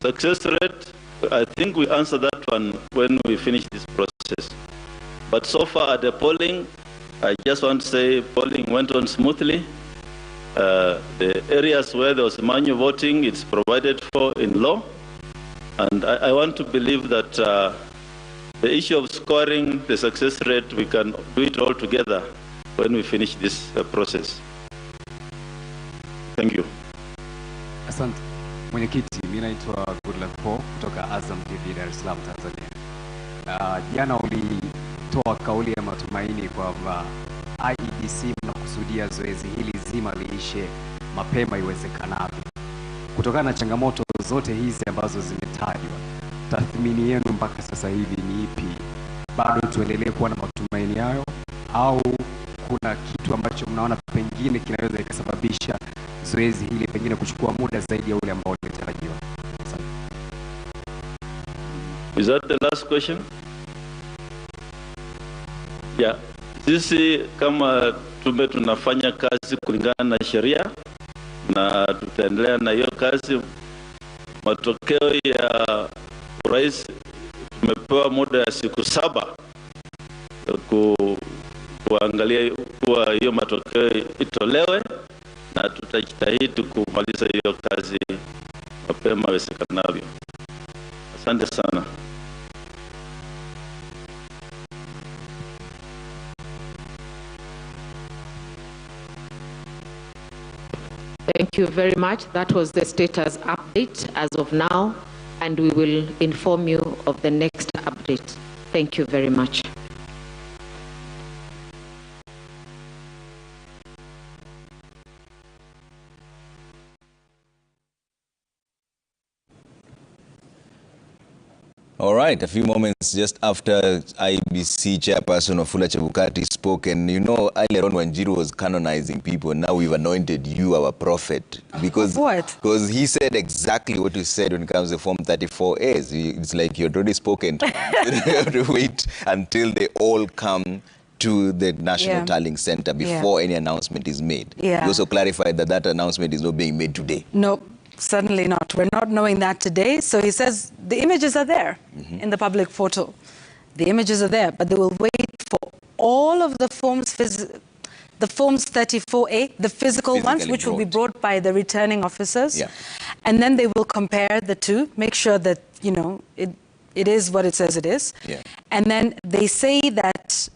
Success rate, I think we answer that one when we finish this process. But so far at the polling, I just want to say polling went on smoothly. The areas where there was manual voting, it's provided for in law. And I want to believe that the issue of scoring the success rate, we can do it all together when we finish this process. Thank you. Asante. Mwenyekiti, mimi naitwa Goodluck Paul kutoka Azam TV Dar es Salaam, Tanzania. Jana ulitoa kauli ya matumaini kwamba Iebc mnakusudia zoezi hili zima liishe mapema iwezekanavyo. Kutokana na changamoto zote hizi ambazo zimetajwa, tathmini yenu mpaka sasa hivi ni ipi? Bado tuendelee kuwa na matumaini hayo au kuna kitu ambacho mnaona pengine kinaweza ikasababisha zoezi hili pengine kuchukua muda zaidi ya ule ambao ulitarajiwa? Is that the last question? Yeah. Sisi kama tume tunafanya kazi kulingana na sheria na tutaendelea na hiyo kazi. Matokeo ya urais tumepewa muda ya siku 7 kuangalia kuwa hiyo matokeo itolewe, na tutajitahidi kumaliza hiyo kazi mapema iwezekanavyo. Asante sana. Thank you very much. That was the status update as of now, and we will inform you of the next update. Thank you very much. All right, a few moments just after Iebc chairperson Wafula Chebukati spoke, and you know, earlier on when Njiru was canonizing people, now we've anointed you our prophet. Because what? Because he said exactly what you said when it comes to Form 34As. It's like you'd already spoken. You have to wait until they all come to the National Tallying Center before any announcement is made. You also clarified that that announcement is not being made today. No. Certainly not. We're not knowing that today. So he says the images are there in the public portal. The images are there, but they will wait for all of the forms, the forms 34A, the physical ones, which will be brought by the returning officers. And then they will compare the two, make sure that, you know, it is what it says it is. And then they say that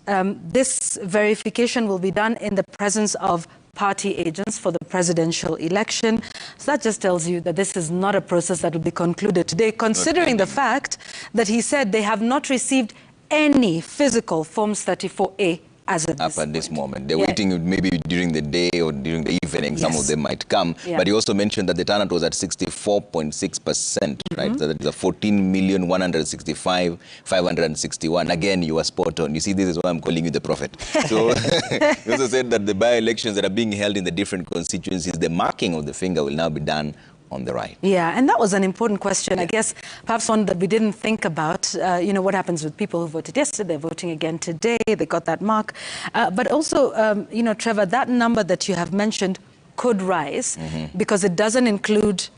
this verification will be done in the presence of party agents for the presidential election. So that just tells you that this is not a process that will be concluded today, considering the fact that he said they have not received any physical Forms 34A as of this moment. They're waiting maybe during the day or during the evening, some of them might come. But he also mentioned that the turnout was at 64.6%, right? So that is a 14,165,561. Again, you are spot on. You see, this is why I'm calling you the prophet. So he also said that the by-elections that are being held in the different constituencies, the marking of the finger will now be done on the right. Yeah, and that was an important question. I guess perhaps one that we didn't think about, you know, what happens with people who voted yesterday, they're voting again today, they got that mark. But also, you know, Trevor, that number that you have mentioned could rise because it doesn't include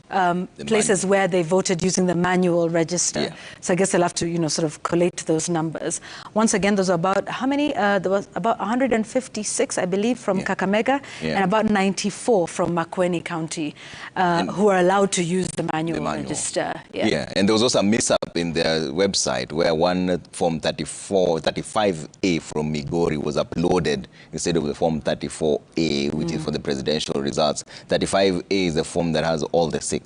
places where they voted using the manual register. So I guess they'll have to, you know, sort of collate those numbers. Once again, those are about, how many? There was about 156, I believe, from Kakamega and about 94 from Makueni County who are allowed to use the manual register. And there was also a mix-up in their website where one Form 35A from Migori was uploaded instead of the Form 34A, which is for the presidential results. 35A is the form that has all the 6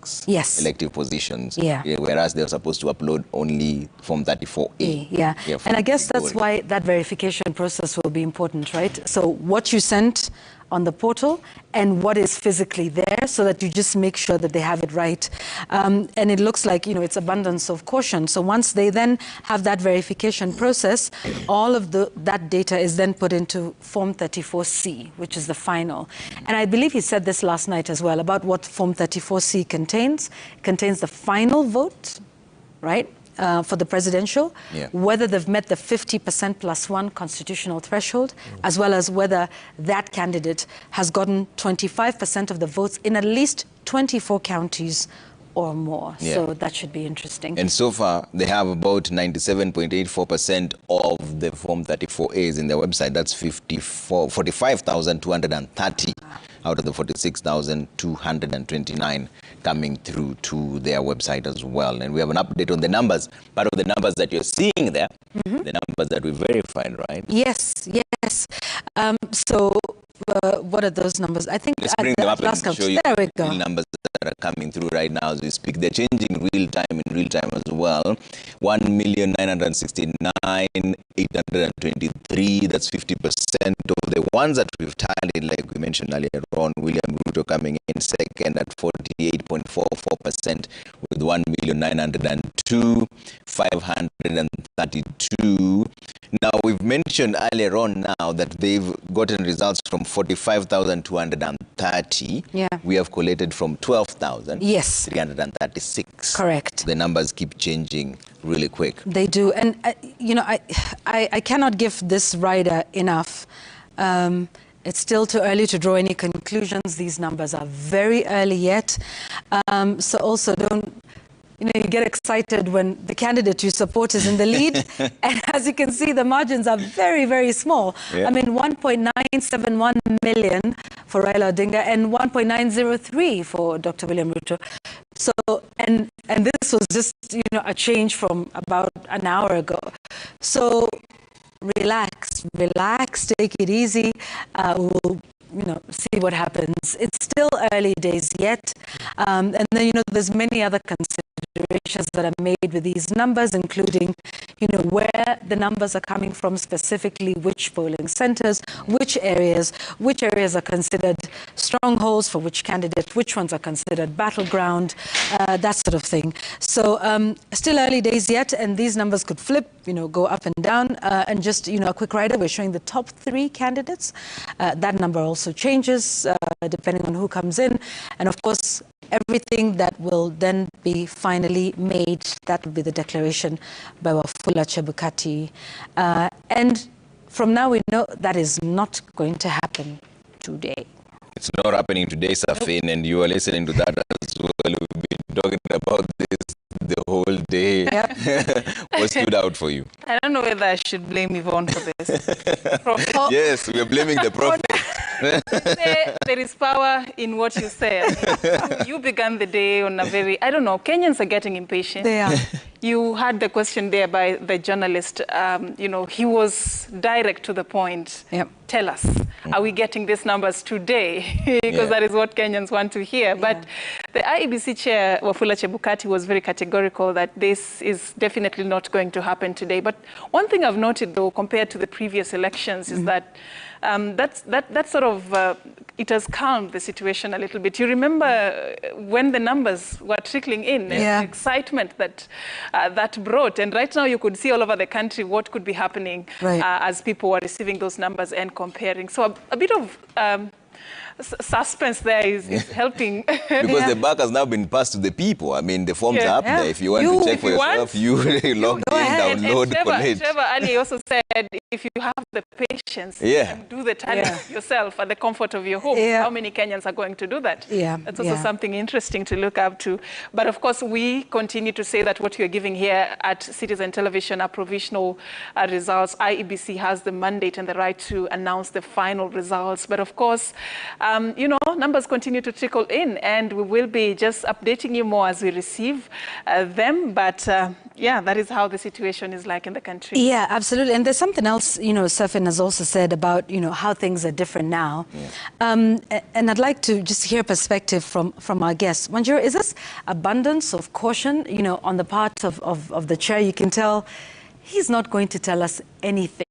elective positions, whereas they were supposed to upload only Form 34A. And I guess that's why that verification process will be important, right? So what you sent on the portal and what is physically there, so that you just make sure that they have it right. And it looks like, you know, it's abundance of caution. So once they then have that verification process, all of that data is then put into Form 34C, which is the final. And I believe he said this last night as well about what Form 34C contains. It contains the final vote, right? For the presidential, whether they've met the 50% plus 1 constitutional threshold, as well as whether that candidate has gotten 25% of the votes in at least 24 counties or more. Yeah. So that should be interesting. And so far, they have about 97.84% of the Form 34As in their website. That's 45,230 out of the 46,229 coming through to their website as well. And we have an update on the numbers. Part of the numbers that you're seeing there, the numbers that we verified, right? Yes, yes. What are those numbers? I think Let's bring them up last and count. show you There we the go. real numbers that are coming through right now as we speak. They're changing in real time as well. 1,969,823. That's 50% of the ones that we've tallied, like we mentioned earlier on. William Ruto coming in second at 48.44% with 1,902,532. Now, we've mentioned earlier on now that they've gotten results from 45,230. Yeah. We have collated from 12,336. Yes. 336. Correct. The numbers keep changing really quick. They do. And, I cannot give this rider enough. It's still too early to draw any conclusions. These numbers are very early yet. So also don't, you get excited when the candidate you support is in the lead. And as you can see, the margins are very, very small. Yeah. I mean, 1.971 million for Raila Odinga and 1.903 for Dr. William Ruto. So, and this was just, a change from about an hour ago. So relax, take it easy. We'll, see what happens. It's still early days yet. And then, there's many other considerations that are made with these numbers, including, where the numbers are coming from specifically, which polling centers, which areas are considered strongholds for which candidate, which ones are considered battleground, that sort of thing. So still early days yet, and these numbers could flip, go up and down. And just, a quick rider, we're showing the top 3 candidates. That number also changes depending on who comes in. And of course, everything that will then be finally made, that will be the declaration by Wafula Chebukati. And from now we know that is not going to happen today. It's not happening today, Safin, and you are listening to that as well. We've been talking about this the whole day. Yep. What stood out for you? I don't know whether I should blame Yvonne for this. Yes, we are blaming the prophet. There is power in what you say. You began the day on a very, I don't know, Kenyans are getting impatient. They are. You had the question there by the journalist. He was direct to the point. Yep. Tell us, are we getting these numbers today? Because that is what Kenyans want to hear. But the Iebc chair, Wafula Chebukati, was very categorical that this is definitely not going to happen today. But one thing I've noted, though, compared to the previous elections, is that that sort of, it has calmed the situation a little bit. You remember when the numbers were trickling in, and the excitement that that brought. And right now you could see all over the country what could be happening as people were receiving those numbers and comparing. So a bit of suspense there is helping. Because the buck has now been passed to the people. I mean, the forms are up there. If you want to check for yourself, you log in, download, collect. Trevor Ali also said, if you have the patience, and do the tally yourself at the comfort of your home, how many Kenyans are going to do that? That's also something interesting to look up to. But of course, we continue to say that what you're giving here at Citizen Television are provisional results. Iebc has the mandate and the right to announce the final results. But of course, numbers continue to trickle in, and we will be just updating you more as we receive them. But that is how the situation is like in the country. Yeah, absolutely. And there's something else, Safin has also said about, how things are different now. And I'd like to just hear perspective from our guests. Wanjiru, is this abundance of caution, on the part of the chair? You can tell he's not going to tell us anything.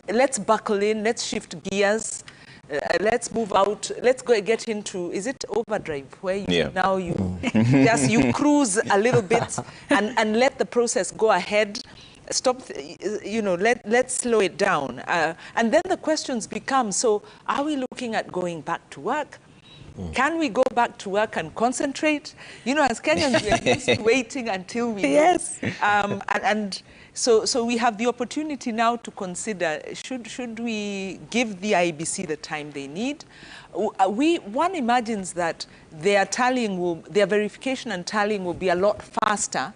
let's buckle in, let's shift gears, let's move out, let's go get into, is it overdrive, where you, now you, just you cruise a little bit and let the process go ahead. Stop, you know, let's slow it down. And then the questions become, so are we looking at going back to work? Can we go back to work and concentrate? You know, as Kenyans, we are used to waiting until we Yes. and so we have the opportunity now to consider, should we give the IEBC the time they need? One imagines that their tallying their verification and tallying will be a lot faster,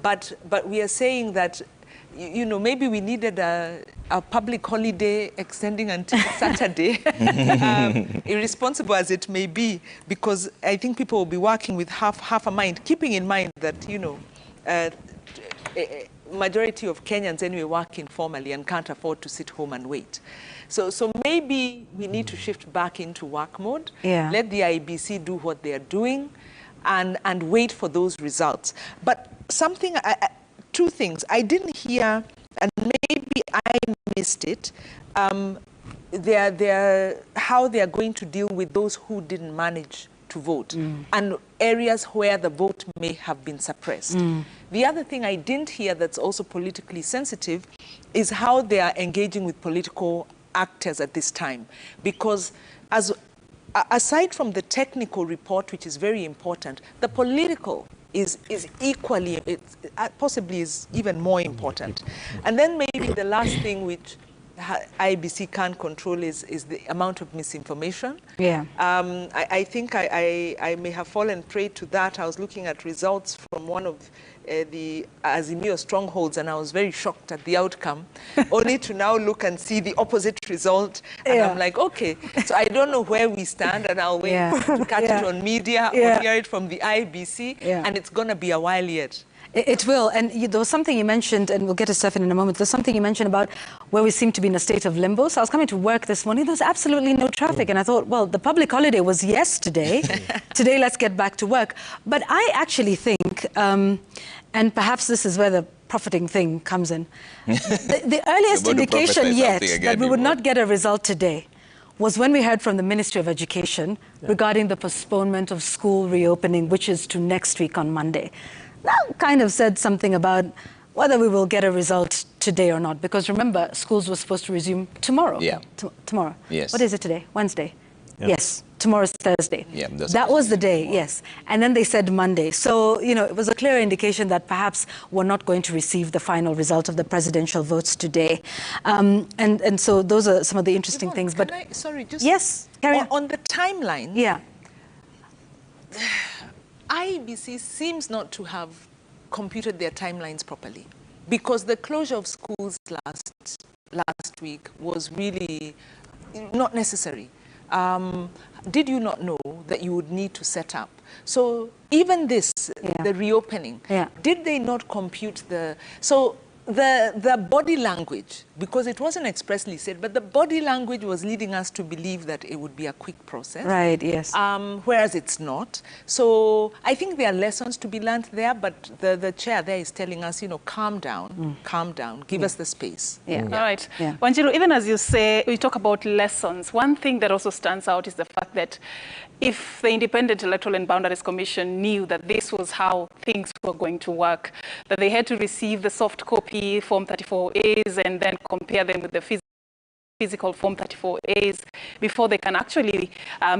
but we are saying that, you know, maybe we needed a public holiday extending until Saturday, irresponsible as it may be, because I think people will be working with half a mind, keeping in mind that, you know, majority of Kenyans anyway work informally and can't afford to sit home and wait. So maybe we need to shift back into work mode, let the IEBC do what they are doing, and wait for those results. But something, two things I didn't hear, and maybe I missed it, how they are going to deal with those who didn't manage to vote, and areas where the vote may have been suppressed. The other thing I didn't hear that's also politically sensitive is how they are engaging with political actors at this time. Because aside from the technical report, which is very important, the political is equally, possibly is even more important. And then maybe the last thing which IEBC can't control is the amount of misinformation. I think I may have fallen prey to that. I was looking at results from one of the Azimio strongholds, and I was very shocked at the outcome, only to now look and see the opposite result. And I'm like, okay, so I don't know where we stand, and I'll wait to catch it on media or hear it from the IEBC, and it's going to be a while yet. It will. And there was something you mentioned, and we'll get to Stephen in a moment, there's something you mentioned about where we seem to be in a state of limbo. So I was coming to work this morning, there's absolutely no traffic. And I thought, well, the public holiday was yesterday. Today, let's get back to work. But I actually think, and perhaps this is where the profiting thing comes in, the earliest indication yet that we would not get a result today was when we heard from the Ministry of Education regarding the postponement of school reopening, which is to next week on Monday. That kind of said something about whether we will get a result today or not. Because remember, schools were supposed to resume tomorrow. Tomorrow. Yes. What is it today? Wednesday? Yes. Tomorrow's Thursday. That was the day, yes. And then they said Monday. So, you know, it was a clear indication that perhaps we're not going to receive the final result of the presidential votes today. And so those are some of the interesting things. But sorry, just yes, carry on the timeline. IEBC seems not to have computed their timelines properly, because the closure of schools last week was really not necessary. Did you not know that you would need to set up? So even this, the reopening, did they not compute the body language, because it wasn't expressly said, but the body language was leading us to believe that it would be a quick process. Right, yes. Whereas it's not. So I think there are lessons to be learned there, but the chair there is telling us, you know, calm down, give us the space. All right. Wanjiru, even as you say, we talk about lessons, one thing that also stands out is the fact that if the Independent Electoral and Boundaries Commission knew that this was how things were going to work, that they had to receive the soft copy Form 34As and then compare them with the physical Form 34As before they can actually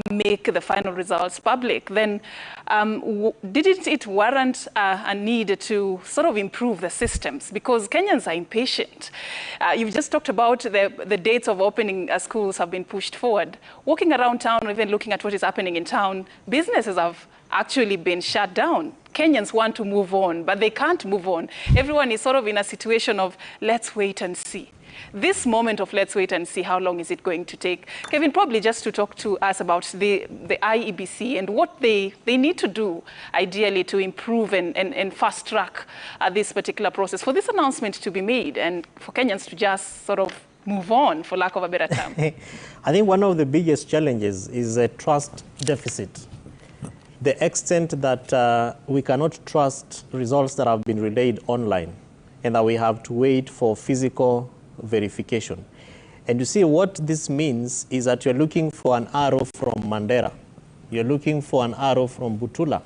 make the final results public, then didn't it warrant a need to sort of improve the systems? Because Kenyans are impatient. You've just talked about the dates of opening schools have been pushed forward. Walking around town, or even looking at what is happening in town, businesses have actually been shut down. Kenyans want to move on, but they can't move on. Everyone is sort of in a situation of let's wait and see. This moment of let's wait and see, how long is it going to take? Kevin, probably just to talk to us about the IEBC and what they need to do, ideally, to improve and fast track this particular process, for this announcement to be made and for Kenyans to just sort of move on, for lack of a better term. I think one of the biggest challenges is a trust deficit. The extent that we cannot trust results that have been relayed online and that we have to wait for physical verification. And you see what this means is that you're looking for an arrow from Mandera. You're looking for an arrow from Butula.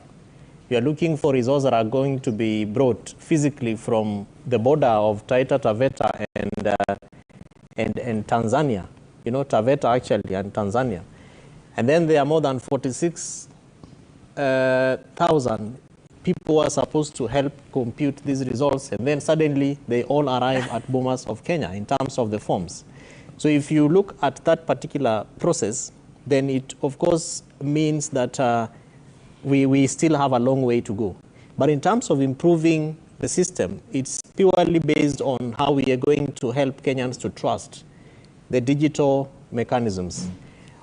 You're looking for results that are going to be brought physically from the border of Taita Taveta and Tanzania. You know, Taveta actually and Tanzania. And then there are more than 46,000 people who are supposed to help compute these results, and then suddenly they all arrive at Bomas of Kenya in terms of the forms. So if you look at that particular process, then it of course means that we still have a long way to go. But in terms of improving the system, it's purely based on how we are going to help Kenyans to trust the digital mechanisms.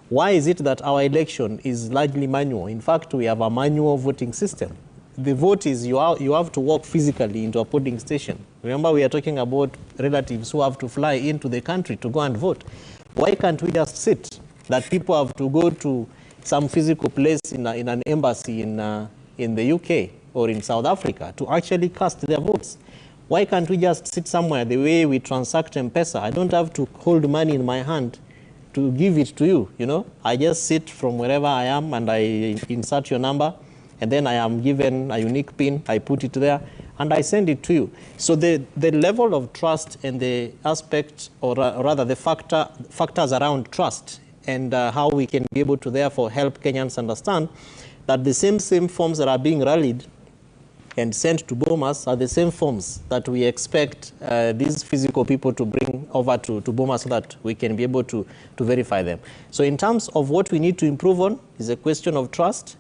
Why is it that our election is largely manual? In fact, we have a manual voting system. The vote is you have to walk physically into a polling station. Remember, we are talking about relatives who have to fly into the country to go and vote. Why can't we just sit? That people have to go to some physical place in an embassy in the UK or in South Africa to actually cast their votes. Why can't we just sit somewhere the way we transact M-Pesa? I don't have to hold money in my hand to give it to you, you know. I just sit from wherever I am and I insert your number, and then I am given a unique PIN, I put it there, and I send it to you. So the level of trust and the aspect, or rather the factors around trust and how we can be able to therefore help Kenyans understand that the same forms that are being rallied and sent to Bomas are the same forms that we expect these physical people to bring over to Bomas so that we can be able to verify them. So in terms of what we need to improve on is a question of trust.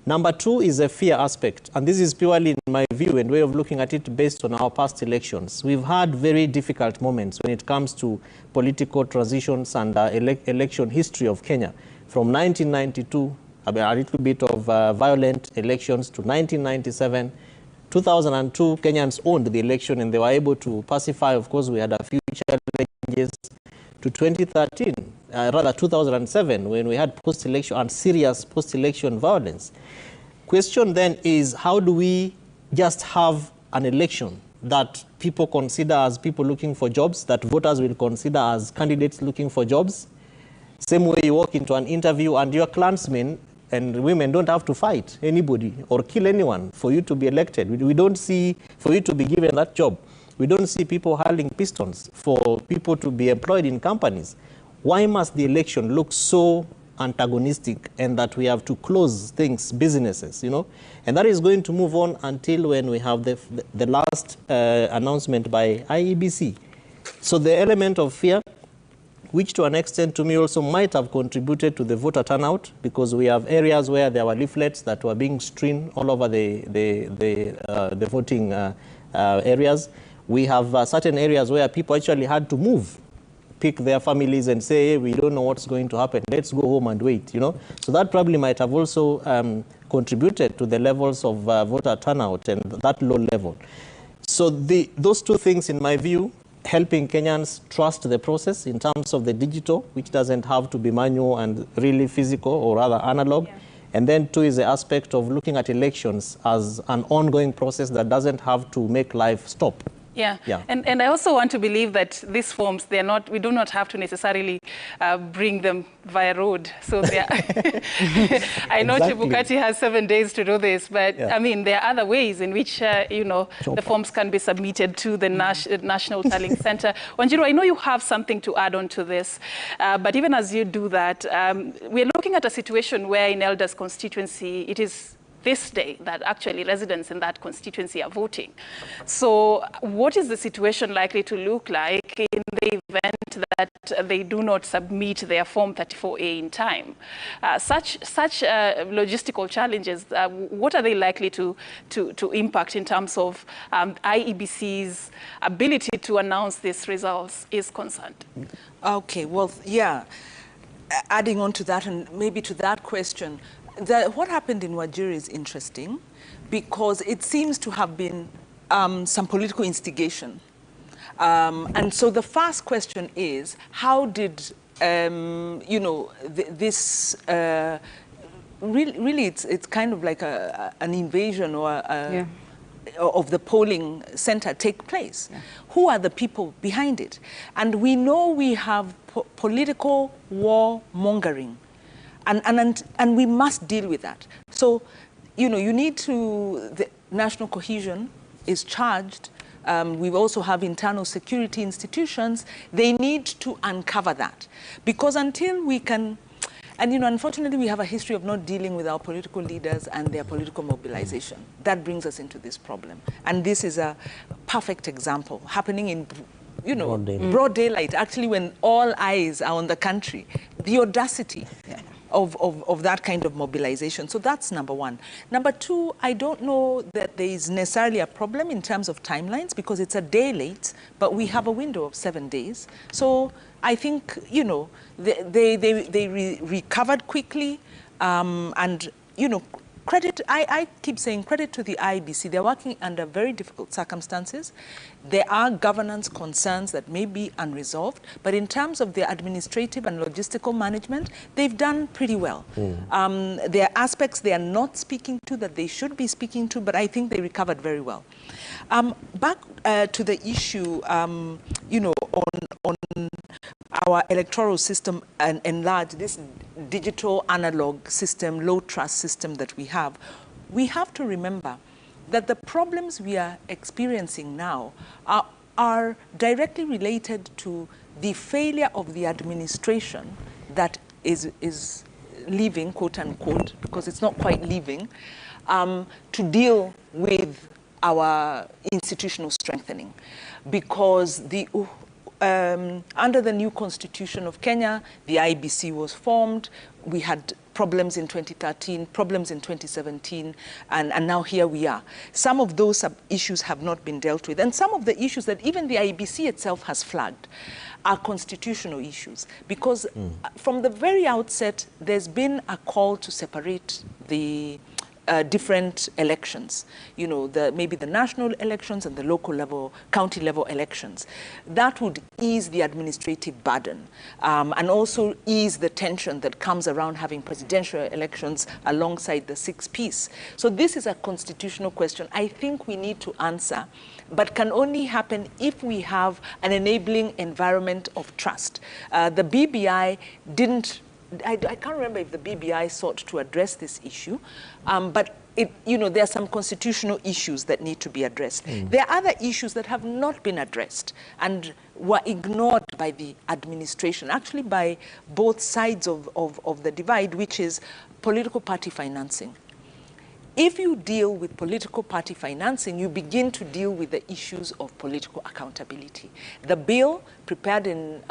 Number two is a fear aspect. And this is purely, in my view and way of looking at it, based on our past elections. We've had very difficult moments when it comes to political transitions and election history of Kenya. From 1992, a little bit of violent elections, to 1997, 2002, Kenyans owned the election and they were able to pacify. Of course, we had a few challenges to 2013, rather 2007, when we had post-election and serious post-election violence. Question then is, how do we just have an election that people consider as people looking for jobs, that voters will consider as candidates looking for jobs? Same way you walk into an interview and your clansmen and women don't have to fight anybody or kill anyone for you to be elected. We don't see, for you to be given that job, we don't see people hurling pistons for people to be employed in companies. Why must the election look so antagonistic and that we have to close things, businesses, you know? And that is going to move on until when we have the last announcement by Iebc. So the element of fear, which to an extent to me also might have contributed to the voter turnout, because we have areas where there were leaflets that were being strewn all over the voting areas. We have certain areas where people actually had to move, pick their families and say, hey, we don't know what's going to happen, let's go home and wait, you know. So that probably might have also contributed to the levels of voter turnout and that low level. So those two things, in my view, helping Kenyans trust the process in terms of the digital, which doesn't have to be manual and really physical or rather analog. Yeah. And then two is the aspect of looking at elections as an ongoing process that doesn't have to make life stop. Yeah. And I also want to believe that these forms, we do not have to necessarily bring them via road. So I know exactly. Chebukati has 7 days to do this, but I mean, there are other ways in which, the forms can be submitted to the National Tallying Center. Wanjiru, I know you have something to add on to this, but even as you do that, we're looking at a situation where in Elda's constituency, it is this day that actually residents in that constituency are voting. So what is the situation likely to look like in the event that they do not submit their Form 34A in time? Such logistical challenges, what are they likely to impact in terms of IEBC's ability to announce these results is concerned? Okay, well, yeah, adding on to that and maybe to that question, what happened in Wajir is interesting because it seems to have been some political instigation. And so the first question is, how did, this, really it's kind of like an invasion or of the polling center take place? Yeah. Who are the people behind it? And we know we have political warmongering, and we must deal with that. So, you know, you need to, the national cohesion is charged. We also have internal security institutions. They need to uncover that, because until we can, and you know, unfortunately, we have a history of not dealing with our political leaders and their political mobilization. That brings us into this problem. And this is a perfect example happening in, you know, broad daylight, actually, when all eyes are on the country. The audacity of that kind of mobilization. So that's number one. Number two, I don't know that there is necessarily a problem in terms of timelines, because it's a day late, but we have a window of 7 days. So I think, you know, they recovered quickly, and, you know, credit, I keep saying credit to the Iebc. They're working under very difficult circumstances. There are governance concerns that may be unresolved, but in terms of their administrative and logistical management, they've done pretty well. There are aspects they are not speaking to that they should be speaking to, but I think they recovered very well. Back to the issue, you know, on our electoral system and enlarge this digital analog system, low trust system that we have to remember that the problems we are experiencing now are directly related to the failure of the administration that is leaving, quote unquote, because it's not quite leaving, to deal with our institutional strengthening. Because the under the new constitution of Kenya, the Iebc was formed. We had problems in 2013, problems in 2017, and now here we are. Some of those issues have not been dealt with, and some of the issues that even the Iebc itself has flagged are constitutional issues, because from the very outset, there's been a call to separate the different elections, you know, maybe the national elections and the local level, county level elections. That would ease the administrative burden, and also ease the tension that comes around having presidential elections alongside the sixth piece. So this is a constitutional question I think we need to answer, but can only happen if we have an enabling environment of trust. The BBI didn't, I can't remember if the BBI sought to address this issue, but you know, there are some constitutional issues that need to be addressed. There are other issues that have not been addressed and were ignored by the administration, actually by both sides of the divide, which is political party financing. If you deal with political party financing, you begin to deal with the issues of political accountability. The bill prepared in,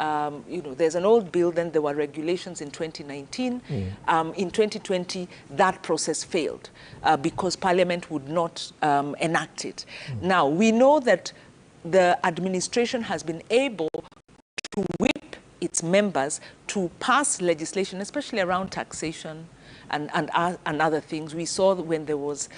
you know, there's an old bill, then there were regulations in 2019. In 2020, that process failed because Parliament would not enact it. Now, we know that the administration has been able to whip its members to pass legislation, especially around taxation, and other things. We saw when there was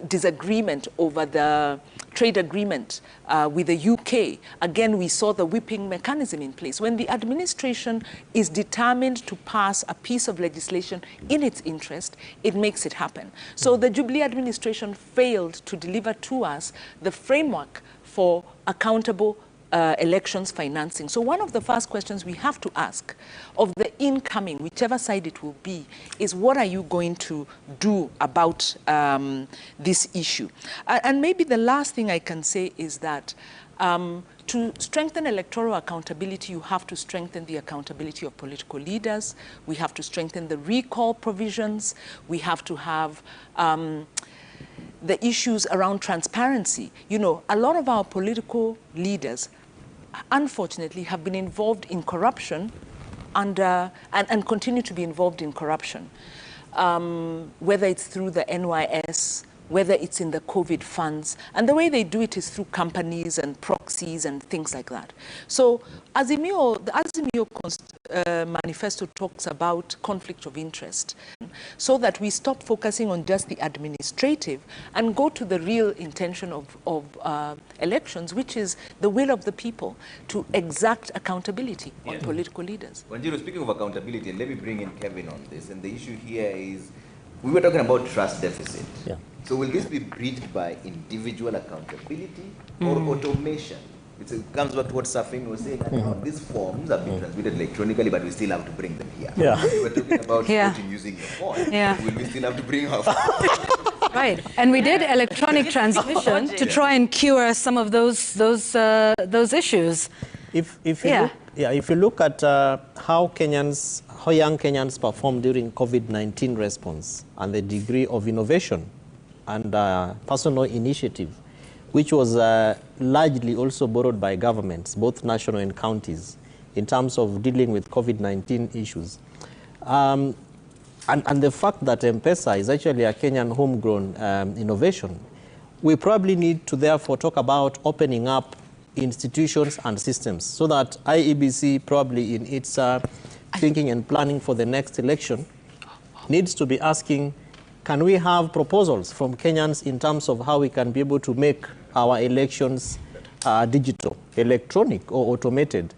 disagreement over the trade agreement with the UK. Again, we saw the whipping mechanism in place. When the administration is determined to pass a piece of legislation in its interest, it makes it happen. So the Jubilee administration failed to deliver to us the framework for accountable elections financing. So one of the first questions we have to ask of the incoming, whichever side it will be, is what are you going to do about this issue? And maybe the last thing I can say is that to strengthen electoral accountability, you have to strengthen the accountability of political leaders. We have to strengthen the recall provisions. We have to have the issues around transparency. You know, a lot of our political leaders, unfortunately, have been involved in corruption and continue to be involved in corruption, whether it's through the NYS, whether it's in the COVID funds. And the way they do it is through companies and proxies and things like that. So the Azimio manifesto talks about conflict of interest, so that we stop focusing on just the administrative and go to the real intention of elections, which is the will of the people to exact accountability on political leaders. Wanjiru, speaking of accountability, and let me bring in Kevin on this, and the issue here is we were talking about trust deficit. Yeah. So will this be bridged by individual accountability or automation? It comes back to what Safin was saying. These forms have been transmitted electronically, but we still have to bring them here. Yeah. We were talking about voting using the phone. Yeah. Will we still have to bring our phone? Right, and we did electronic transmission to try and cure some of those issues. If you look at how young Kenyans performed during COVID-19 response and the degree of innovation and personal initiative, which was largely also borrowed by governments, both national and counties, in terms of dealing with COVID-19 issues. And the fact that M-Pesa is actually a Kenyan homegrown innovation, we probably need to therefore talk about opening up institutions and systems so that IEBC probably in its thinking and planning for the next election needs to be asking, can we have proposals from Kenyans in terms of how we can be able to make our elections digital, electronic or automated?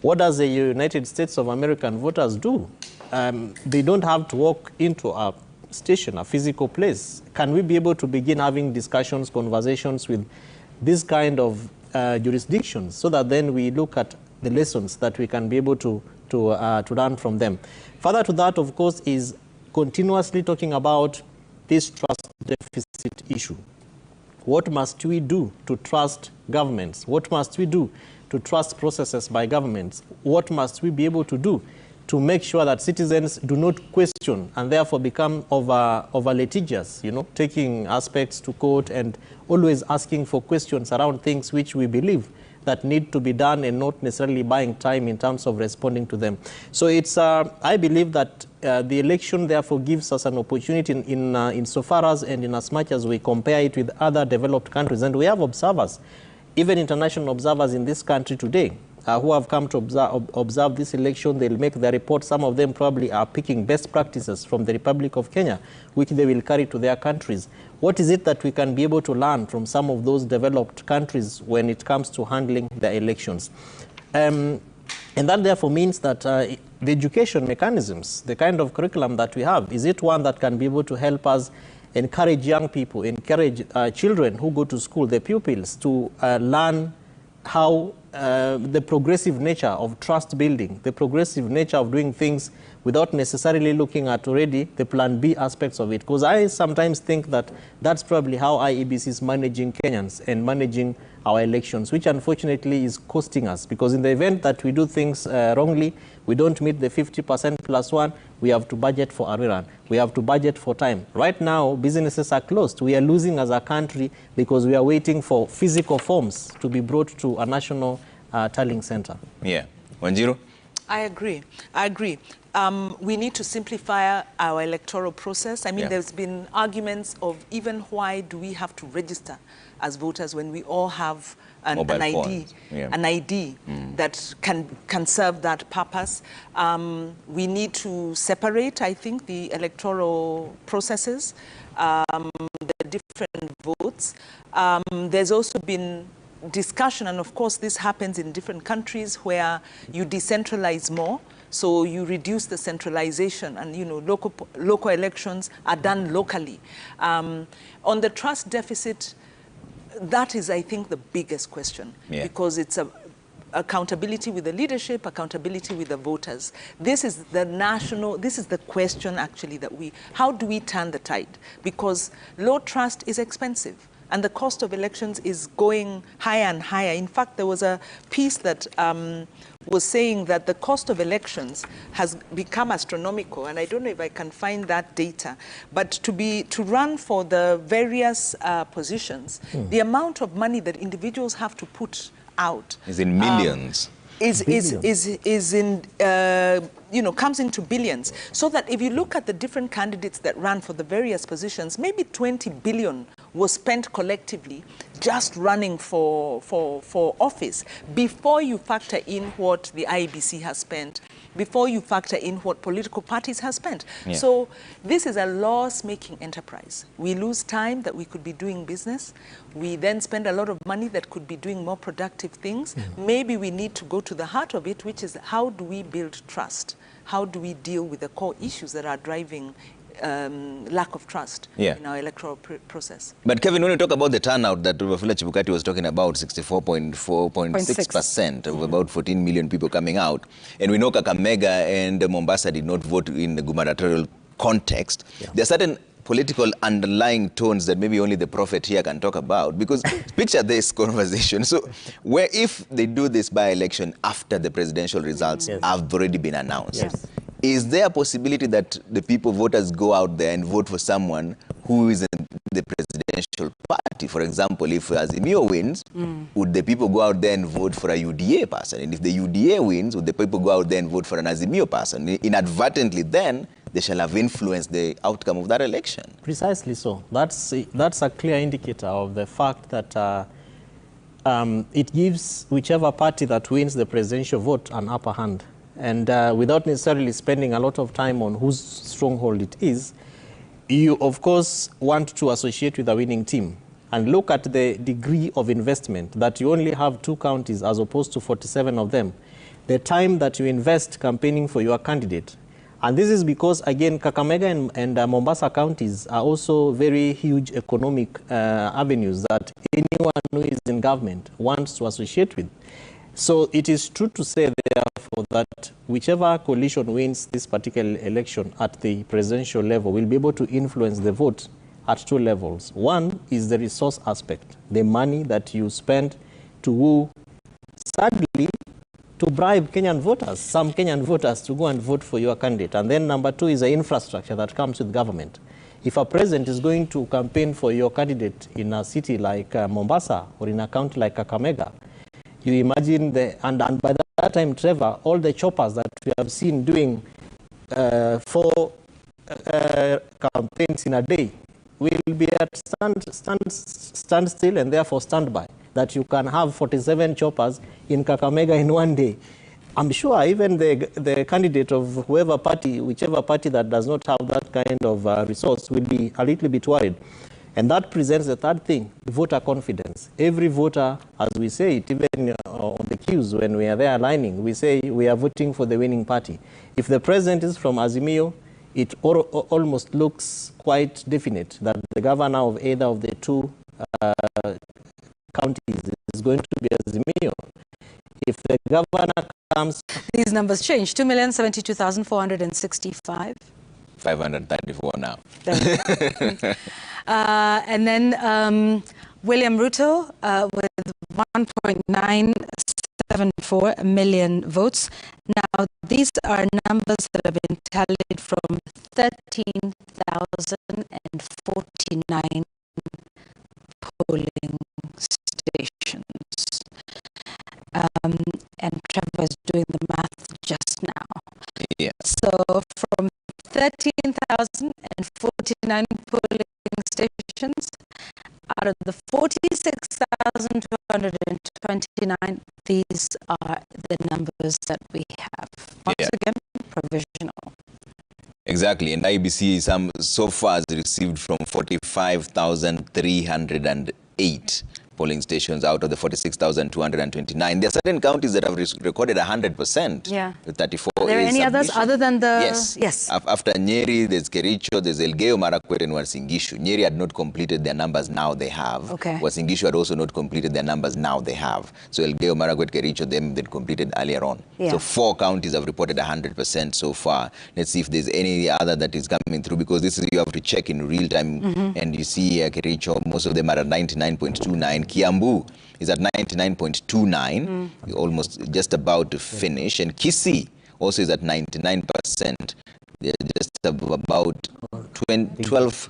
What does the United States of American voters do? They don't have to walk into a station, a physical place. Can we be able to begin having discussions, conversations with this kind of jurisdictions so that then we look at the lessons that we can be able to learn from them? Further to that, of course, is continuously talking about this trust deficit issue. What must we do to trust governments? What must we do to trust processes by governments? What must we be able to do to make sure that citizens do not question and therefore become over litigious, taking aspects to court and always asking for questions around things which we believe that need to be done and not necessarily buying time in terms of responding to them. So it's, I believe that the election therefore gives us an opportunity in so far as and in as much as we compare it with other developed countries. And we have observers, even international observers in this country today, who have come to observe this election. They'll make their report. Some of them probably are picking best practices from the Republic of Kenya, which they will carry to their countries. What is it that we can be able to learn from some of those developed countries when it comes to handling their elections? And that therefore means that the education mechanisms, the kind of curriculum that we have, is it one that can be able to help us encourage young people, encourage children who go to school, the pupils, to learn how the progressive nature of trust building, the progressive nature of doing things without necessarily looking at already the plan B aspects of it. Because I sometimes think that that's probably how IEBC is managing Kenyans and managing our elections, which unfortunately is costing us. Because in the event that we do things wrongly, we don't meet the 50% plus one, we have to budget for a rerun. We have to budget for time. Right now, businesses are closed. We are losing as a country because we are waiting for physical forms to be brought to a national tallying center. Yeah. Wanjiru? I agree. We need to simplify our electoral process. I mean, there's been arguments of even why do we have to register as voters when we all have an ID, that can serve that purpose. We need to separate, I think, the electoral processes, the different votes. There's also been discussion, and of course this happens in different countries where you decentralize more, so you reduce the centralization, and local elections are done locally. On the trust deficit, that is, I think, the biggest question, because it's accountability with the leadership, accountability with the voters. This is the question actually how do we turn the tide? Because low trust is expensive, and the cost of elections is going higher and higher. In fact, there was a piece that was saying that the cost of elections has become astronomical, and I don't know if I can find that data, but to run for the various positions, the amount of money that individuals have to put out is in millions. Comes into billions. So that if you look at the different candidates that ran for the various positions, maybe 20 billion was spent collectively just running for office, before you factor in what the IEBC has spent, before you factor in what political parties have spent. So this is a loss-making enterprise. We lose time that we could be doing business. We then spend a lot of money that could be doing more productive things. Maybe we need to go to the heart of it, which is how do we build trust? How do we deal with the core issues that are driving lack of trust in our electoral process. But Kevin, when you talk about the turnout that Wafula Chebukati was talking about, 64.6% of about 14 million people coming out, and we know Kakamega and Mombasa did not vote in the gubernatorial context, there are certain political underlying tones that maybe only the prophet here can talk about, because picture this conversation. So where if they do this by-election after the presidential results have already been announced, is there a possibility that the voters go out there and vote for someone who is in the presidential party? For example, if Azimio wins, would the people go out there and vote for a UDA person? And if the UDA wins, would the people go out there and vote for an Azimio person? Inadvertently then, they shall have influenced the outcome of that election. Precisely so. That's a clear indicator of the fact that it gives whichever party that wins the presidential vote an upper hand. And without necessarily spending a lot of time on whose stronghold it is, you, of course, want to associate with a winning team and look at the degree of investment that you only have 2 counties as opposed to 47 of them. The time that you invest campaigning for your candidate. And this is because, again, Kakamega and Mombasa counties are also very huge economic avenues that anyone who is in government wants to associate with. So it is true to say, therefore, that whichever coalition wins this particular election at the presidential level will be able to influence the vote at 2 levels. One is the resource aspect, the money that you spend to woo, sadly, to bribe Kenyan voters, some Kenyan voters, to go and vote for your candidate. And then number 2 is the infrastructure that comes with government. If a president is going to campaign for your candidate in a city like Mombasa or in a county like Kakamega, you imagine and by that time, Trevor, all the choppers that we have seen doing 4 campaigns in a day will be at standstill and therefore standby. That you can have 47 choppers in Kakamega in one day. I'm sure even the candidate of whoever party, whichever party that does not have that kind of resource will be a little bit worried. And that presents the third thing, voter confidence. Every voter, as we say it, even on the queues when we are there aligning, we say we are voting for the winning party. If the president is from Azimio, it almost looks quite definite that the governor of either of the 2 counties is going to be Azimio. If the governor comes... These numbers change. 2,072,465. 534 now. And then William Ruto with 1.974 million votes. Now, these are numbers that have been tallied from 13,049 polling stations. And Trevor is doing the math just now. Yeah. So from 13,049 polling stations, out of the 46,229, these are the numbers that we have. Once again, provisional. Exactly, and Iebc so far has received from 45,308 polling stations out of the 46,229. There are certain counties that have recorded 100%. Yeah. 34. Are there any others other than the... Yes. Yes. After Nyeri, there's Kericho, there's Elgeyo Marakwet and Uasin Gishu. Nyeri had not completed their numbers, now they have. Okay. Uasin Gishu had also not completed their numbers, now they have. So Elgeyo Marakwet, Kericho, them they completed earlier on. Yeah. So 4 counties have reported 100% so far. Let's see if there's any other that is coming through, because this is, you have to check in real time. And you see Kericho, most of them are at 99.29. Kiambu is at 99.29, almost just about to finish. And Kisii also is at 99%. They're just about 12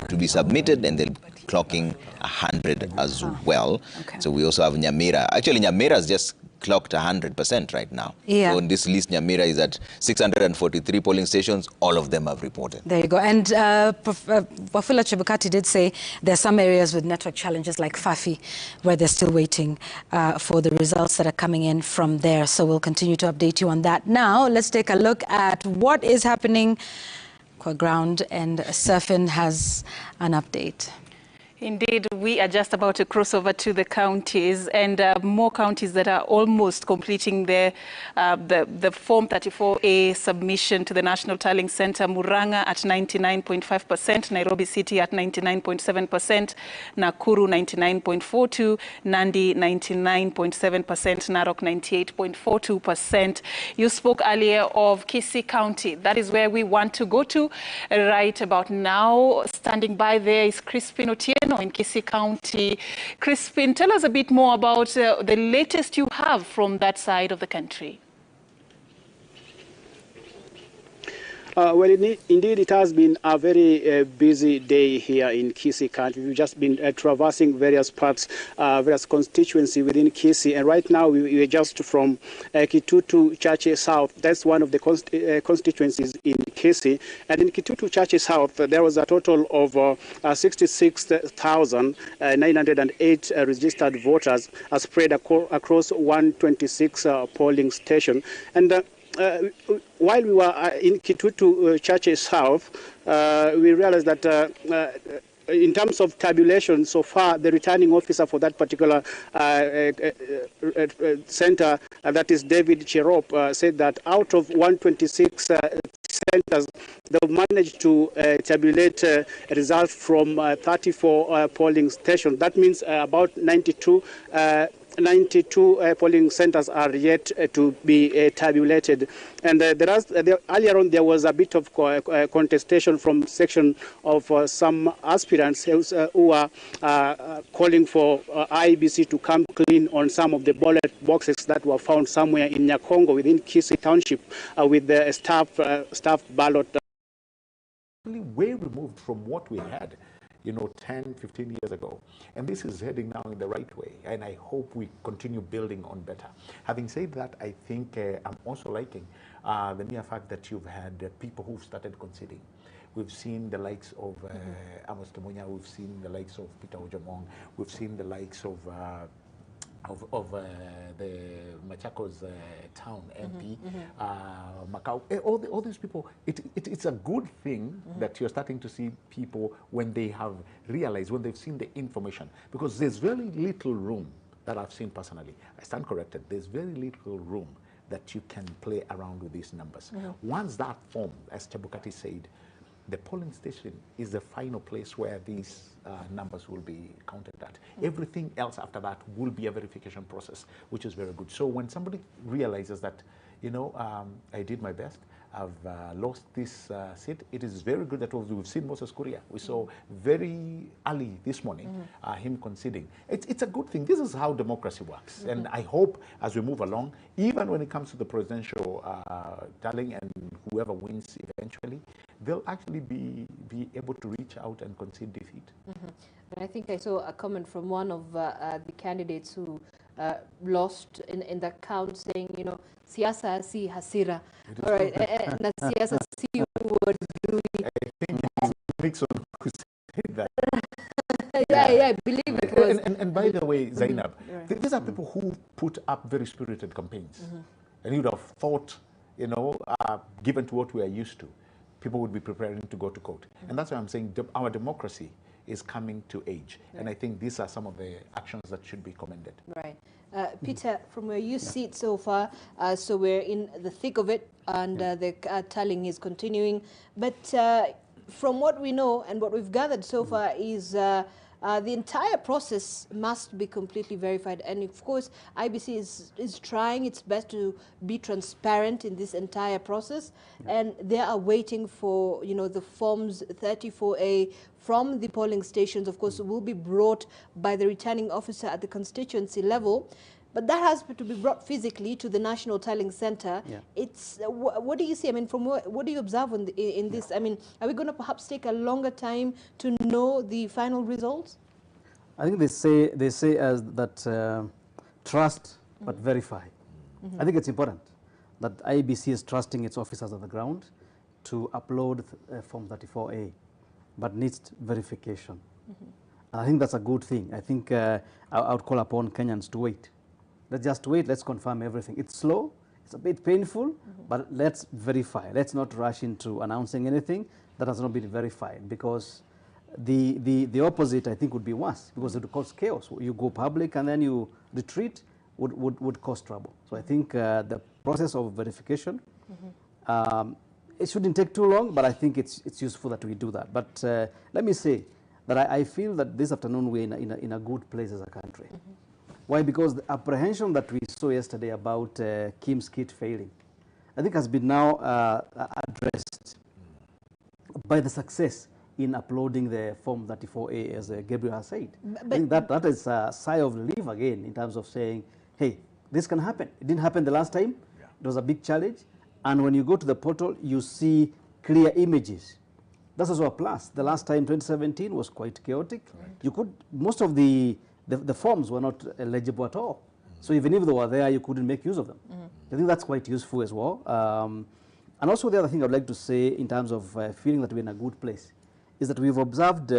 to be submitted, and they're clocking 100 as well. Okay. So we also have Nyamira. Actually, Nyamira has just clocked 100% right now. Yeah. So on this list, Nyamira is at 643 polling stations. All of them have reported. There you go. And Wafula Chebukati did say there are some areas with network challenges like Fafi where they're still waiting for the results that are coming in from there. So we'll continue to update you on that. Now, let's take a look at what is happening on ground, and Surfin has an update. Indeed, we are just about to cross over to the counties, and more counties that are almost completing the Form 34A submission to the National Tallying Center. Murang'a at 99.5%, Nairobi City at 99.7%, Nakuru 99.42%, Nandi 99.7%, Narok 98.42%. You spoke earlier of Kisii County. That is where we want to go to right about now. Standing by there is Crispin Otieno in Kisii County. Crispin, tell us a bit more about the latest you have from that side of the country. Well, indeed, it has been a very busy day here in Kisii County. We've just been traversing various parts, various constituencies within Kisii. And right now, we are just from Kitutu Chache South. That's one of the constituencies in Kisii. And in Kitutu Chache South, there was a total of 66,908 registered voters spread across 126 polling stations. And while we were in Kitutu Chache South, we realized that in terms of tabulation, so far, the returning officer for that particular center, that is David Cherop, said that out of 126 centers, they've managed to tabulate results from 34 polling stations. That means about 92 polling centers are yet to be tabulated. And earlier on, there was a bit of contestation from section of some aspirants who are calling for Iebc to come clean on some of the ballot boxes that were found somewhere in Nyakongo within Kisii Township with the staffed ballot. Way removed from what we had, 10, 15 years ago. And this is heading now in the right way. And I hope we continue building on better. Having said that, I think I'm also liking the mere fact that you've had people who've started conceding. We've seen the likes of Amos Kemunya, we've seen the likes of Peter Ojamong, we've seen the likes of the Machakos town MP, Macau, all these people. It's a good thing that you're starting to see people when they have realized, when they've seen the information, because there's very little room that I've seen personally. I stand corrected. There's very little room that you can play around with these numbers. Once that form, as Chebukati said, the polling station is the final place where these numbers will be counted at. Everything else after that will be a verification process, which is very good. So when somebody realizes that, I did my best, I've lost this seat, it is very good that we've seen Moses Kuria. We saw very early this morning him conceding. It's a good thing. This is how democracy works. And I hope as we move along, even when it comes to the presidential tallying and whoever wins eventually, they'll actually be able to reach out and concede defeat. And I think I saw a comment from one of the candidates who lost in the count saying, siasa si hasira. All right, na siasa si uadui. I think it's Nixon who said that. Yeah, I believe it was. And by the way, Zainab, these are people who put up very spirited campaigns. And you'd have thought, given to what we are used to, people would be preparing to go to court. And that's why I'm saying our democracy is coming to age. And I think these are some of the actions that should be commended. Right. Peter, from where you sit so far, so we're in the thick of it, and the tallying is continuing. But from what we know and what we've gathered so far is the entire process must be completely verified. And of course, Iebc is trying its best to be transparent in this entire process. And they are waiting for, the forms 34A from the polling stations, of course, will be brought by the returning officer at the constituency level. But that has to be brought physically to the National Tallying Center. It's what do you see? I mean, from what do you observe in this? I mean, are we going to perhaps take a longer time to know the final results? I think they say as that trust but verify. I think it's important that Iebc is trusting its officers on the ground to upload Form 34A, but needs verification. And I think that's a good thing. I think I would call upon Kenyans to wait. Let's just wait, let's confirm everything. It's slow, it's a bit painful, but let's verify. Let's not rush into announcing anything that has not been verified, because The opposite, I think, would be worse because it would cause chaos. You go public and then you retreat would cause trouble. So I think the process of verification, it shouldn't take too long, but I think it's useful that we do that. But let me say that I feel that this afternoon we're in a good place as a country. Why? Because the apprehension that we saw yesterday about Kim's kit failing, I think has been now addressed by the success in uploading the Form 34A, as Gabriel has said. I think that is a sigh of relief again in terms of saying, hey, this can happen. It didn't happen the last time. Yeah. It was a big challenge. And when you go to the portal, you see clear images. That's also a plus. The last time, 2017, was quite chaotic. Right. You could, most of the forms were not legible at all. So even if they were there, you couldn't make use of them. I think that's quite useful as well. And also the other thing I'd like to say in terms of feeling that we're in a good place is that we've observed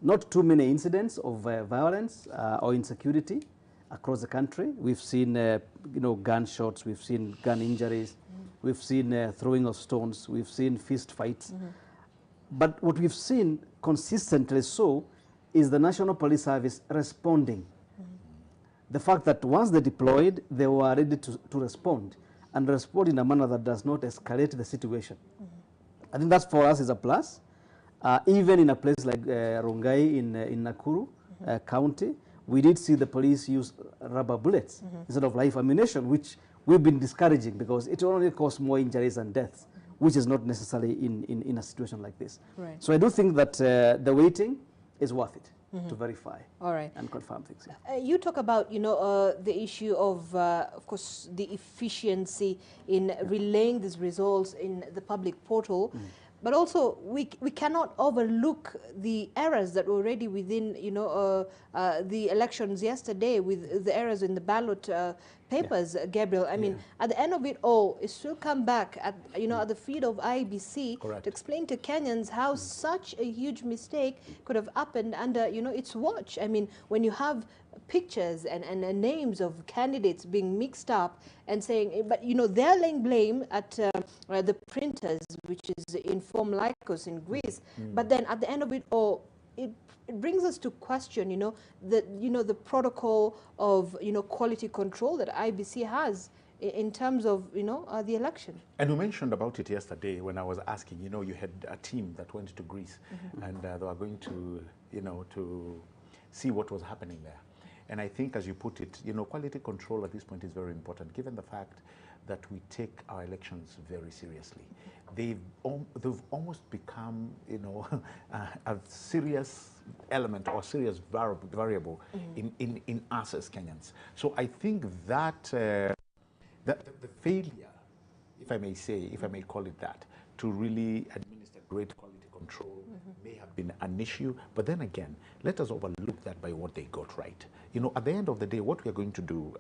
not too many incidents of violence or insecurity across the country. We've seen gunshots, we've seen gun injuries, we've seen throwing of stones, we've seen fist fights. But what we've seen consistently so is the National Police Service responding. The fact that once they deployed, they were ready to respond and respond in a manner that does not escalate the situation. I think that for us is a plus. Even in a place like Rongai in Nakuru County, we did see the police use rubber bullets instead of live ammunition, which we've been discouraging because it only causes more injuries and deaths, which is not necessarily in a situation like this. Right. So I do think that the waiting is worth it to verify and confirm things. Yeah. You talk about, the issue of course, the efficiency in relaying these results in the public portal. But also, we cannot overlook the errors that were already within, the elections yesterday with the errors in the ballot papers, Gabriel. I mean, at the end of it all, it should come back at, at the feet of IEBC to explain to Kenyans how such a huge mistake could have happened under, its watch. I mean, when you have pictures and names of candidates being mixed up and saying, but they're laying blame at the printers, which is Inform Lycos in Greece. But then at the end of it all, it brings us to question, the protocol of quality control that IBC has in terms of the election. And we mentioned about it yesterday when I was asking. You had a team that went to Greece and they were going to to see what was happening there. And I think, as you put it, quality control at this point is very important, given the fact that we take our elections very seriously. They've almost become, a serious element or serious variable in us as Kenyans. So I think that the failure, if I may say, if I may call it that, to really administer great quality control may have been an issue, but then again, let us overlook that by what they got right. At the end of the day, what we are going to do,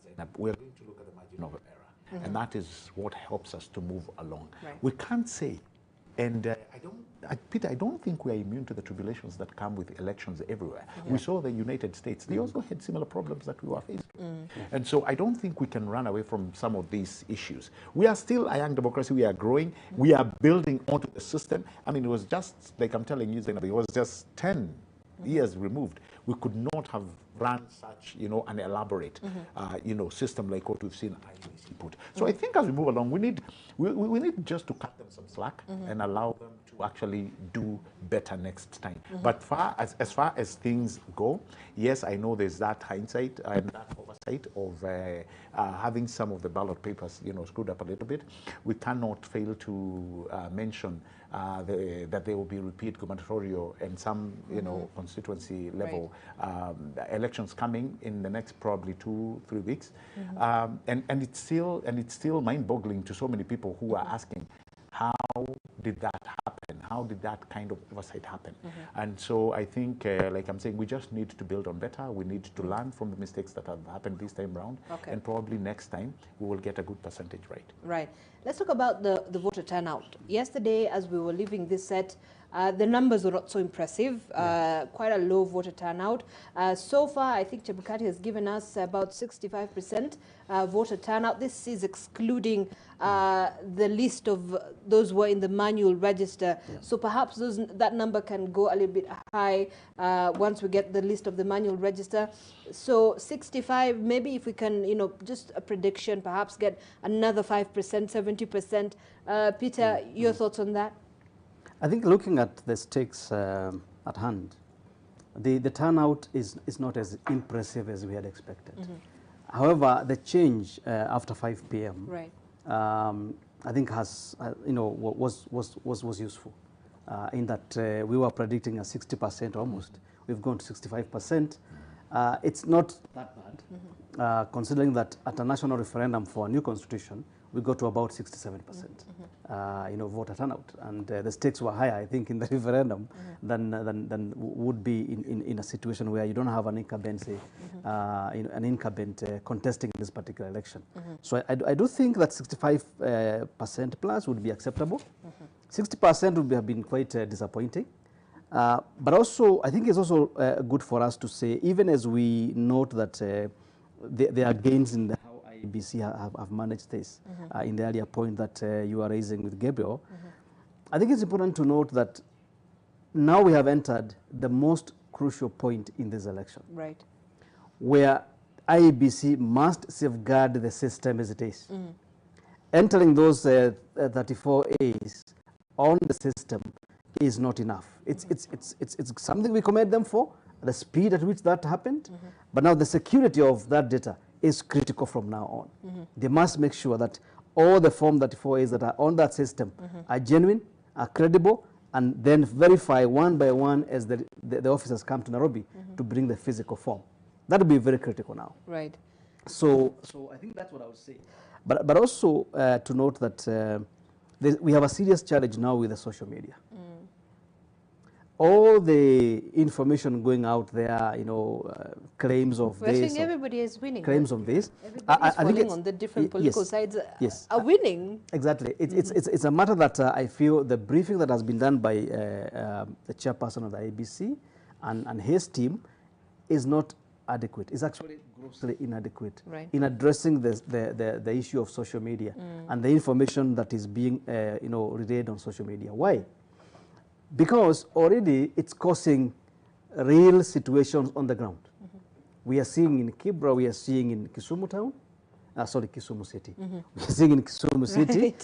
Zainab, we are going to look at the margin of error, and that is what helps us to move along. Right. We can't say, and Peter, I don't think we are immune to the tribulations that come with elections everywhere. We saw the United States; they also had similar problems that we were faced with. And so I don't think we can run away from some of these issues. We are still a young democracy. We are growing. We are building onto the system. I mean, it was just, like I'm telling you, Zainab, it was just 10 years removed. We could not have run such, an elaborate, system like what we've seen IEBC put. So I think as we move along, we need just to cut them some slack and allow them to actually do better next time. But as far as things go, yes, I know there's that hindsight and that oversight of having some of the ballot papers, screwed up a little bit. We cannot fail to mention that there will be repeat gubernatorial and some, constituency level elections coming in the next probably 2-3 weeks, and it's still mind-boggling to so many people who are asking, how did that happen? How did that kind of oversight happen? And so I think, like I'm saying, we just need to build on better. We need to learn from the mistakes that have happened this time around, and probably next time we will get a good percentage right. Right. Let's talk about the voter turnout. Yesterday, as we were leaving this set, the numbers were not so impressive, quite a low voter turnout. So far, I think Chebukati has given us about 65% voter turnout. This is excluding the list of those who were in the manual register So perhaps that number can go a little bit high once we get the list of the manual register. So 65, maybe if we can, you know, just a prediction, perhaps get another 5%, 70%. Peter, your thoughts on that? I think looking at the stakes at hand, the turnout is not as impressive as we had expected. However, the change after 5 p.m. Right. I think has was useful in that we were predicting a 60% almost. We've gone to 65%. It's not that bad, considering that at a national referendum for a new constitution, we got to about 67%, voter turnout, and the stakes were higher, I think, in the referendum than would be in a situation where you don't have an incumbent, say, an incumbent contesting this particular election. So I do think that 65% plus would be acceptable. 60% would have been quite disappointing. But also, I think it's also good for us to say, even as we note that there are gains in how Iebc have managed this, in the earlier point that you are raising with Gabriel, I think it's important to note that now we have entered the most crucial point in this election, right, where Iebc must safeguard the system as it is. Entering those 34 A's on the system is not enough. It's something we commend them for, the speed at which that happened, but now the security of that data is critical from now on. They must make sure that all the Form 34As that are on that system are genuine, are credible, and then verify one by one as the officers come to Nairobi to bring the physical form. That would be very critical now. Right. So I think that's what I would say. But also to note that we have a serious challenge now with the social media. All the information going out there, claims of We're this. saying everybody is winning. Claims of this. Everybody is falling on the different political sides are winning. Exactly. It's a matter that I feel the briefing that has been done by the chairperson of the Iebc and his team is not adequate. It's actually grossly inadequate in addressing the issue of social media and the information that is being relayed on social media. Why? Because already it's causing real situations on the ground. We are seeing in Kibra, we are seeing in Kisumu town, Kisumu city. We are seeing in Kisumu city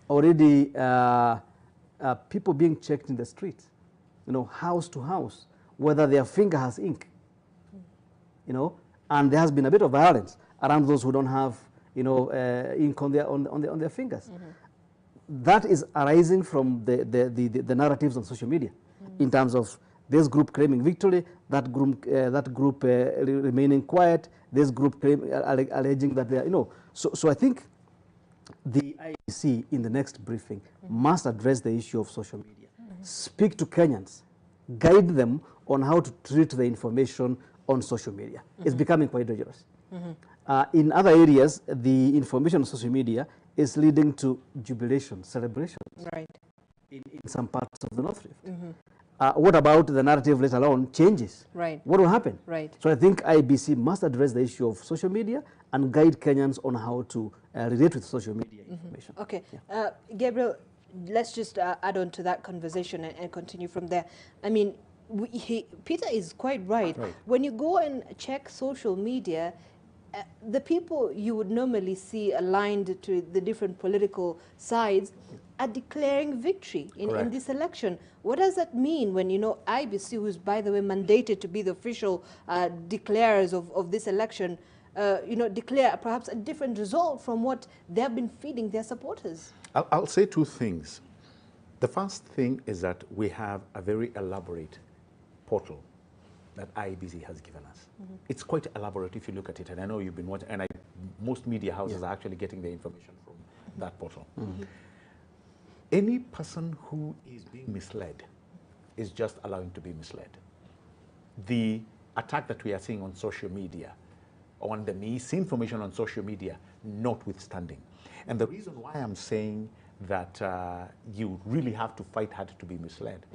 already people being checked in the street, house to house, whether their finger has ink, and there has been a bit of violence around those who don't have, ink on their fingers. That is arising from the narratives on social media, in terms of this group claiming victory, that group remaining quiet, this group alleging that they are, So I think the Iebc in the next briefing must address the issue of social media, speak to Kenyans, guide them on how to treat the information on social media. It's becoming quite dangerous. In other areas, the information on social media is leading to jubilation, celebrations, in some parts of the North Rift. What about the narrative, let alone changes? What will happen? So I think Iebc must address the issue of social media and guide Kenyans on how to relate with social media information. Okay. Gabriel, let's just add on to that conversation and continue from there. I mean, Peter is quite right. When you go and check social media, the people you would normally see aligned to the different political sides are declaring victory in this election. What does that mean when, Iebc, who is, by the way, mandated to be the official declarers of this election, declare perhaps a different result from what they have been feeding their supporters? I'll say two things. The first thing is that we have a very elaborate portal that Iebc has given us. It's quite elaborate if you look at it, and I know you've been watching, and most media houses are actually getting their information from that portal. Any person who is being misled is just allowing to be misled. The attack that we are seeing on social media, on the misinformation on social media, notwithstanding. And the reason why I'm saying that you really have to fight hard to be misled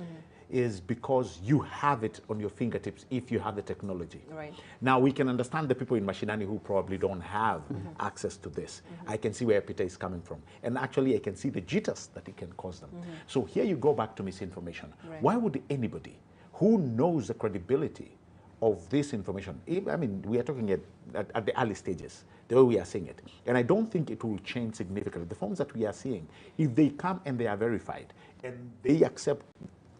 is because you have it on your fingertips if you have the technology. Right. Now, we can understand the people in Mashinani who probably don't have access to this. I can see where Peter is coming from. And actually, I can see the jitters that it can cause them. So here you go back to misinformation. Right. Why would anybody who knows the credibility of this information, I mean, we are talking at the early stages, the way we are seeing it. And I don't think it will change significantly. The forms that we are seeing, if they come and they are verified, and they accept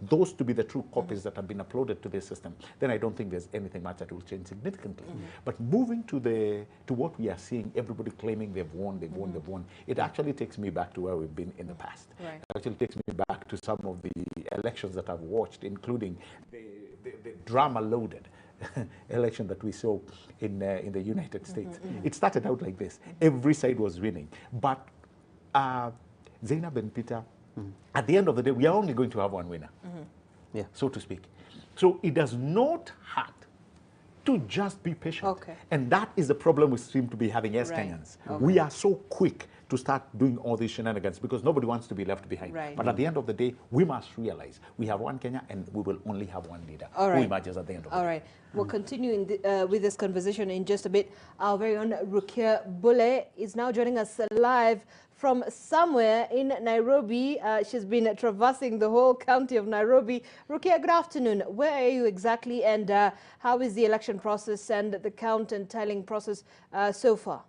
those to be the true copies that have been uploaded to the system, then I don't think there's anything much that will change significantly. But moving to what we are seeing, everybody claiming they've won, they've won, they've won, it actually takes me back to where we've been in the past. Right. It actually takes me back to some of the elections that I've watched, including the drama-loaded election that we saw in the United States. It started out like this. Every side was winning. But Zainab and Peter, at the end of the day, we are only going to have one winner, so to speak. So it does not hurt to just be patient. Okay. And that is the problem we seem to be having as Right. Kenyans. Okay. We are so quick to start doing all these shenanigans because nobody wants to be left behind. Right. But at the end of the day, we must realize we have one Kenya and we will only have one leader All who right. emerges at the end of the All day. right. We'll continue with this conversation in just a bit. Our very own Rukia Bule is now joining us live from somewhere in Nairobi. She's been traversing the whole county of Nairobi. Rukia, good afternoon. Where are you exactly, and how is the election process and the count and tallying process so far?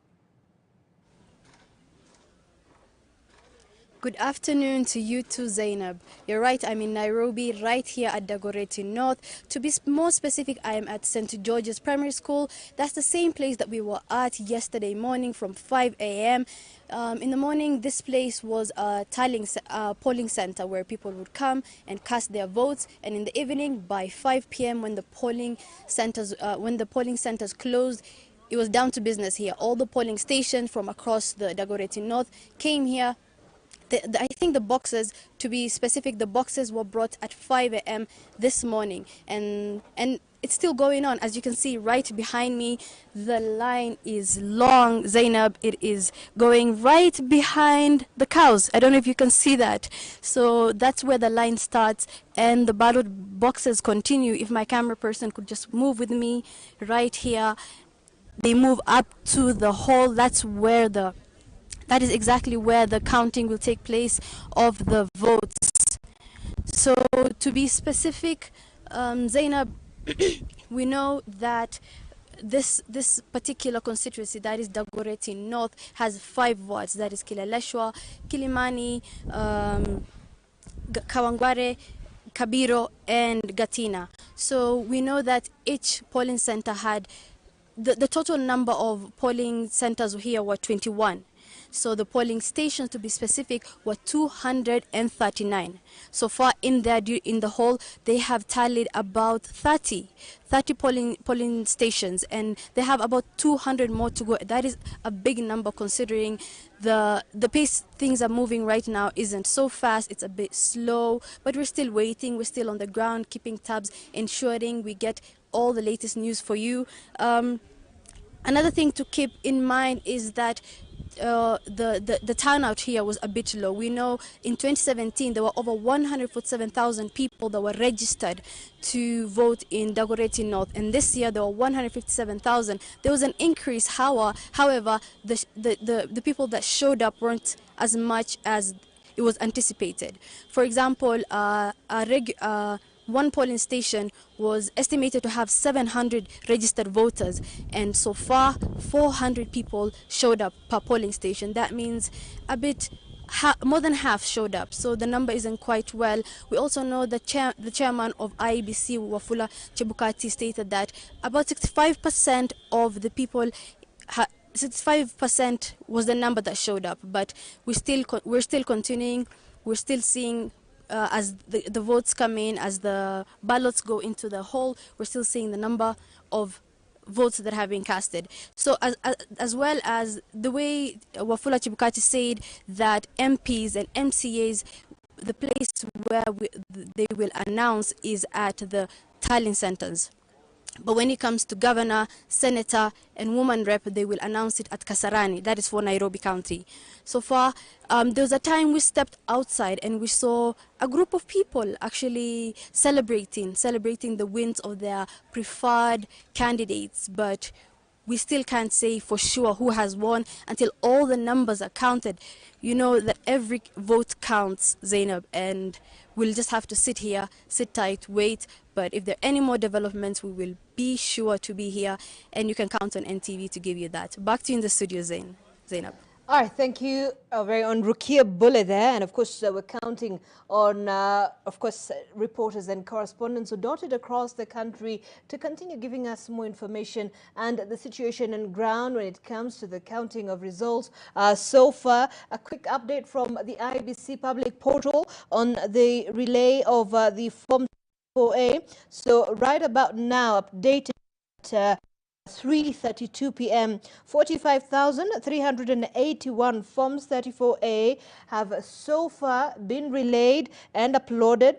Good afternoon to you too, Zainab. You're right, I'm in Nairobi, right here at Dagoretti North. To be more specific, I am at St. George's Primary School. That's the same place that we were at yesterday morning from 5 a.m. In the morning, this place was a polling center where people would come and cast their votes. And in the evening, by 5 p.m., when the polling centers closed, it was down to business here. All the polling stations from across the Dagoretti North came here. I think the boxes, to be specific, the boxes were brought at 5 a.m. this morning, and it's still going on. As you can see right behind me, the line is long, Zainab. It is going right behind the cows. I don't know if you can see that. So that's where the line starts, and the ballot boxes continue. If my camera person could just move with me right here, they move up to the hall. That is exactly where the counting will take place of the votes. So to be specific, Zainab, we know that this particular constituency, that is Dagoretti North, has 5 wards. That is Kileleshwa, Kilimani, Kawangware, Kabiro, and Gatina. So we know that each polling center had, the total number of polling centers here were 21. So the polling stations, to be specific, were 239. So far in the whole, they have tallied about 30 polling stations, and they have about 200 more to go. That is a big number considering the pace things are moving right now isn't so fast. It's a bit slow, but we're still waiting. We're still on the ground, keeping tabs, ensuring we get all the latest news for you. Another thing to keep in mind is that the turnout here was a bit low. We know in 2017 there were over 147,000 people that were registered to vote in Dagoretti North, and this year there were 157,000. There was an increase, however, the people that showed up weren't as much as it was anticipated. For example, one polling station was estimated to have 700 registered voters, and so far 400 people showed up per polling station. That means a bit more than half showed up, so the number isn't quite well. We also know the chairman of Iebc, Wafula Chebukati, stated that about 65% of the people 65% was the number that showed up, but we're still continuing. We're still seeing as the votes come in, as the ballots go into the hall, we're still seeing the number of votes that have been casted. So as well as the way Wafula Chebukati said that MPs and MCAs, the place where they will announce is at the tallying centers. But when it comes to governor, senator, and woman rep, they will announce it at Kasarani. That is for Nairobi County. So far, there was a time we stepped outside and we saw a group of people actually celebrating the wins of their preferred candidates. But we still can't say for sure who has won until all the numbers are counted. You know that every vote counts, Zainab, and we'll just have to sit here, sit tight, wait. But if there are any more developments, we will be sure to be here, and you can count on NTV to give you that. Back to you in the studio, Zainab. All right, thank you, very on Rukia Bulle there. And of course, we're counting on, of course, reporters and correspondents who dotted across the country to continue giving us more information and the situation on ground when it comes to the counting of results. So far, a quick update from the Iebc public portal on the relay of the Form 4A. So right about now, updated 3:32 p.m. 45,381 Forms 34A have so far been relayed and uploaded.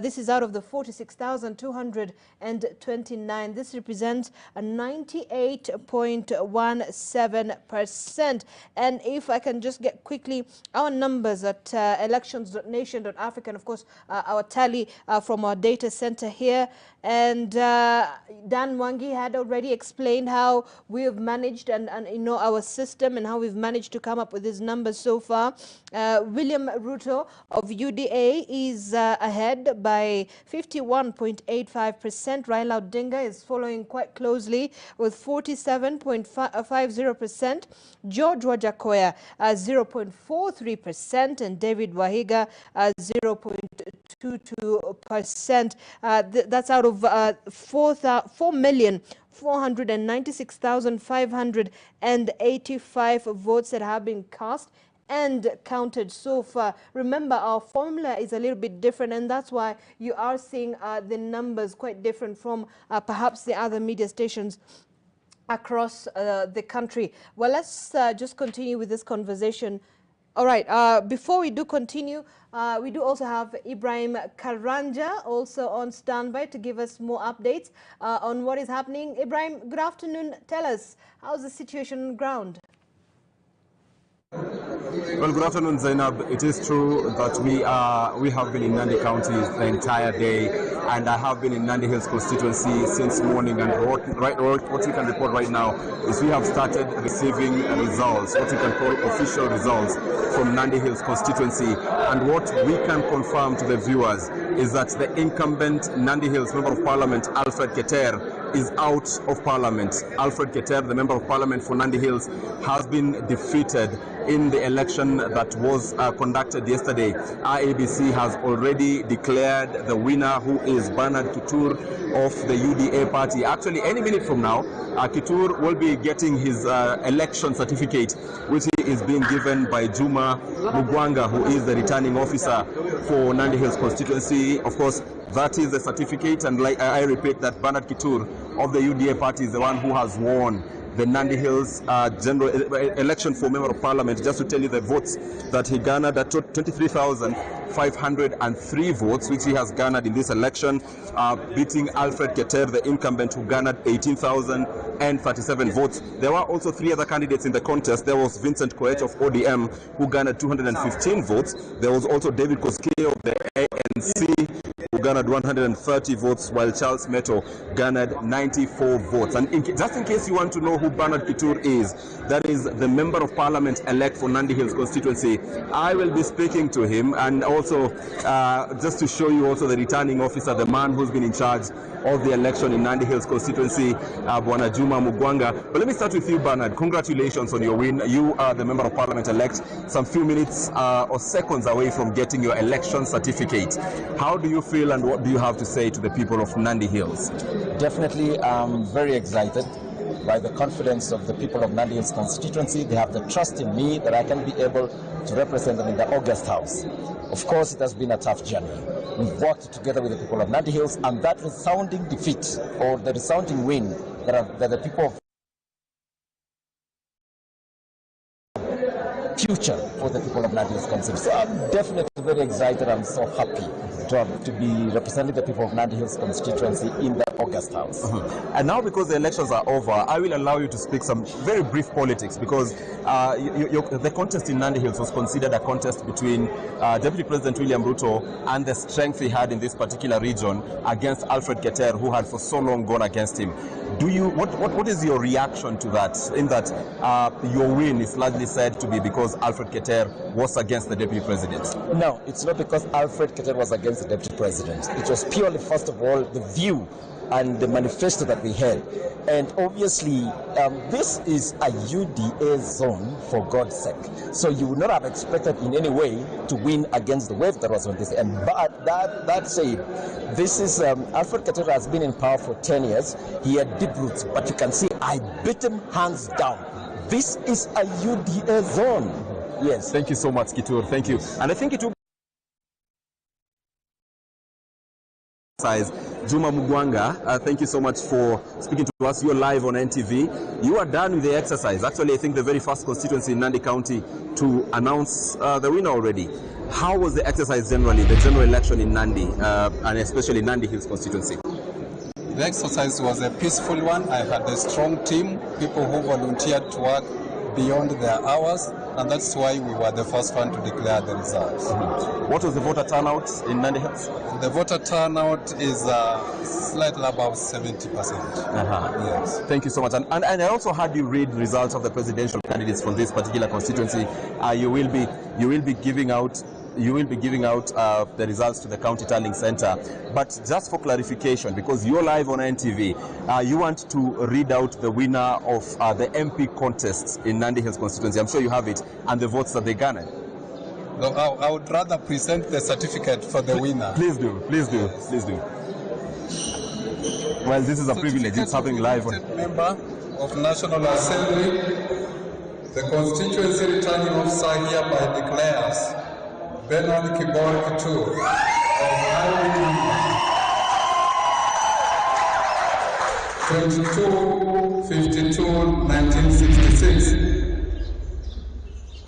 This is out of the 46,229. This represents a 98.17%. And if I can just get quickly our numbers at elections.nation.africa, and of course our tally from our data center here. And Dan Mwangi had already explained how we have managed and you know our system and how we've managed to come up with these numbers so far. William Ruto of UDA is ahead by 51.85%. Raila Odinga is following quite closely with 47.50%. George Wajakoya 0.43%, and David Wahiga 0.22%. That's out of 4,496,585 votes that have been cast and counted so far. Remember, our formula is a little bit different, and that's why you are seeing the numbers quite different from perhaps the other media stations across the country. Well, let's just continue with this conversation. All right, before we do continue, we do also have Ibrahim Karanja also on standby to give us more updates on what is happening. Ibrahim, good afternoon. Tell us, how's the situation on the ground? Well, good afternoon, Zainab. It is true that we have been in Nandi County the entire day, and I have been in Nandi Hills constituency since morning. And what we can report right now is we have started receiving results, what we can call official results from Nandi Hills constituency. And what we can confirm to the viewers is that the incumbent Nandi Hills Member of Parliament, Alfred Keter, is out of Parliament. Alfred Keter, the Member of Parliament for Nandi Hills, has been defeated in the election that was conducted yesterday. Iebc has already declared the winner, who is Bernard Kitur of the UDA party. Actually, any minute from now, Kitur will be getting his election certificate, which is being given by Juma Mugwanga, who is the returning officer for Nandi Hills constituency. Of course, that is the certificate, and like I repeat that Bernard Kitur of the UDA party is the one who has won the Nandi Hills general election for Member of Parliament. Just to tell you the votes that he garnered, at 23,503 votes, which he has garnered in this election, beating Alfred Keter, the incumbent, who garnered 18,037 votes. There were also three other candidates in the contest. There was Vincent Koech of ODM, who garnered 215 votes. There was also David Koske of the ANC, who garnered 130 votes, while Charles Meto garnered 94 votes. And just in case you want to know who Bernard Kitur is, that is the Member of Parliament elect for Nandi Hills constituency. I will be speaking to him, and also just to show you also the returning officer, the man who's been in charge of the election in Nandi Hills constituency, Bwana Juma Mugwanga. But let me start with you, Bernard. Congratulations on your win. You are the Member of Parliament elect, some few minutes or seconds away from getting your election certificate. How do you feel, and what do you have to say to the people of Nandi Hills? Definitely, I'm very excited by the confidence of the people of Nandi Hills constituency. They have the trust in me that I can be able to represent them in the August House. Of course, it has been a tough journey. We've worked together with the people of Nandi Hills, and that resounding defeat, or the resounding win that the people of future for the people of Nandi Hills constituency. So I'm definitely very excited. I'm so happy to be representing the people of Nandi Hills constituency in the August House. And now, because the elections are over, I will allow you to speak some very brief politics, because the contest in Nandi Hills was considered a contest between Deputy President William Ruto and the strength he had in this particular region against Alfred Keter, who had for so long gone against him. What is your reaction to that, in that your win is largely said to be because Alfred Keter was against the Deputy President? No, it's not because Alfred Keter was against the Deputy President. It was purely, first of all, the view and the manifesto that we had. And obviously, this is a UDA zone, for God's sake. So you would not have expected in any way to win against the wave that was on this end. But that said, this is, Alfred Keter has been in power for 10 years. He had deep roots, but you can see I beat him hands down. This is a UDA zone. Yes. Thank you so much, Kitur. Thank you. And I think it will Juma Mugwanga, thank you so much for speaking to us. You're live on NTV. You are done with the exercise. Actually, I think the very first constituency in Nandi County to announce the winner already. How was the exercise generally, the general election in Nandi, and especially Nandi Hills constituency? The exercise was a peaceful one. I had a strong team, people who volunteered to work beyond their hours, and that's why we were the first one to declare the results. What was the voter turnout in Nandi Hills? The voter turnout is slightly above 70%. Yes. Thank you so much. And I also had you read results of the presidential candidates from this particular constituency. You will be giving out the results to the County Tallying Center. But just for clarification, because you're live on NTV, you want to read out the winner of the MP contests in Nandi Hills constituency. I'm sure you have it, and the votes that they garnered. No, I would rather present the certificate for the winner. Please do, please do, please do. Well, this is a privilege. It's happening live. Member of National Assembly, the constituency returning officer hereby declares Bernard Kibor Kitur of highway number 2252-1966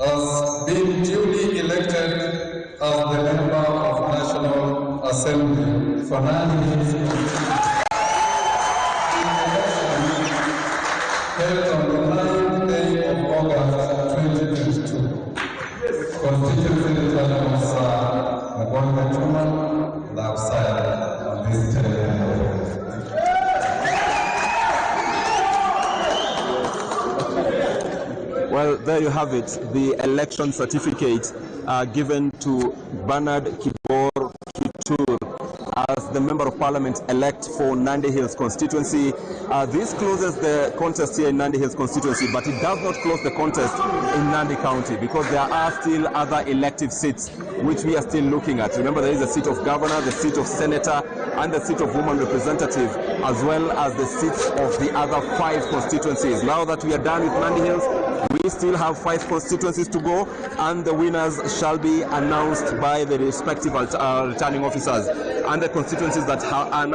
as being duly elected as the member of National Assembly for Nandi Hills held on the 9th day of August 2022. Constituency returning officer Mugwanga Juma, now silent on this television. Well, there you have it, the election certificate given to Bernard Kibor Kitur as the Member of Parliament-elect for Nandi Hills constituency. This closes the contest here in Nandi Hills constituency, but it does not close the contest in Nandi County, because there are still other elective seats which we are still looking at. Remember, there is a seat of governor, the seat of senator, and the seat of woman representative, as well as the seats of the other 5 constituencies. Now that we are done with Nandi Hills, we still have 5 constituencies to go, and the winners shall be announced by the respective returning officers. And the constituencies that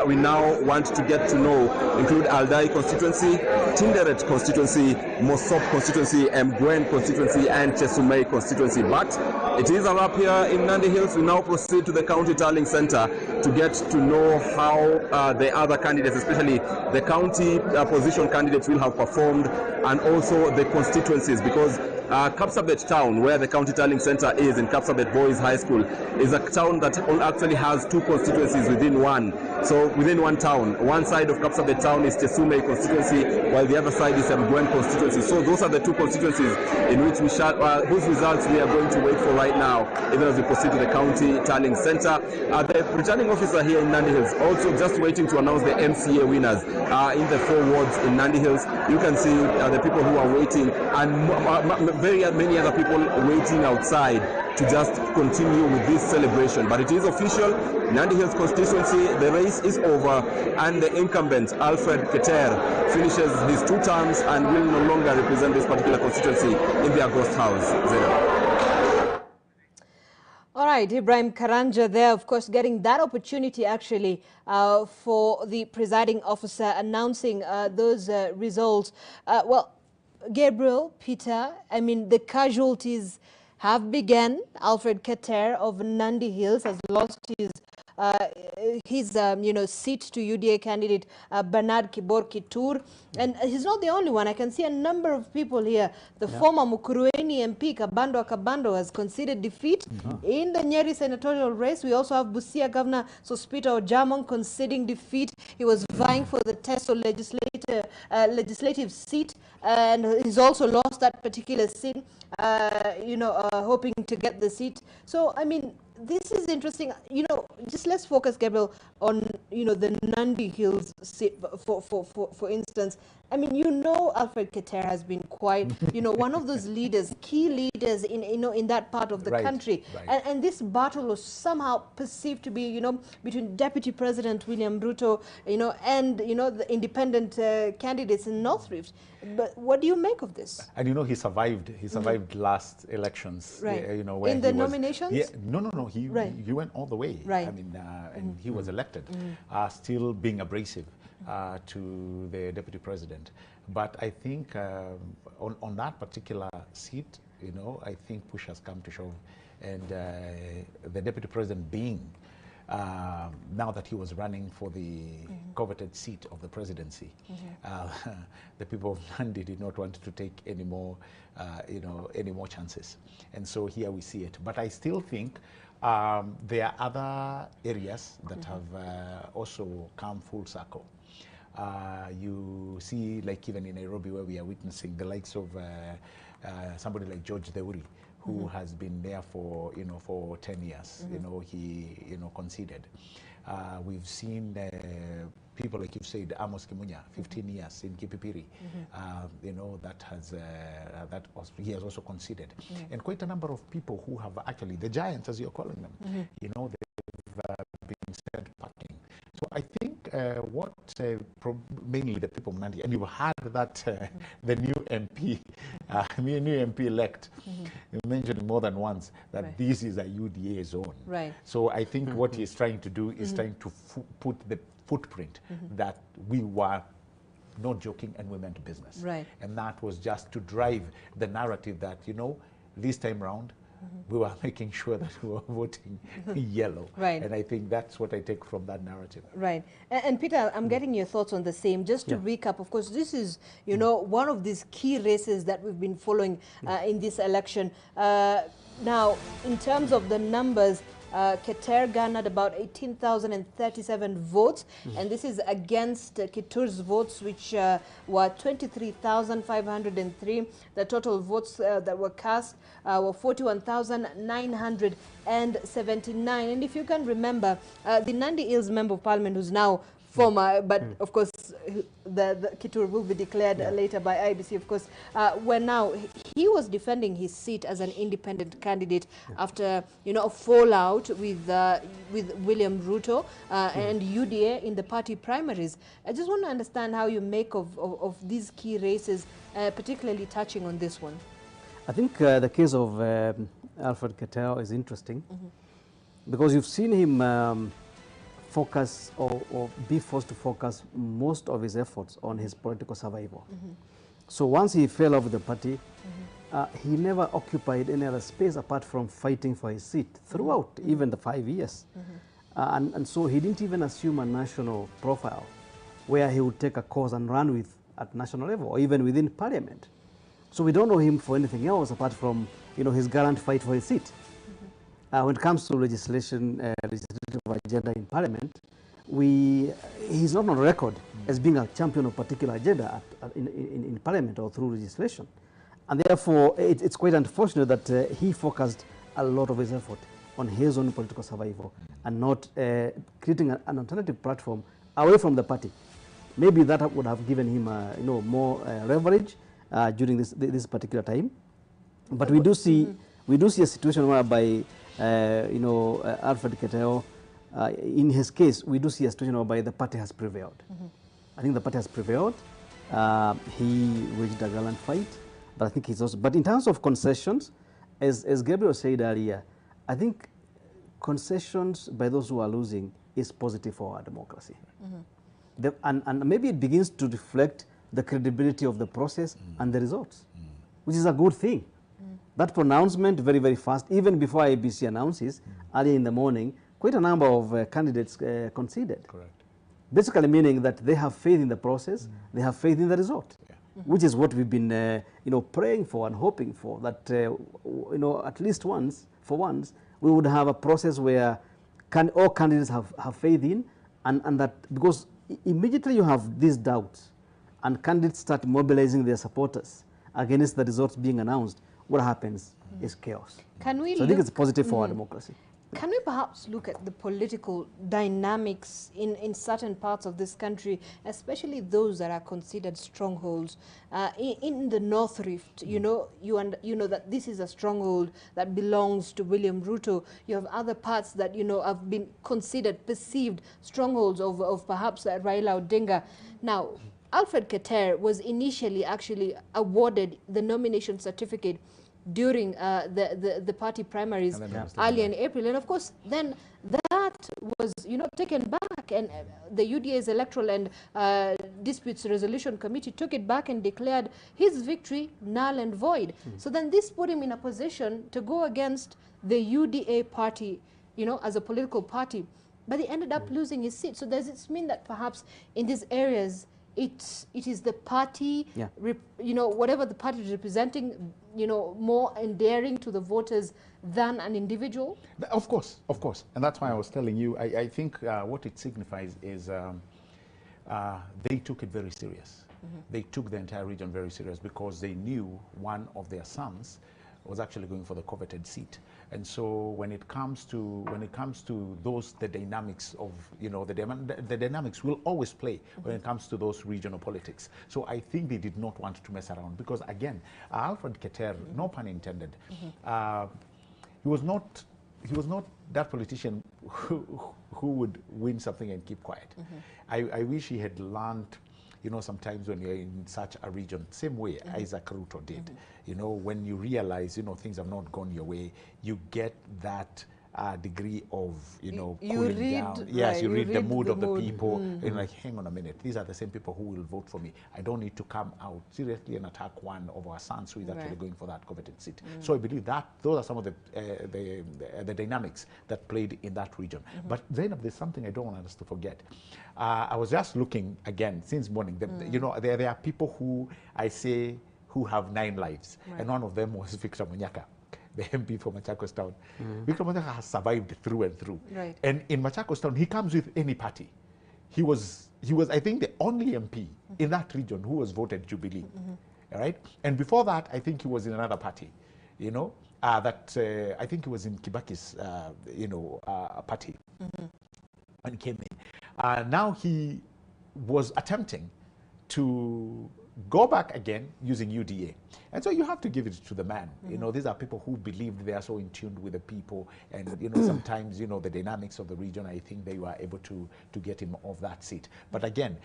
we now want to get to know include Aldai constituency, Tinderet constituency, Mosop constituency, Mgwen constituency, and Chesumei constituency. But it is a wrap here in Nandi Hills. We now proceed to the County Tallying Center to get to know how the other candidates, especially the county position candidates, will have performed, and also the constituencies, because Kapsabet town, where the County Tallying Center is, in Kapsabet Boys High School, is a town that actually has 2 constituencies within one. So within one town, one side of Kapsabet town is Chesumei constituency, while the other side is Mgwen constituency. So those are the 2 constituencies in which we shall, whose results we are going to wait for right now, even as we proceed to the County Tallying Center. The returning officer here in Nandi Hills also just waiting to announce the MCA winners in the 4 wards in Nandi Hills. You can see the people who are waiting, and very many other people waiting outside to just continue with this celebration. But it is official, Nandi Hills constituency, the race is over, and the incumbent, Alfred Keter, finishes his 2 terms and will no longer represent this particular constituency in the August House. Zeno. All right, Ibrahim Karanja there, of course, getting that opportunity actually for the presiding officer announcing those results. Well, Gabriel, Peter, I mean, the casualties have begun. Alfred Keter of Nandi Hills has lost his his seat to UDA candidate Bernard Kibor Kitur. And he's not the only one. I can see a number of people here. The former Mukurueni MP Kabando Kabando has conceded defeat in the Nyeri senatorial race. We also have Busia Governor Sospita Ojamong conceding defeat. He was vying for the Teso legislative seat, and he's also lost that particular seat, hoping to get the seat. So, I mean, this is interesting. Just let's focus, Gabriel, on, the Nandi Hills seat, for instance. I mean, Alfred Keter has been quite, one of those leaders, key leaders in that part of the country. Right. And this battle was somehow perceived to be, between Deputy President William Ruto, and, the independent candidates in North Rift. But what do you make of this? And he survived. He survived last elections. Right. Where in the nominations? No. He went all the way. Right. I mean, and he was elected, still being abrasive to the deputy president. But I think on that particular seat, I think push has come to shove, and the deputy president being now that he was running for the coveted seat of the presidency, the people of Nandi did not want to take any more, any more chances, and so here we see it. But I still think there are other areas that have also come full circle. You see, like even in Nairobi, where we are witnessing the likes of somebody like George Theuri, who has been there for for 10 years. He conceded. We've seen people like you said, Amos Kimunya, 15 years in Kipipiri. He has also conceded, and quite a number of people who have actually the giants, as you're calling them. They've been sent packing. So I think what mainly the people of Nandi, and you've heard that the new MP, new MP elect, mentioned more than once that this is a UDA zone. Right. So I think what he's trying to do is trying to put the footprint that we were not joking and we meant business. Right. And that was just to drive the narrative that, this time round, we were making sure that we were voting yellow. Right. And I think that's what I take from that narrative. Right. And Peter, I'm getting your thoughts on the same. Just to recap, of course, this is, one of these key races that we've been following in this election. Now, in terms of the numbers, Keter garnered about 18,037 votes, and this is against Kitur's votes, which were 23,503. The total votes that were cast were 41,979. And if you can remember, the Nandi Hills Member of Parliament, who's now former, but of course the Kitur will be declared later by Iebc, of course, where now he was defending his seat as an independent candidate after a fallout with William Ruto and UDA in the party primaries. I just want to understand how you make of these key races, particularly touching on this one. I think the case of Alfred Keter is interesting because you've seen him focus or be forced to focus most of his efforts on his political survival. So once he fell off the party, he never occupied any other space apart from fighting for his seat throughout even the 5 years. And so he didn't even assume a national profile where he would take a cause and run with at national level or even within parliament. So we don't know him for anything else apart from his gallant fight for his seat. When it comes to legislative agenda in Parliament, he's not on record as being a champion of particular agenda in Parliament or through legislation. And therefore, it's quite unfortunate that he focused a lot of his effort on his own political survival and not creating an alternative platform away from the party. Maybe that would have given him more leverage during this particular time. But we do see a situation whereby Alfred Keter, in his case, we do see a situation whereby the party has prevailed. I think the party has prevailed. He waged a gallant fight, but I think he's also. But in terms of concessions, as Gabriel said earlier, I think concessions by those who are losing is positive for our democracy. And maybe it begins to reflect the credibility of the process and the results, which is a good thing. That pronouncement very, very fast, even before Iebc announces, early in the morning, quite a number of candidates conceded. Correct. Basically meaning that they have faith in the process, they have faith in the result, which is what we've been praying for and hoping for, that at least once, we would have a process where all candidates have faith in, and that, because immediately you have these doubts and candidates start mobilizing their supporters against the results being announced, what happens is chaos. Can we so I think it's positive for our democracy. Can we perhaps look at the political dynamics in certain parts of this country, especially those that are considered strongholds? In the North Rift, you know that this is a stronghold that belongs to William Ruto. You have other parts that have been considered perceived strongholds of perhaps Raila Odinga. Now, Alfred Keter was initially actually awarded the nomination certificate during the party primaries early in April, and of course then that was taken back, and the UDA's Electoral and Disputes Resolution Committee took it back and declared his victory null and void. So then this put him in a position to go against the UDA party, as a political party, but he ended up losing his seat. So does it mean that perhaps in these areas it is the party, whatever the party is representing, more endearing to the voters than an individual? Of course. And that's why I was telling you, I think what it signifies is they took it very serious. They took the entire region very serious because they knew one of their sons was actually going for the coveted seat. And so when it comes to the dynamics of the dynamics will always play when it comes to those regional politics. So I think they did not want to mess around, because again, Alfred Keter, no pun intended, he was not that politician who would win something and keep quiet. I wish he had learned, sometimes when you're in such a region, same way Isaac Ruto did, when you realize, things have not gone your way, you get that degree of, cooling down. Yes, you read the mood of the people. And you're like, hang on a minute, these are the same people who will vote for me. I don't need to come out seriously and attack one of our sons who is actually going for that coveted seat. So I believe that those are some of the dynamics that played in that region. But Zainab, there's something I don't want us to forget. I was just looking again since morning. There are people who I say who have 9 lives, and one of them was Victor Munyaka, the MP for Machakos Town. Victor Munyaka has survived through and through. And in Machakos Town, he comes with any party. He was I think, the only MP in that region who was voted Jubilee. Right? And before that, I think he was in another party. I think he was in Kibaki's party when he came in. Now he was attempting to go back again using UDA. And so you have to give it to the man. These are people who believed they are so in tune with the people, and sometimes the dynamics of the region. I think they were able to get him off that seat. But again,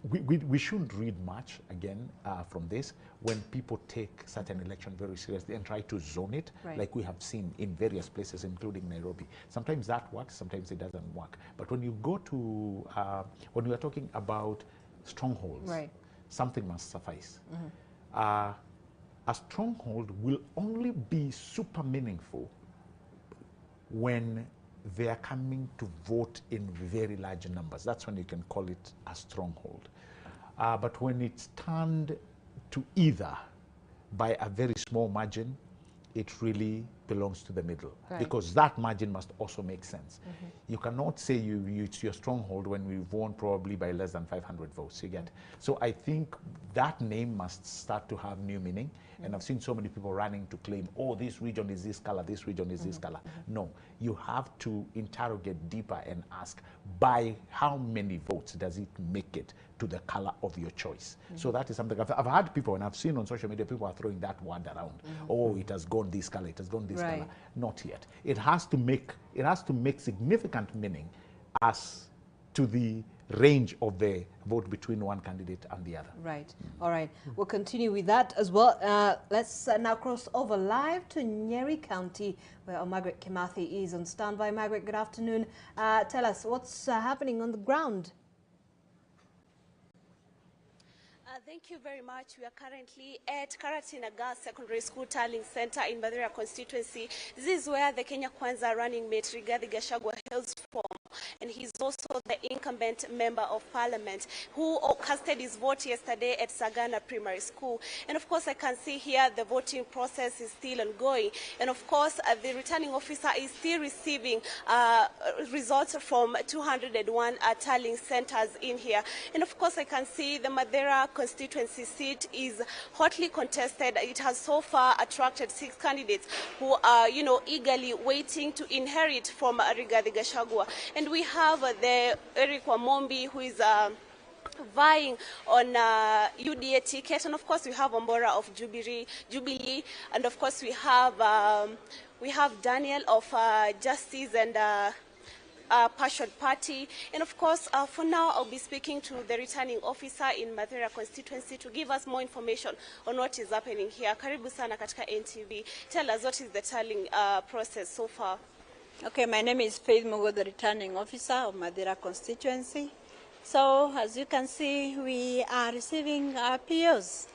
we shouldn't read much again from this when people take such an election very seriously and try to zone it, like we have seen in various places, including Nairobi. Sometimes that works, sometimes it doesn't work. But when you go to when we are talking about strongholds, something must suffice. A stronghold will only be super meaningful when they are coming to vote in very large numbers. That's when you can call it a stronghold. But when it's turned to either by a very small margin, it really belongs to the middle, because that margin must also make sense. You cannot say it's your stronghold when we've won probably by less than 500 votes, you get. So I think that name must start to have new meaning. And I've seen so many people running to claim, oh, this region is this color, this region is this color. No, you have to interrogate deeper and ask, by how many votes does it make it to the color of your choice? So that is something I've had people, and I've seen on social media, people are throwing that word around. Oh, it has gone this color, it has gone this color. Not yet. It has to make significant meaning as to the range of the vote between one candidate and the other. Right. All right. We'll continue with that as well. Let's now cross over live to Nyeri County, where our Margaret Kimathi is on standby. Margaret, good afternoon. Tell us what's happening on the ground. Thank you very much. We are currently at Karatina Girls Secondary School Tallying Center in Mathira constituency. This is where the Kenya Kwanza running mate Rigathi Gachagua hails from, and he's also the incumbent member of parliament who casted his vote yesterday at Sagana Primary School. And of course, I can see here the voting process is still ongoing. And of course, the returning officer is still receiving results from 201 tallying centers in here. And of course, I can see the Mathira constituency seat is hotly contested. It has so far attracted 6 candidates who are, eagerly waiting to inherit from Rigathi Gachagua. And we have the Eric Wamombi, who is vying on UDA ticket, and of course we have Ombora of Jubilee, and of course we have Daniel of Justice and Passion Party. And of course, for now, I'll be speaking to the returning officer in Mathira constituency to give us more information on what is happening here. Karibu sana katika NTV. Tell us, what is the tallying process so far? Okay, my name is Faith Mugo, the returning officer of Mathira constituency. So, as you can see, we are receiving POs.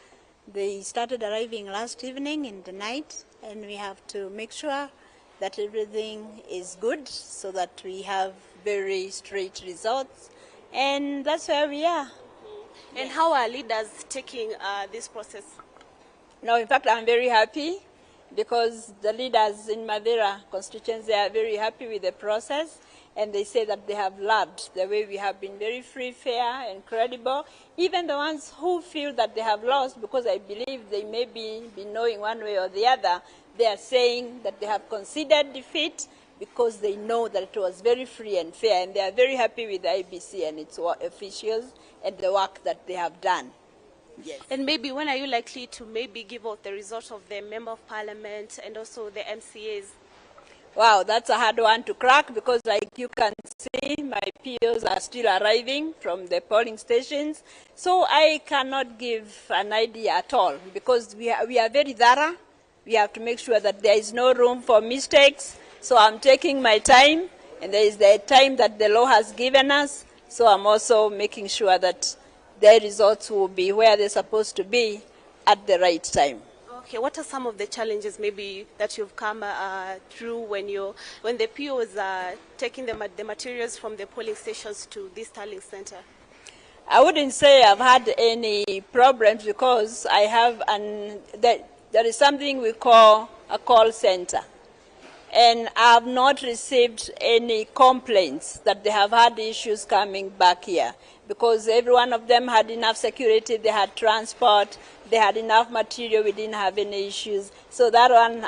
They started arriving last evening in the night, and we have to make sure that everything is good so that we have very straight results. And that's where we are. And how are leaders taking this process? No, in fact, I'm very happy because the leaders in Mathira constituency are very happy with the process. And they say that they have loved the way we have been very free, fair, and credible. Even the ones who feel that they have lost, because I believe they may be knowing one way or the other, they are saying that they have conceded defeat because they know that it was very free and fair. And they are very happy with the Iebc and its officials and the work that they have done. Yes. And maybe when are you likely to maybe give out the results of the Member of Parliament and also the MCAs? Wow, that's a hard one to crack because, like you can see, my POs are still arriving from the polling stations. So I cannot give an idea at all because we are very thorough. We have to make sure that there is no room for mistakes. So I'm taking my time, and there is the time that the law has given us. So I'm also making sure that the results will be where they're supposed to be at the right time. Okay, what are some of the challenges maybe that you've come through when the POs are taking the materials from the polling stations to this tallying center? I wouldn't say I've had any problems because I have there is something we call a call center. And I have not received any complaints that they have had issues coming back here because every one of them had enough security, they had transport, they had enough material, we didn't have any issues. So that one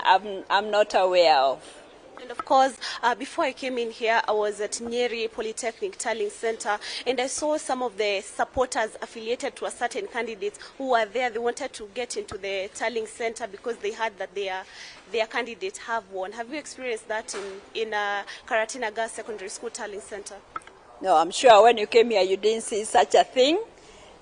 I'm not aware of. And of course, before I came in here, I was at Nyeri Polytechnic Tallying Center, and I saw some of the supporters affiliated to a certain candidates who were there. They wanted to get into the tallying center because they heard that their candidates have won. Have you experienced that in Karatina Girls Secondary School Tallying Center? No, I'm sure when you came here, you didn't see such a thing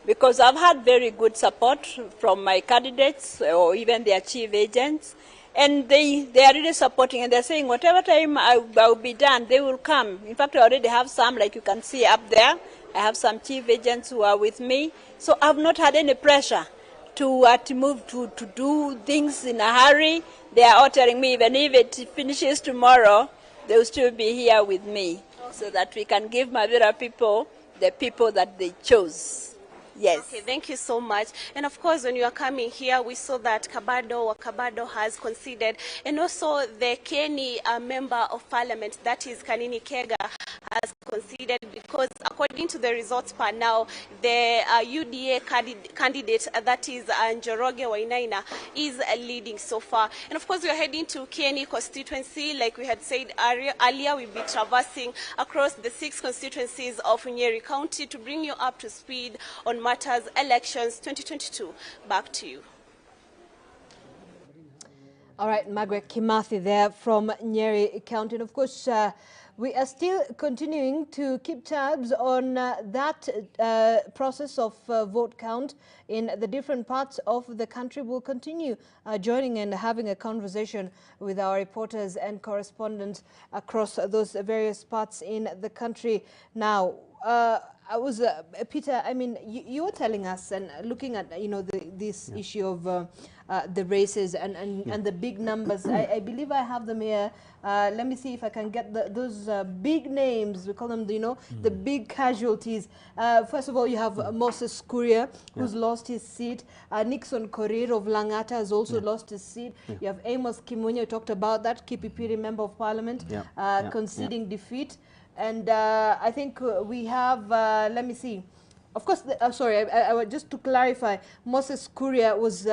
because I've had very good support from my candidates or even their chief agents. And they are really supporting, and they're saying whatever time I'll be done, they will come. In fact, I already have some, like you can see up there. I have some chief agents who are with me. So I've not had any pressure to move to do things in a hurry. They are all telling me even if it finishes tomorrow, they will still be here with me so that we can give Mathira people the people that they chose. Yes. Okay, thank you so much. And of course, when you are coming here, we saw that Kabado has conceded, and also the Kenny member of parliament, that is Kanini Kega, has conceded because according to the results per now, the UDA candidate, that is Njoroge Wainaina, is leading so far. And of course, we are heading to Kenny constituency. Like we had said earlier, we'll be traversing across the 6 constituencies of Nyeri County to bring you up to speed on matters elections 2022. Back to you. All right, Margaret Kimathi there from Nyeri County. And of course, we are still continuing to keep tabs on that process of vote count in the different parts of the country. We'll continue joining and having a conversation with our reporters and correspondents across those various parts in the country. Now, I was, Peter, I mean, you were telling us and looking at, this issue of the races and the big numbers. I believe I have them here. Let me see if I can get those big names. We call them, the big casualties. First of all, you have Moses Kuria, who's lost his seat. Nixon Korir of Langata has also lost his seat. You have Amos Kimunya, who talked about that, KPPD Member of Parliament, conceding defeat. And I think we have, let me see. Of course, sorry, just to clarify, Moses Kuria was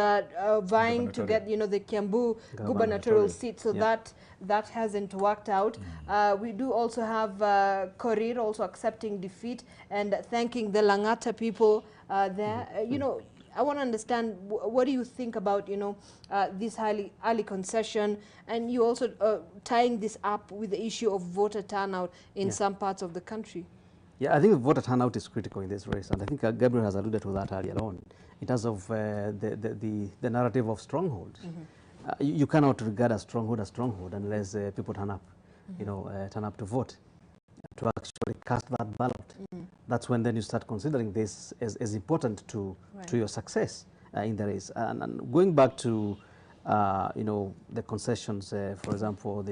vying to get, the Kiambu gubernatorial seat, so that hasn't worked out. We do also have Korir also accepting defeat and thanking the Langata people there. I want to understand, what do you think about, this early concession, and you also tying this up with the issue of voter turnout in some parts of the country? Yeah, I think voter turnout is critical in this race, and I think Gabriel has alluded to that earlier on, in terms of the narrative of stronghold. You cannot regard a stronghold unless people turn up, turn up to vote, to actually cast that ballot. That's when then you start considering this as important to your success in the race. And going back to the concessions, for example,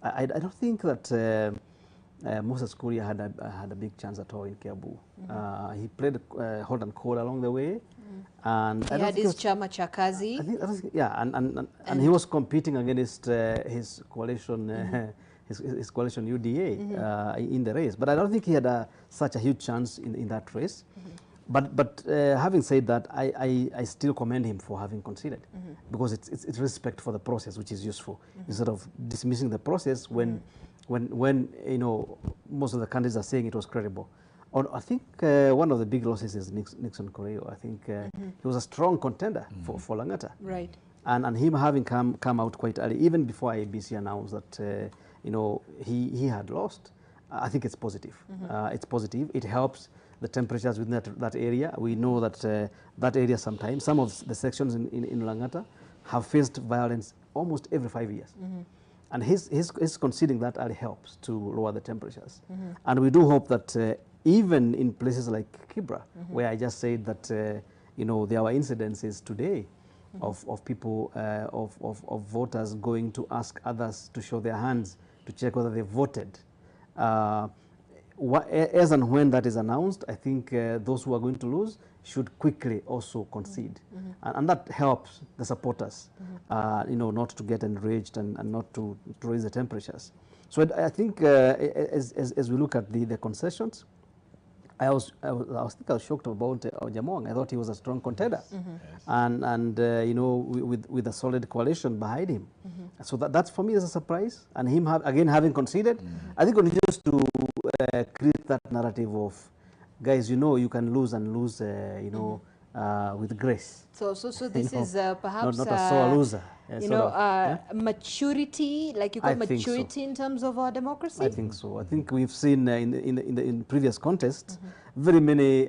I don't think that Moses Kuria had a big chance at all in Kiambu. He played hot and cold along the way, and he had his Chama Chakazi. And he was competing against his coalition. His coalition UDA in the race, but I don't think he had such a huge chance in that race. But having said that, I still commend him for having conceded, because it's respect for the process, which is useful, instead of dismissing the process when most of the candidates are saying it was credible. I think one of the big losses is Nixon Koreo. I think he was a strong contender for Langata. Right. And him having come out quite early, even before Iebc announced that he had lost, I think it's positive. It's positive. It helps the temperatures within that area. We know that that area sometimes, some of the sections in Langata have faced violence almost every 5 years. And his conceding that early helps to lower the temperatures. And we do hope that even in places like Kibra, where I just said that there were incidences today of people, of voters going to ask others to show their hands to check whether they voted. As and when that is announced, I think those who are going to lose should quickly also concede. And that helps the supporters, not to get enraged and not to raise the temperatures. So I think as we look at the concessions, I was shocked about Ojamong. I thought he was a strong contender, and with a solid coalition behind him. So that's for me is a surprise. And him again having conceded, I think we just to create that narrative of, guys, you can lose and lose, with grace. So this is perhaps not a sore loser. Maturity, like you call maturity in terms of our democracy? I think so. I think we've seen in previous contests very many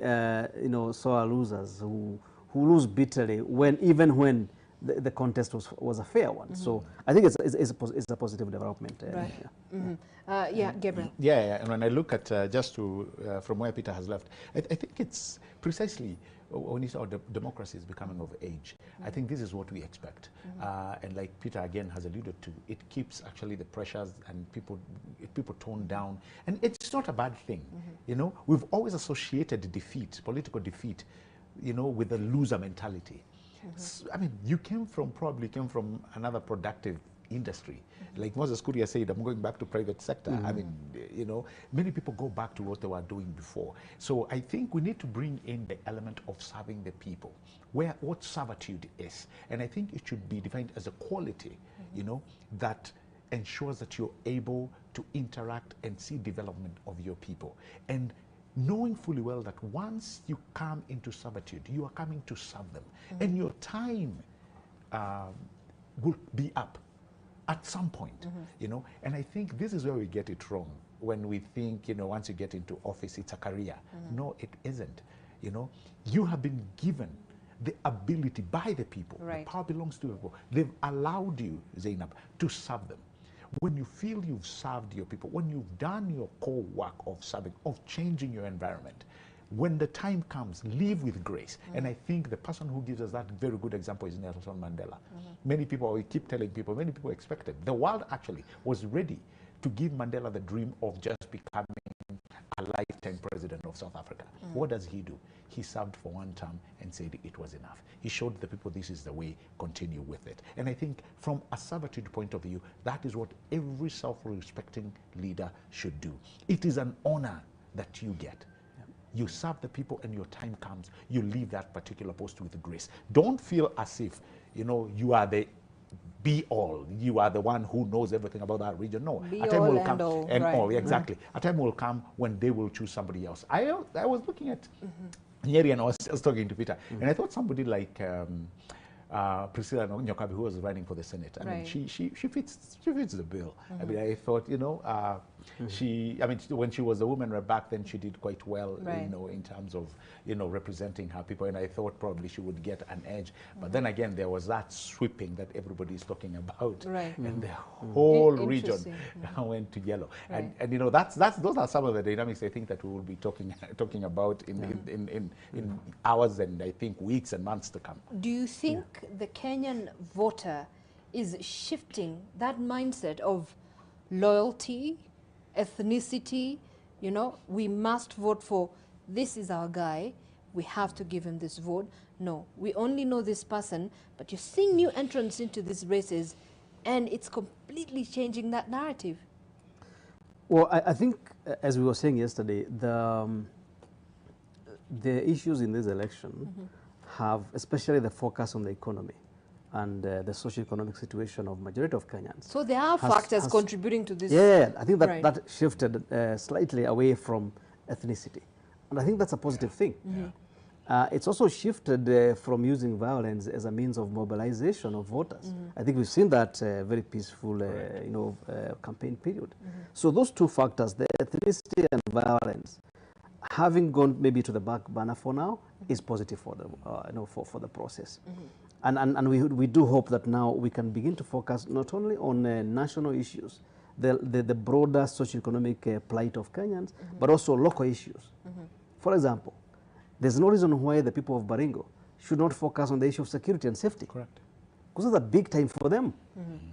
sore losers who lose bitterly even when the contest was a fair one. So I think it's a positive development. Right. Gabriel. Yeah, and when I look at from where Peter has left, I think it's precisely when you saw democracy is becoming of age. I think this is what we expect. And like Peter again has alluded to, it keeps actually the pressures and people tone down. And it's not a bad thing. We've always associated defeat, political defeat, with a loser mentality. I mean, you probably came from another productive industry. Like Moses Kuria said, I'm going back to private sector. I mean, many people go back to what they were doing before. So I think we need to bring in the element of serving the people, what servitude is. And I think it should be defined as a quality, that ensures that you're able to interact and see development of your people. And knowing fully well that once you come into servitude, you are coming to serve them. And your time will be up at some point, and I think this is where we get it wrong, when we think, once you get into office, it's a career. No, it isn't. You have been given the ability by the people. Right. The power belongs to the people. They've allowed you, Zainab, to serve them. when you feel you've served your people, when you've done your core work of serving, of changing your environment, when the time comes, live with grace. And I think the person who gives us that very good example is Nelson Mandela. Many people, we keep telling people, many people expected. The world actually was ready to give Mandela the dream of just becoming a lifetime president of South Africa. What does he do? He served for one term and said it was enough. He showed the people this is the way, continue with it. And I think from a servitude point of view, that is what every self-respecting leader should do. It is an honor that you get. You serve the people and your time comes, you leave that particular post with grace. Don't feel as if, you know, you are the be all. You are the one who knows everything about that region. No, Be a time all will and come all, and right. all, exactly. A time will come when they will choose somebody else. I was looking at Nyeri and I was talking to Peter, and I thought somebody like Priscilla Nyokabi, who was running for the Senate. I mean, she fits the bill. I mean, I thought, you know, when she was a woman rep back then, she did quite well, you know, in terms of, you know, representing her people. And I thought probably she would get an edge. But then again, there was that sweeping that everybody is talking about, and the whole region went to yellow. And you know, those are some of the dynamics I think that we will be talking about in hours and I think weeks and months to come. Do you think the Kenyan voter is shifting that mindset of loyalty, ethnicity, you know, we must vote for, this is our guy, we have to give him this vote? No, we only know this person, but you're seeing new entrants into these races and it's completely changing that narrative. Well, I think, as we were saying yesterday, the issues in this election have, especially the focus on the economy and the socio-economic situation of majority of Kenyans. So there are factors contributing to this. Yeah, I think that, that shifted slightly away from ethnicity. And I think that's a positive thing. It's also shifted from using violence as a means of mobilization of voters. I think we've seen that very peaceful you know, campaign period. So those two factors, the ethnicity and violence, having gone maybe to the back burner for now, is positive for the you know, for the process. And we do hope that now we can begin to focus not only on national issues, the broader socio-economic plight of Kenyans, but also local issues. For example, there's no reason why the people of Baringo should not focus on the issue of security and safety. Correct. Because it's a big time for them.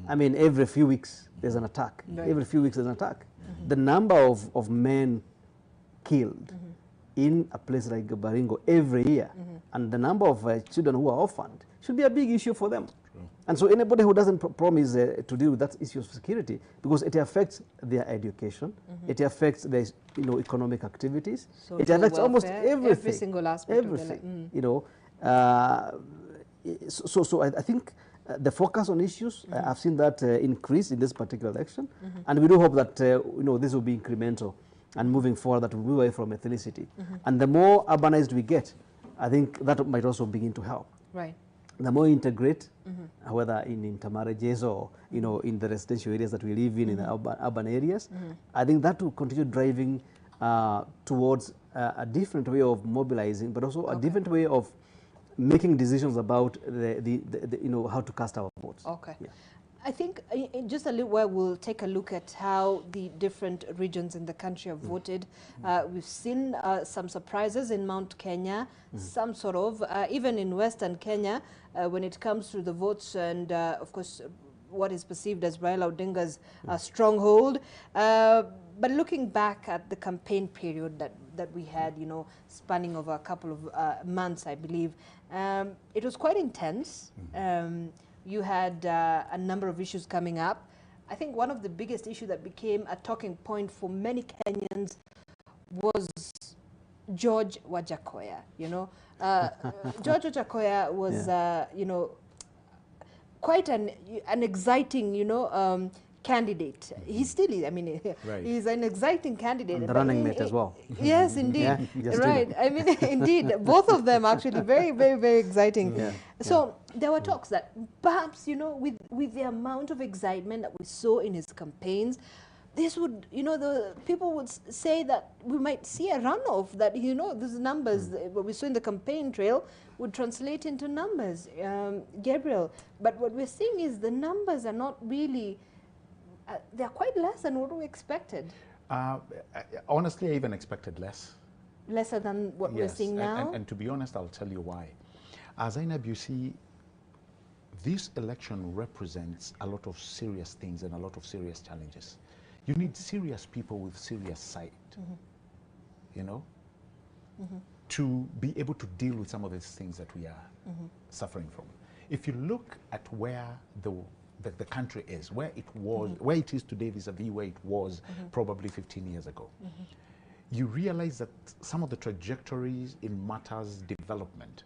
I mean, every few weeks there's an attack. Every few weeks there's an attack. The number of men killed in a place like Baringo every year, and the number of children who are orphaned should be a big issue for them. And so anybody who doesn't promise to deal with that issue of security, because it affects their education, it affects their economic activities, Social it affects almost welfare, everything. every single aspect of their life. You know, so I think the focus on issues, I've seen that increase in this particular election, and we do hope that this will be incremental and moving forward, that will move away from ethnicity. And the more urbanized we get, I think that might also begin to help. Right. The more integrate, whether in intermarriages or in the residential areas that we live in the urban areas, I think that will continue driving towards a different way of mobilizing, but also a different way of making decisions about how to cast our votes. Okay. Yeah. I think in just a little while we'll take a look at how the different regions in the country have voted. We've seen some surprises in Mount Kenya, some sort of, even in Western Kenya, when it comes to the votes and, of course, what is perceived as Raila Odinga's stronghold. But looking back at the campaign period that we had, spanning over a couple of months, I believe, it was quite intense. You had a number of issues coming up. I think one of the biggest issues that became a talking point for many Kenyans was George Wajakoya. George Wajakoya was, quite an exciting, candidate. He still is. I mean, he's an exciting candidate. And the running mate as well. Yes, indeed. Right. I mean, indeed, both of them actually very, very, very exciting. So there were talks that perhaps, with the amount of excitement that we saw in his campaigns, this would, the people would say that we might see a runoff, that, these numbers, what we saw in the campaign trail would translate into numbers, Gabriel. But what we're seeing is the numbers are not really they're quite less than what we expected. Honestly, I even expected less. Lesser than what we're seeing now? And to be honest, I'll tell you why. Zainab, you see, this election represents a lot of serious things and a lot of serious challenges. You need serious people with serious sight, you know, to be able to deal with some of these things that we are suffering from. If you look at where the country is, where it was, where it is today vis-a-vis where it was probably 15 years ago, you realize that some of the trajectories in matters development,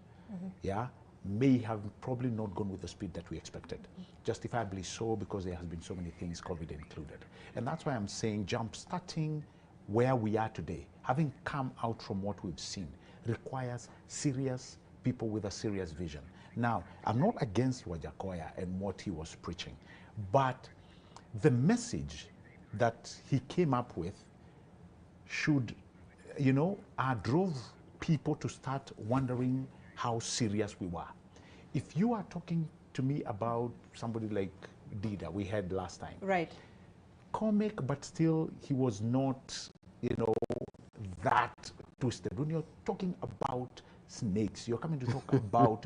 may have probably not gone with the speed that we expected. Justifiably so, because there has been so many things, COVID included. And that's why I'm saying jump-starting where we are today, having come out from what we've seen, requires serious people with a serious vision. Now, I'm not against Wajakoya and what he was preaching, but the message that he came up with should, you know, drove people to start wondering how serious we were. If you are talking to me about somebody like Dida we had last time, right? Comic, but still he was not, you know, that twisted. When you're talking about snakes, you're coming to talk about,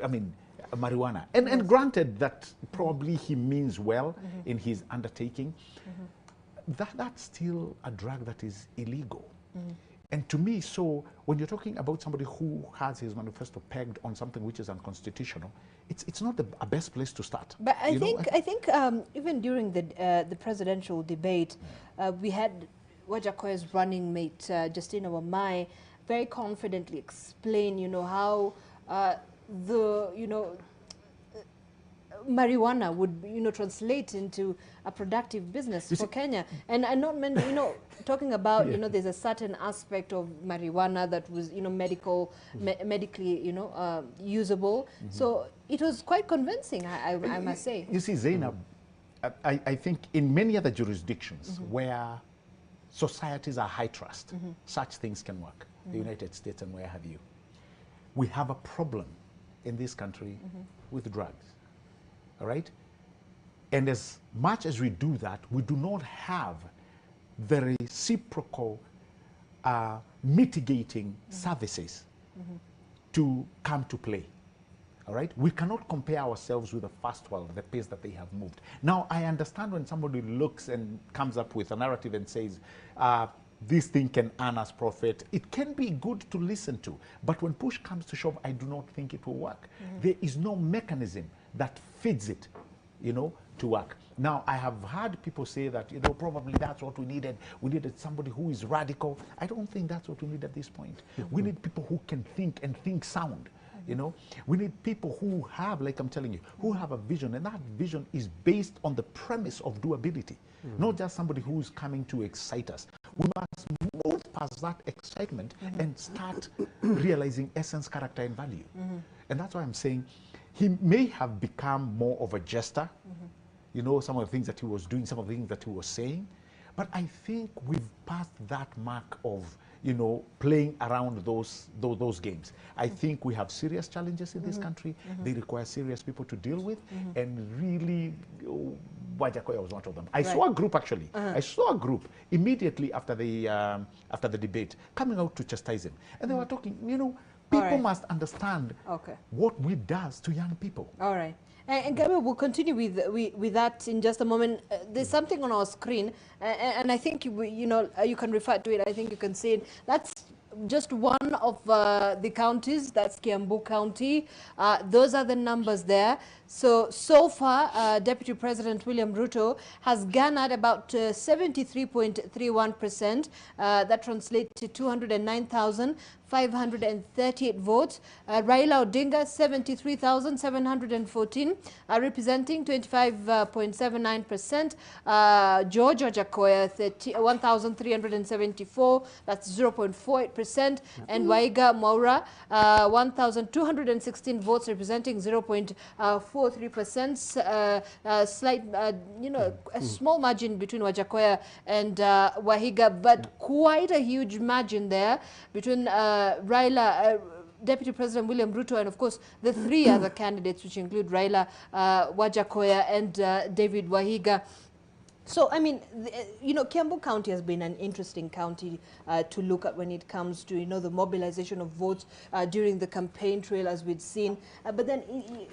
I mean, marijuana. And granted that probably he means well in his undertaking, that's still a drug that is illegal. And to me, so when you're talking about somebody who has his manifesto pegged on something which is unconstitutional, it's not the best place to start. But I think even during the presidential debate, we had Wajakoya's running mate, Justina Wamai, very confidently explain, you know, how marijuana would, you know, translate into a productive business for Kenya. And I not meant, you know, talking about, you know, there's a certain aspect of marijuana that was, you know, medically, you know, usable. So it was quite convincing, I must say. You see, Zainab, I think in many other jurisdictions where societies are high trust, such things can work. The United States and where have you. We have a problem in this country with drugs. All right? And as much as we do that, we do not have the reciprocal mitigating services to come to play. All right? We cannot compare ourselves with the first world, the pace that they have moved. Now, I understand when somebody looks and comes up with a narrative and says, this thing can earn us profit. It can be good to listen to, but when push comes to shove, I do not think it will work. There is no mechanism that feeds it, you know, to work. Now, I have heard people say that, you know, probably that's what we needed. We needed somebody who is radical. I don't think that's what we need at this point. We need people who can think and think sound. You know, we need people who have, like I'm telling you, who have a vision, and that vision is based on the premise of doability, not just somebody who's coming to excite us. We must move past that excitement and start realizing essence, character, and value. And that's why I'm saying he may have become more of a jester, you know, some of the things that he was doing, some of the things that he was saying, but I think we've passed that mark of, you know, playing around those games. I think we have serious challenges in this country. They require serious people to deal with, and really, Wajakoya was one of them. I saw a group actually. I saw a group immediately after the debate coming out to chastise him, and they were talking. You know, people must understand what we does to young people. All right. And Gabriel, we'll continue with that in just a moment. There's something on our screen, and I think you know, you can refer to it. I think you can see it. That's just one of the counties. That's Kiambu County. Those are the numbers there. So far, Deputy President William Ruto has garnered about 73.31%. That translates to 209,538 votes. Raila Odinga, 73,714, representing 25.79%. George Wajakoya, 1,374, that's 0.48%. And Waiga Maura, 1,216 votes, representing 0.43%. Slight, you know, a small margin between Wajakoya and Wahiga, but quite a huge margin there between Raila, Deputy President William Ruto, and of course the three other candidates, which include Raila, Wajakoya, and David Wahiga. So, I mean, you know, Kiambu County has been an interesting county to look at when it comes to, you know, the mobilization of votes during the campaign trail, as we'd seen. But then,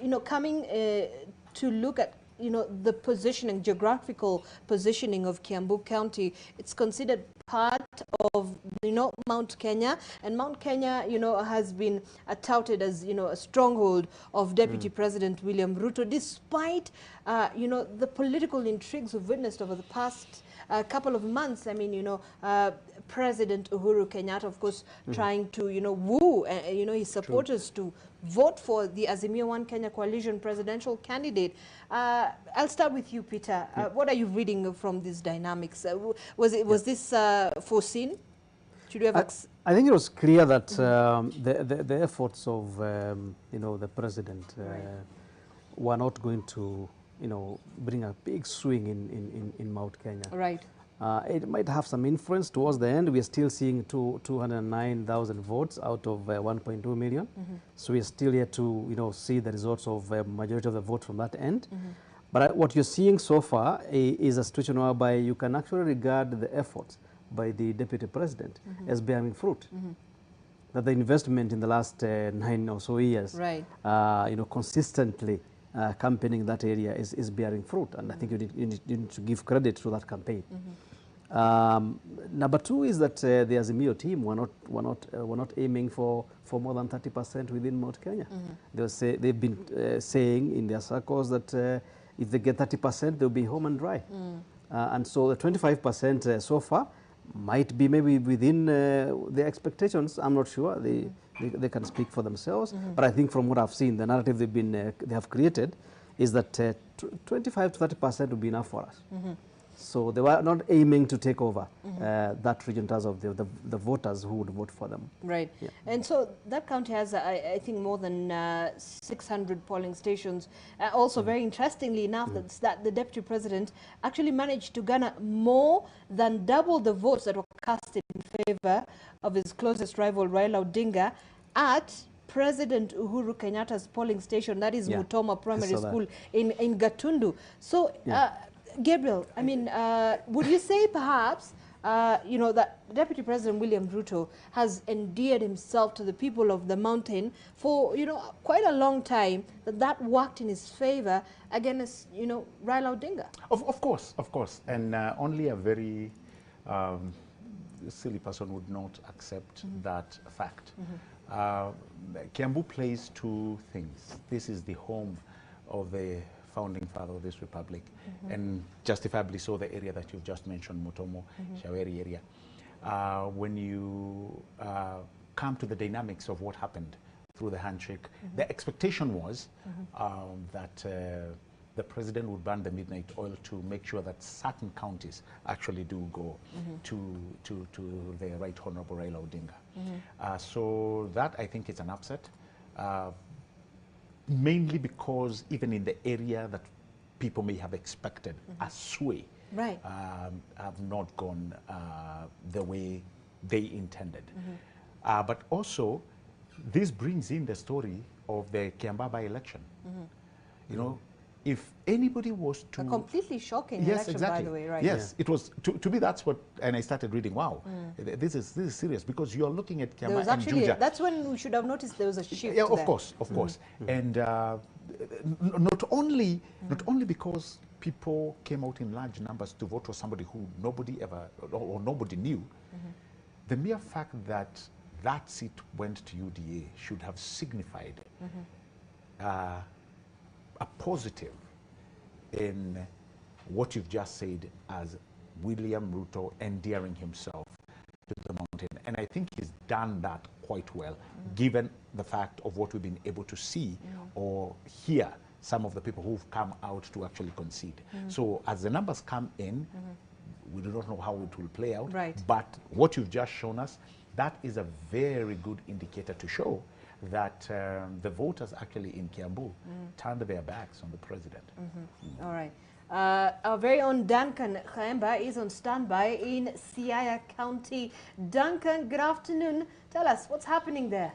you know, coming to look at, you know, the positioning, geographical positioning of Kiambu County, it's considered part of, you know, Mount Kenya, and Mount Kenya, you know, has been touted as, you know, a stronghold of Deputy President William Ruto, despite, you know, the political intrigues we've witnessed over the past couple of months. I mean, you know, President Uhuru Kenyatta, of course, trying to, you know, woo, you know, his supporters to vote for the Azimio One Kenya coalition presidential candidate. I'll start with you, Peter. What are you reading from these dynamics? Was this foreseen? Should we have? I think it was clear that the efforts of you know, the president were not going to, you know, bring a big swing in Mount Kenya. Right. It might have some influence towards the end. We are still seeing 209,000 votes out of 1.2 million. So we are still yet to, you know, see the results of majority of the vote from that end. But what you're seeing so far is a situation whereby you can actually regard the efforts by the deputy president as bearing fruit. That the investment in the last 9 or so years, you know, consistently campaigning that area is bearing fruit, and I think you need to give credit to that campaign. Number two is that the Azimio team were not aiming for more than 30% within Mount Kenya. They've been saying in their circles that if they get 30%, they'll be home and dry. And so the 25% so far might be maybe within their expectations. I'm not sure. They can speak for themselves. But I think from what I've seen, the narrative they have created is that 25 to 30% would be enough for us. So they were not aiming to take over that region in terms of the voters who would vote for them. Right. Yeah. And so that county has, I think, more than 600 polling stations. Also, very interestingly enough, that the deputy president actually managed to garner more than double the votes that were cast in favor of his closest rival, Raila Odinga, at President Uhuru Kenyatta's polling station, that is Mutoma Primary School in Gatundu. So, Gabriel, I mean, would you say perhaps, you know, that Deputy President William Ruto has endeared himself to the people of the mountain for, you know, quite a long time, that worked in his favor against, you know, Raila Odinga? Of course. And only a very silly person would not accept that fact. Kiambu plays two things. This is the home of the founding father of this republic, and justifiably so the area that you've just mentioned, Mutomo, Shaweri area. When you come to the dynamics of what happened through the handshake, the expectation was that the president would burn the midnight oil to make sure that certain counties actually do go to the Right Honorable Raila Odinga. So that, I think, is an upset. Mainly because even in the area that people may have expected a sway, have not gone the way they intended. But also, this brings in the story of the Kiambaba election. You know, if anybody was to... A completely shocking election, by the way, right? Yes, it was. To me, that's what... And I started reading, wow, this is serious, because you're looking at Kiambaba and Juja. That's when we should have noticed there was a shift. Yeah, of course. And not only because people came out in large numbers to vote for somebody who nobody ever, or nobody knew, the mere fact that that seat went to UDA should have signified a positive in what you've just said as William Ruto endearing himself to the mountain. And I think he's done that quite well, given the fact of what we've been able to see or hear some of the people who've come out to actually concede. So as the numbers come in, we do not know how it will play out, but what you've just shown us, that is a very good indicator to show that the voters actually in Kiambu turned their backs on the president. All right. Our very own Duncan Khaemba is on standby in Siaya County. Duncan, good afternoon. Tell us what's happening there.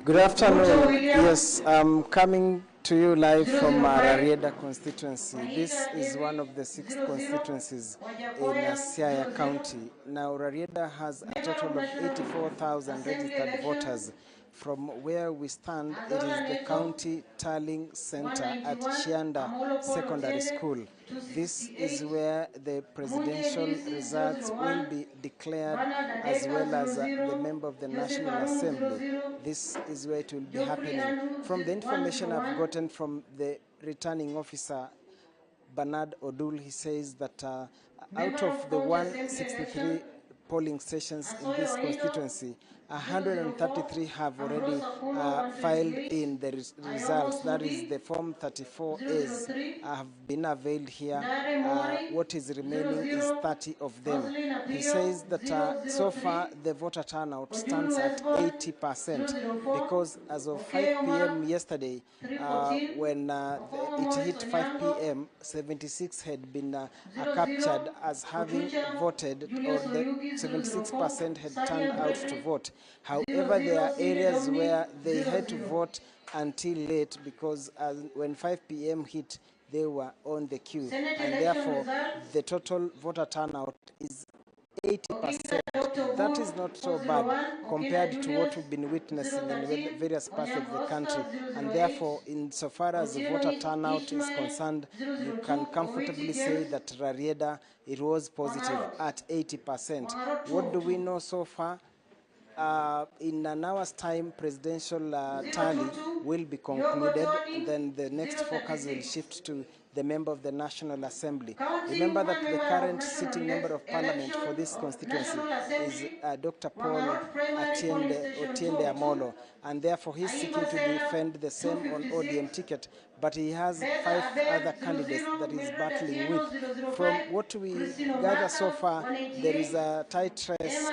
Good afternoon. Yes, I'm coming To you live from Rarieda constituency. This is one of the 6 constituencies in Siaya County. Now Rarieda has a total of 84,000 registered voters. From where we stand, it is the county tallying center at Chianda Secondary School. This is where the presidential results will be declared, as well as the member of the National Assembly. This is where it will be happening. From the information I've gotten from the returning officer, Bernard Odul, he says that out of the 163 polling stations in this constituency, 133 have already filed in the results. That is, the Form 34As have been availed here. What is remaining is 30 of them. He says that so far the voter turnout stands at 80%, because as of 5 p.m. yesterday, when it hit 5 p.m., 76 had been captured as having voted, or the 76% had turned out to vote. However, there are areas where they had to vote until late, because when 5 p.m. hit, they were on the queue, and therefore the total voter turnout is 80%. That is not so bad compared to what we've been witnessing in various parts of the country, and therefore, insofar as the voter turnout is concerned, you can comfortably say that Rarieda, it was positive at 80%. What do we know so far? In an hour's time, presidential tally will be concluded, and then the next focus will shift to the member of the National Assembly. Remember that the current sitting member of parliament for this constituency is Dr. Paul Otiende Amolo, and therefore he's seeking to defend the same on ODM ticket, but he has 5 other candidates that he's battling with. From what we gather so far, there is a tight race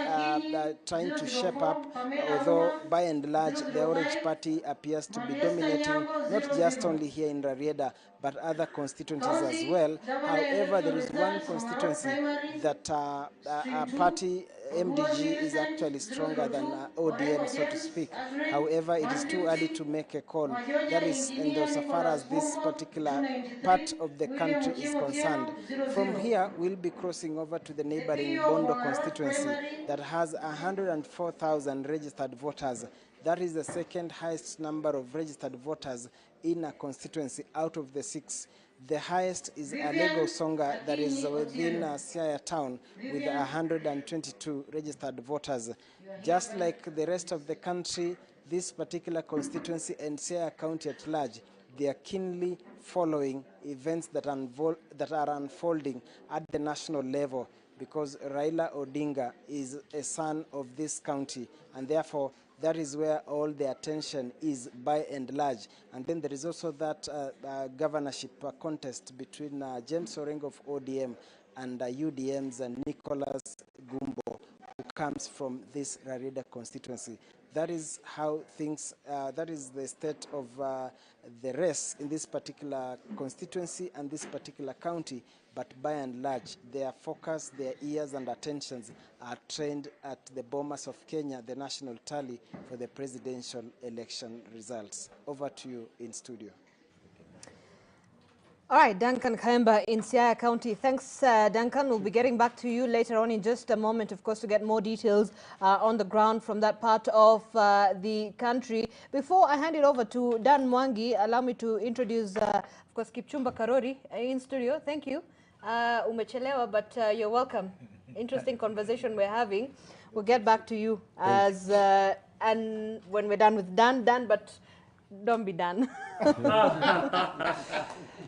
trying to shape up, although by and large the Orange Party appears to be dominating, not just only here in Rarieda, but other constituencies as well. However, there is one constituency that party MDG is actually stronger than ODM, so to speak. However, it is too early to make a call. That is, and so far as this particular part of the country is concerned. From here, we'll be crossing over to the neighboring Bondo constituency that has 104,000 registered voters. That is the second highest number of registered voters in a constituency out of the 6. The highest is Alego Songa, that is within Siaya town, with 122 registered voters. Just like the rest of the country, this particular constituency and Siaya County at large, they are keenly following events that are unfolding at the national level, because Raila Odinga is a son of this county, and therefore that is where all the attention is by and large. And then there is also that governorship contest between James Orengo of ODM and UDM's Nicholas Gumbo, who comes from this Rarieda constituency. That is how things, that is the state of the race in this particular constituency and this particular county. But by and large, their focus, their ears and attentions are trained at the Bomas of Kenya, the national tally for the presidential election results. Over to you in studio. All right, Duncan Kayemba in Siaya County. Thanks, Duncan. We'll be getting back to you later on in just a moment, of course, to get more details on the ground from that part of the country. Before I hand it over to Dan Mwangi, allow me to introduce, of course, Kipchumba Karori in studio. Thank you. Umechelewa, but you're welcome. Interesting conversation we're having. We'll get back to you as and when we're done with Dan, but don't be done.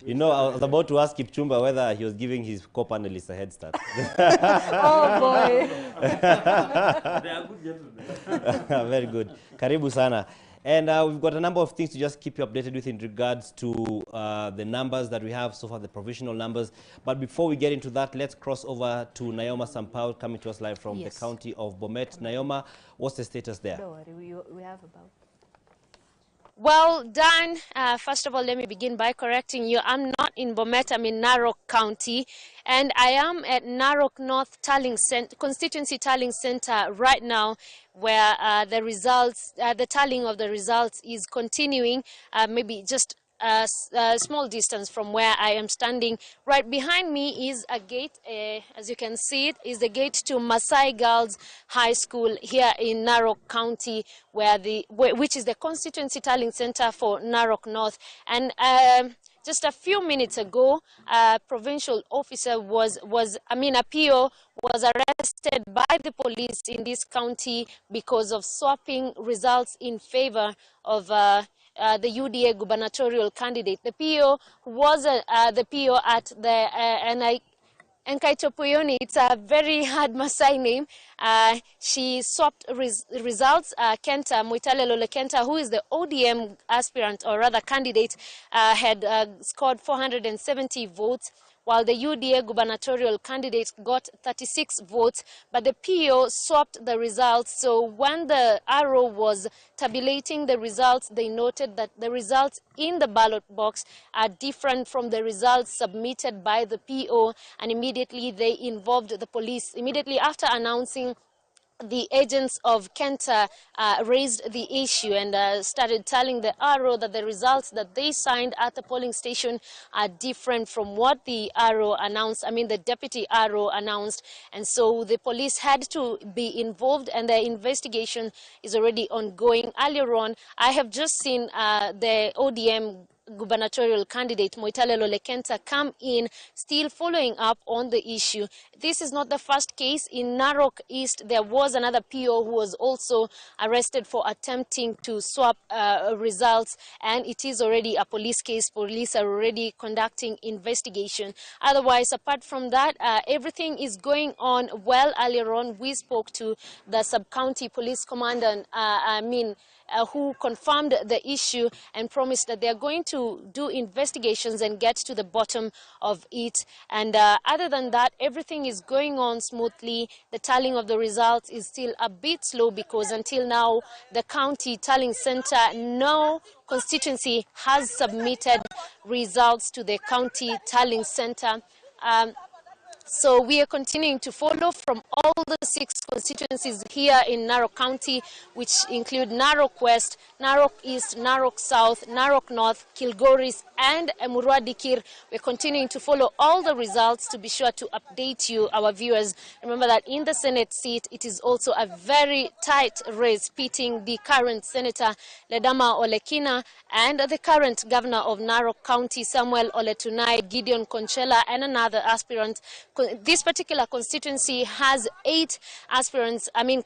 You know, I was about to ask Kipchumba whether he was giving his co-panelists a head start. Oh boy. They are good gentlemen. Very good. Karibu sana. And we've got a number of things to just keep you updated with in regards to the numbers that we have so far, the provisional numbers. But before we get into that, let's cross over to Naoma Sampaul, coming to us live from the county of Bomet. Naoma, what's the status there? Don't worry, we have about... Well, Dan, first of all, let me begin by correcting you. I'm not in Bomet, I'm in Narok County, and I am at Narok North Constituency Tallying Center right now, where the tallying of the results is continuing, maybe just a small distance from where I am standing. Right behind me is a gate, as you can see it, is the gate to Masai Girls High School here in Narok County, which is the constituency tallying center for Narok North. And just a few minutes ago, a provincial officer a PO was arrested by the police in this county because of swapping results in favor of the UDA gubernatorial candidate. The PO was the PO at the Nkaitopuyoni. It's a very hard Masai name. She swapped results. Kenta Muitalelo Kenta, who is the ODM aspirant, or rather candidate, had scored 470 votes, while the UDA gubernatorial candidate got 36 votes, but the PO swapped the results. So when the RO was tabulating the results, they noted that the results in the ballot box are different from the results submitted by the PO, and immediately they involved the police. Immediately after announcing, the agents of Kenta raised the issue and started telling the RO that the results that they signed at the polling station are different from what the RO announced, the deputy RO announced. And so the police had to be involved, and the investigation is already ongoing. Earlier on, I have just seen the ODM gubernatorial candidate Moitalelo Lekenta come in, still following up on the issue. This is not the first case. In Narok East, there was another PO who was also arrested for attempting to swap results, and it is already a police case. Police are already conducting investigation. Otherwise, apart from that, everything is going on well. Earlier on, we spoke to the sub-county police commander, who confirmed the issue and promised that they are going to do investigations and get to the bottom of it. And other than that, everything is going on smoothly. The tallying of the results is still a bit slow because until now, the county tallying center, no constituency has submitted results to the county tallying center. So we are continuing to follow from all the 6 constituencies here in Narok County, which include Narok West, Narok East, Narok South, Narok North, Kilgoris, and Murwadikir. We're continuing to follow all the results to be sure to update you, our viewers. Remember that in the Senate seat, it is also a very tight race pitting the current Senator Ledama Olekina and the current Governor of Narok County, Samuel Oletunai, Gideon Conchela, and another aspirant. This particular constituency has 8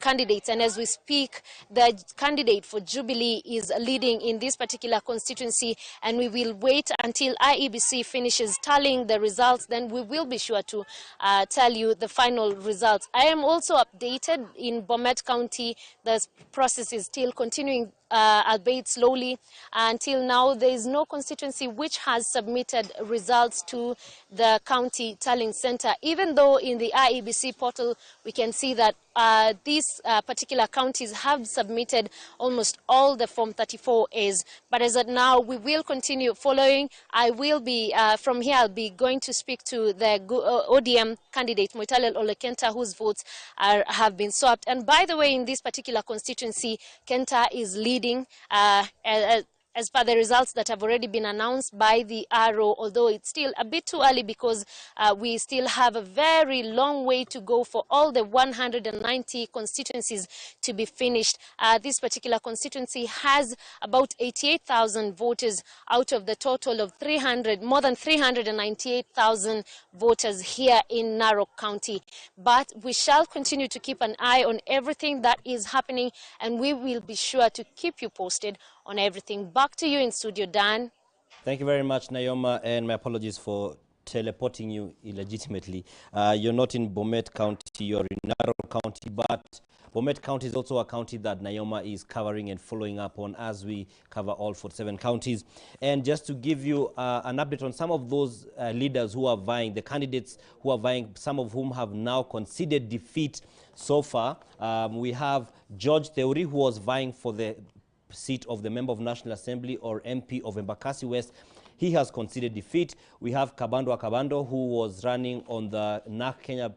candidates, and as we speak, the candidate for Jubilee is leading in this particular constituency, and we will wait until Iebc finishes tallying the results. Then we will be sure to tell you the final results. I am also updated in Bomet County. The process is still continuing, albeit slowly. Until now, there is no constituency which has submitted results to the county tallying center, even though in the Iebc portal we can see that these particular counties have submitted almost all the Form 34As. But as of now, we will continue following. I will be, from here, I'll be going to speak to the ODM candidate, Moitalel Olekenta, whose votes have been swapped. And by the way, in this particular constituency, Kenta is leading as per the results that have already been announced by the RO, although it's still a bit too early because we still have a very long way to go for all the 190 constituencies to be finished. This particular constituency has about 88,000 voters out of the total of more than 398,000 voters here in Narok County. But we shall continue to keep an eye on everything that is happening, and we will be sure to keep you posted on everything. Back to you in studio, Dan. Thank you very much, Naoma, and my apologies for teleporting you illegitimately. You're not in Bomet County, you're in Narok County, but Bomet County is also a county that Naoma is covering and following up on as we cover all 47 counties. And just to give you an update on some of those leaders who are vying, the candidates who are vying, some of whom have now conceded defeat so far. We have George Theuri, who was vying for the seat of the Member of National Assembly or MP of Embakasi West. He has conceded defeat. We have Kabando Akabando, who was running on the NAK Kenya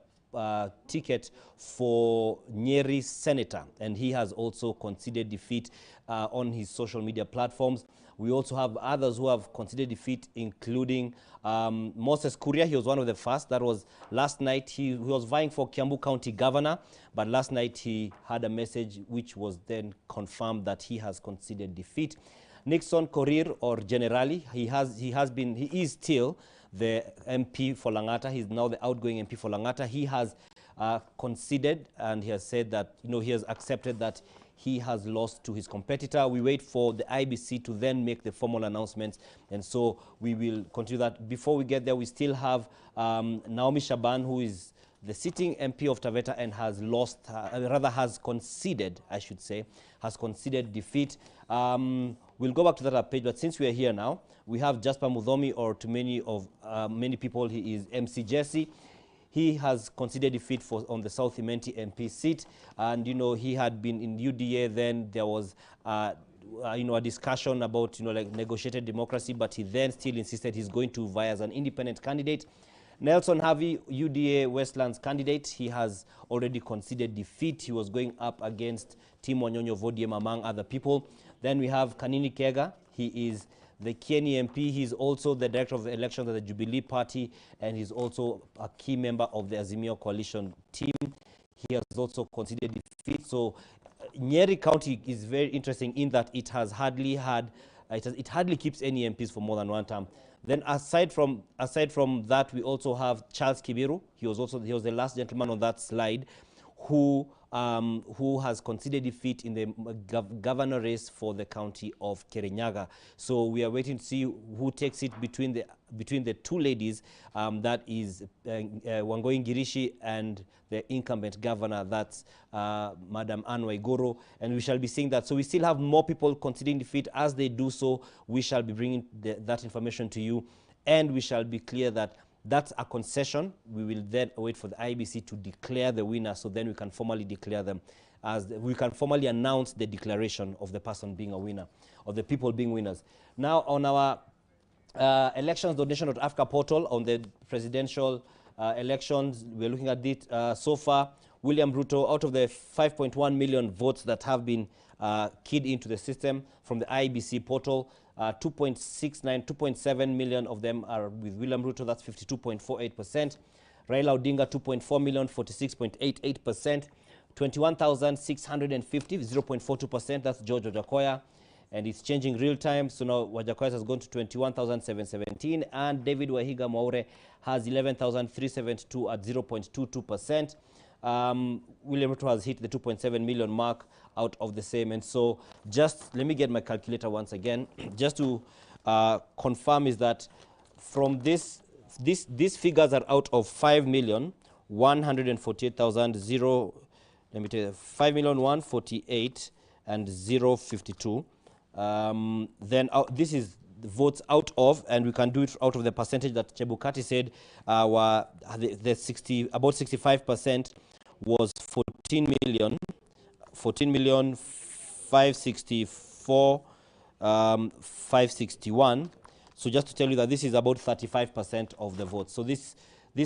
ticket for Nyeri senator, and he has also conceded defeat on his social media platforms. We also have others who have conceded defeat, including Moses Kuria. He was one of the first. That was last night. He was vying for Kiambu County Governor, but last night he had a message which was then confirmed that he has conceded defeat. Nixon Korir, or Generali, he is still the MP for Langata. He's now the outgoing MP for Langata. He has conceded, and he has said that, he has accepted that he has lost to his competitor. We wait for the IBC to then make the formal announcements, and so we will continue that. Before we get there, we still have Naomi Shaban, who is the sitting MP of Taveta and has lost, rather has conceded, I should say, has conceded defeat. We'll go back to that page, but since we are here now, we have Jasper Mudhomi, or to many people, he is MC Jesse. He has conceded defeat on the South Imenti MP seat, and he had been in UDA. Then there was a discussion about like negotiated democracy, but he then still insisted he's going to vie as an independent candidate. Nelson Harvey, UDA Westlands candidate, he has already conceded defeat. He was going up against Tim Wanyonyo Vodiem, among other people. Then we have Kanini Kega. He is the Kieni MP. He's also the director of the elections of the Jubilee Party, and he's also a key member of the Azimio coalition team. He has also conceded defeat. So Nyeri County is very interesting in that it has hardly keeps any MPs for more than one term. Then aside from that, we also have Charles Kibiru. He was the last gentleman on that slide, who has conceded defeat in the governor race for the county of Kirinyaga. So we are waiting to see who takes it between the two ladies, that is Wangoi Ngirishi and the incumbent governor, that's Madam Anne Waiguru, and we shall be seeing that. So we still have more people conceding defeat. As they do so, we shall be bringing that information to you, and we shall be clear that that's a concession. We will then wait for the IBC to declare the winner, so then we can formally declare them, we can formally announce the declaration of the person being a winner, or the people being winners. Now, on our elections donation.africa portal, on the presidential elections, we're looking at it so far. William Ruto, out of the 5.1 million votes that have been keyed into the system from the IBC portal, 2.7 million of them are with William Ruto, that's 52.48%. Raila Odinga, 2.4 million, 46.88%. 21,650, 0.42%, that's George Wajakoya. And it's changing real time, so now Wajakoya has gone to 21,717, and David Wahiga Mwaure has 11,372 at 0.22%. William Ruto has hit the 2.7 million mark out of the same. And so just let me get my calculator once again, just to confirm, is that from these figures are out of 5,148,000, let me tell you, 5,148 and 052. Then this is the votes out of, and we can do it out of the percentage that Chebukati said were about 65% was 14,564,561. So just to tell you that this is about 35% of the votes. So these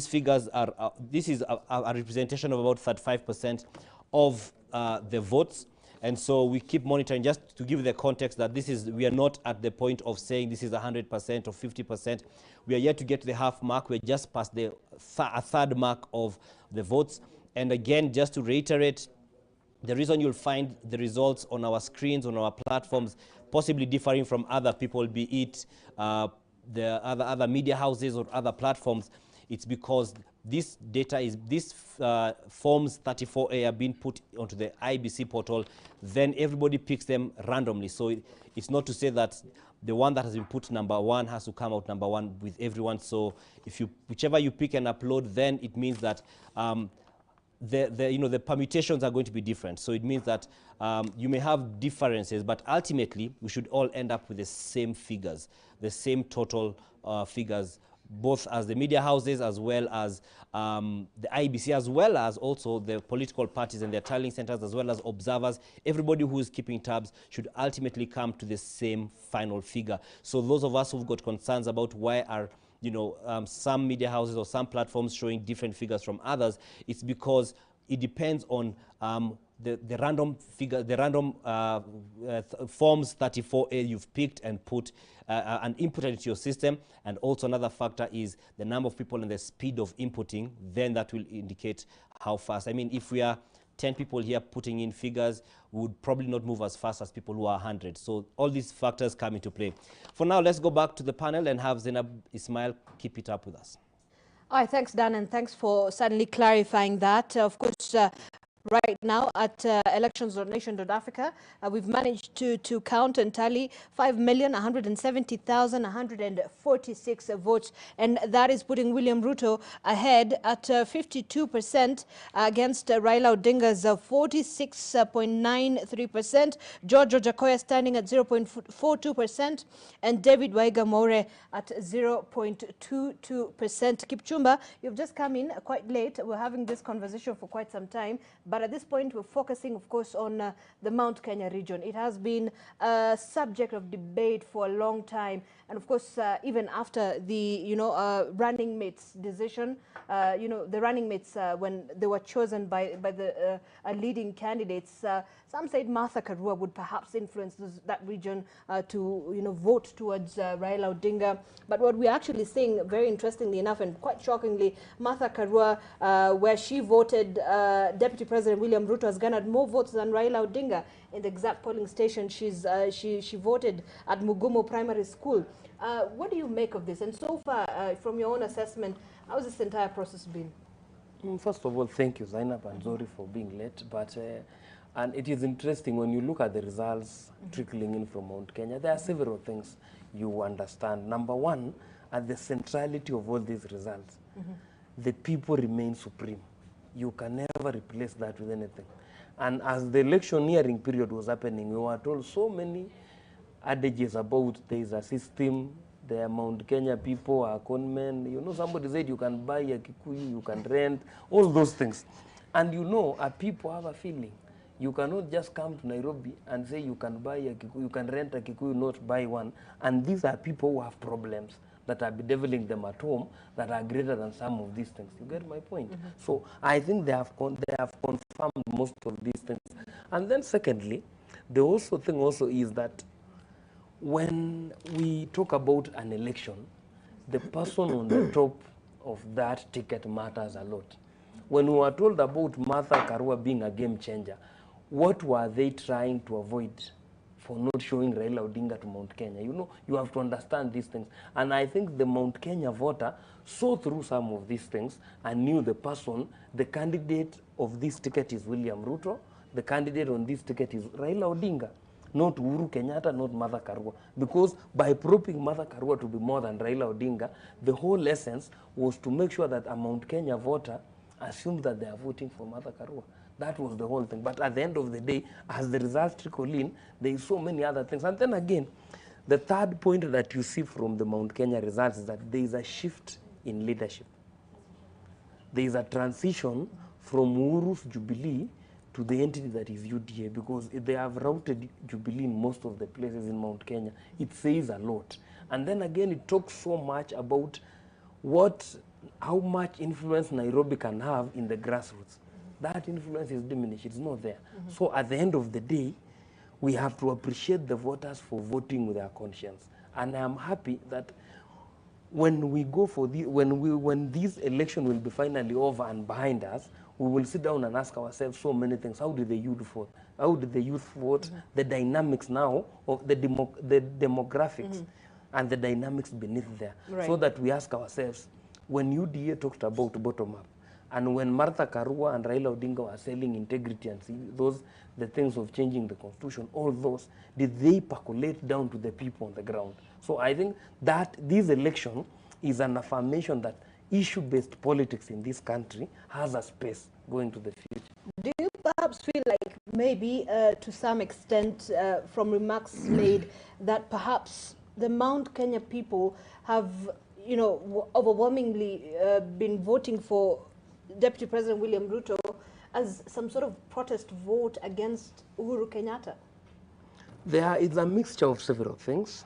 figures are this is a representation of about 35% of the votes. And so we keep monitoring, just to give the context that we are not at the point of saying this is 100% or 50%. We are yet to get to the half mark. We're just past a third mark of the votes. And again, just to reiterate, the reason you'll find the results on our screens, on our platforms, possibly differing from other people, be it the other media houses or other platforms, it's because this data these forms 34A are being put onto the IBC portal, then everybody picks them randomly. So it's not to say that the one that has been put number one has to come out number one with everyone. So whichever you pick and upload, then it means that the permutations are going to be different. So it means that you may have differences, but ultimately we should all end up with the same figures, the same total figures, both as the media houses, as well as the IBC, as well as also the political parties and their tallying centers, as well as observers. Everybody who is keeping tabs should ultimately come to the same final figure. So those of us who've got concerns about why are you know, some media houses or some platforms showing different figures from others, it's because it depends on the random figure, the random forms 34A you've picked and put and inputted into your system. And also another factor is the number of people and the speed of inputting. Then that will indicate how fast. I mean, if we are 10 people here putting in figures, we would probably not move as fast as people who are 100. So all these factors come into play. For now, let's go back to the panel and have Zainab Ismail keep it up with us. All right, thanks, Dan, and thanks for suddenly clarifying that. Of course, right now at elections.nation.africa, we've managed to count and tally 5,170,146 votes, and that is putting William Ruto ahead at 52% against Raila Odinga's 46.93%, George Ojakoya standing at 0.42%, and David Waiga More at 0.22%. Kipchumba, you've just come in quite late. We're having this conversation for quite some time, but at this point, we're focusing, of course, on the Mount Kenya region. It has been a subject of debate for a long time. And of course, even after the, running mates decision, the running mates, when they were chosen by the leading candidates, some said Martha Karua would perhaps influence that region to, vote towards Raila Odinga. But what we're actually seeing, very interestingly enough, and quite shockingly, Martha Karua, where she voted Deputy President William Ruto, has garnered more votes than Raila Odinga. In the exact polling station, she voted at Mugumo Primary School. What do you make of this? And so far, from your own assessment, how has this entire process been? First of all, thank you, Zainab and Zori, for being late. But and it is interesting when you look at the results trickling in from Mount Kenya. There are several things you understand. Number one, at the centrality of all these results, the people remain supreme. You can never replace that with anything. And as the electioneering period was happening, we were told so many adages about there is a system, the Mount Kenya people are conmen. Somebody said you can buy a Kikuyu, you can rent, all those things. And people have a feeling. You cannot just come to Nairobi and say you can buy a Kikuyu, you can rent a Kikuyu, not buy one. And these are people who have problems that are bedeviling them at home that are greater than some of these things. You get my point? So I think they have confirmed most of these things. And then secondly, the thing is that when we talk about an election, the person on the top of that ticket matters a lot. When we were told about Martha Karua being a game changer, what were they trying to avoid for not showing Raila Odinga to Mount Kenya? You have to understand these things. And I think the Mount Kenya voter saw through some of these things and knew the candidate of this ticket is William Ruto, the candidate on this ticket is Raila Odinga, not Uhuru Kenyatta, not Martha Karua. Because by propping Martha Karua to be more than Raila Odinga, the whole essence was to make sure that a Mount Kenya voter assumes that they are voting for Martha Karua. That was the whole thing. But at the end of the day, as the results trickle in, there is so many other things. And then again, the third point that you see from the Mount Kenya results is that there is a shift in leadership. There is a transition from Uhuru's Jubilee to the entity that is UDA, because they have routed Jubilee in most of the places in Mount Kenya. It says a lot. And then again, it talks so much about how much influence Nairobi can have in the grassroots. That influence is diminished. It's not there. So at the end of the day, we have to appreciate the voters for voting with their conscience. And I am happy that when we go for when this election will be finally over and behind us, we will sit down and ask ourselves so many things. How did the youth vote? How did the youth vote? The dynamics now of the demographics and the dynamics beneath there. Right. So that we ask ourselves, when UDA talked about bottom up, and when Martha Karua and Raila Odinga were selling integrity and the things of changing the constitution, all those, did they percolate down to the people on the ground? So I think that this election is an affirmation that issue-based politics in this country has a space going to the future. Do you perhaps feel like maybe to some extent from remarks made that perhaps the Mount Kenya people have, overwhelmingly been voting for Deputy President William Ruto as some sort of protest vote against Uhuru Kenyatta? It's a mixture of several things.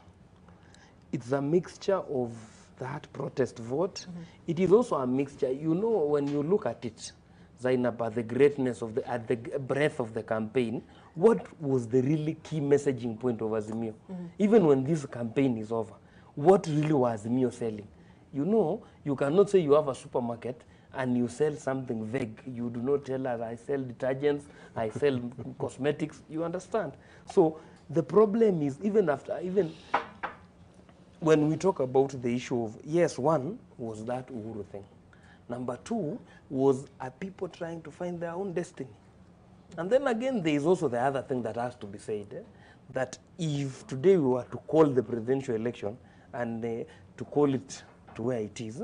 It's a mixture of that protest vote. It is also a mixture. You know, when you look at it, Zainab, at the greatness of at the breadth of the campaign, what was the really key messaging point of Azimio? Even when this campaign is over, what really was Azimio selling? You know, you cannot say you have a supermarket and you sell something vague. You do not tell us, I sell detergents, I sell cosmetics. You understand? So the problem is, even when we talk about the issue of, yes, one was that Uhuru thing. Number two was people trying to find their own destiny. And then again, there is also the other thing that has to be said, that if today we were to call the presidential election and to call it to where it is,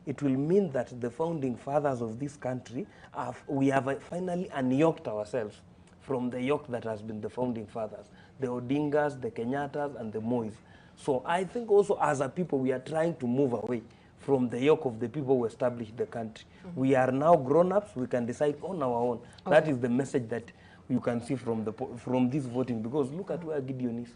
it will mean that the founding fathers of this country, we have finally unyoked ourselves from the yoke that has been the founding fathers, the Odingas, the Kenyattas, and the Mois. So I think also as a people, we are trying to move away from the yoke of the people who established the country. We are now grown-ups, we can decide on our own. Okay. That is the message that you can see from this voting, because look at where Gideon is.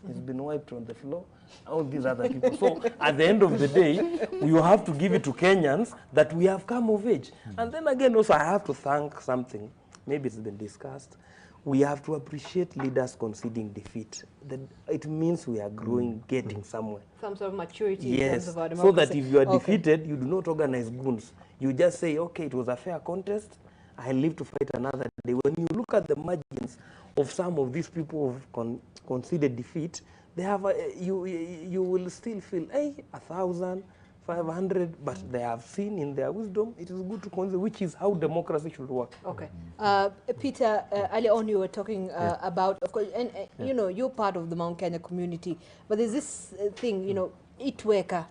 He's been wiped on the floor, all these other people. So at the end of the day, you have to give it to Kenyans that we have come of age. And then again, also I have to thank something, maybe it's been discussed. We have to appreciate leaders conceding defeat. It means we are growing, getting somewhere. Some sort of maturity in terms Yes, of our democracy. so that if you are defeated, you do not organize goons. You just say, okay, it was a fair contest, I live to fight another day. When you look at the margins of some of these people who have conceded defeat, they have you will still feel, hey, 1,000, 500, but they have seen in their wisdom, it is good to concede, which is how democracy should work. Okay. Peter, earlier on you were talking about, of course, and you know, you're part of the Mount Kenya community, but there's this thing, you know, Itweka.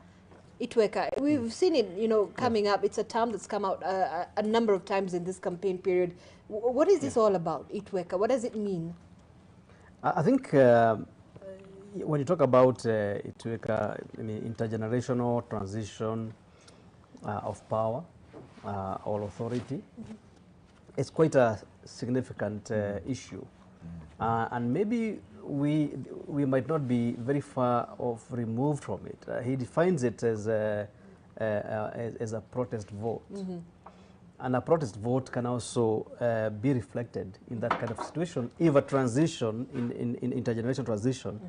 We've seen it, you know, coming up. It's a term that's come out a number of times in this campaign period. What is this all about, Itweka? What does it mean? I think when you talk about Itweka, I mean, intergenerational transition of power or authority, it's quite a significant issue. And maybe we might not be very far off removed from it. He defines it as a protest vote. And a protest vote can also be reflected in that kind of situation if a transition, in intergenerational transition,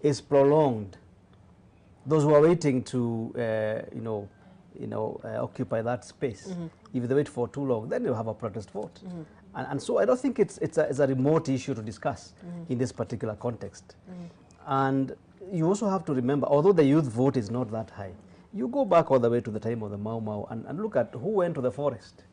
is prolonged. Those who are waiting to, occupy that space, if they wait for too long, then they'll have a protest vote. And so I don't think it's a remote issue to discuss in this particular context. And you also have to remember, although the youth vote is not that high, you go back all the way to the time of the Mau Mau and look at who went to the forest.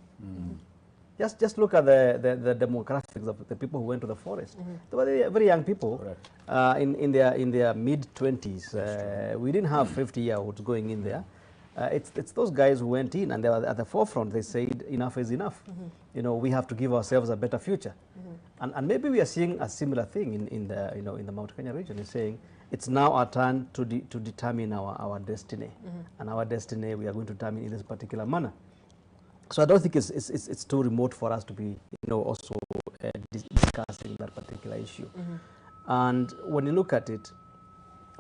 Just look at the demographics of the people who went to the forest. They were very young people, in their mid-20s. We didn't have 50-year-olds going in there. It's those guys who went in and they were at the forefront. They said enough is enough. You know, we have to give ourselves a better future. And maybe we are seeing a similar thing in the Mount Kenya region. It's saying it's now our turn to determine our destiny, and our destiny we are going to determine in this particular manner. So I don't think it's too remote for us to be also discussing that particular issue. And when you look at it,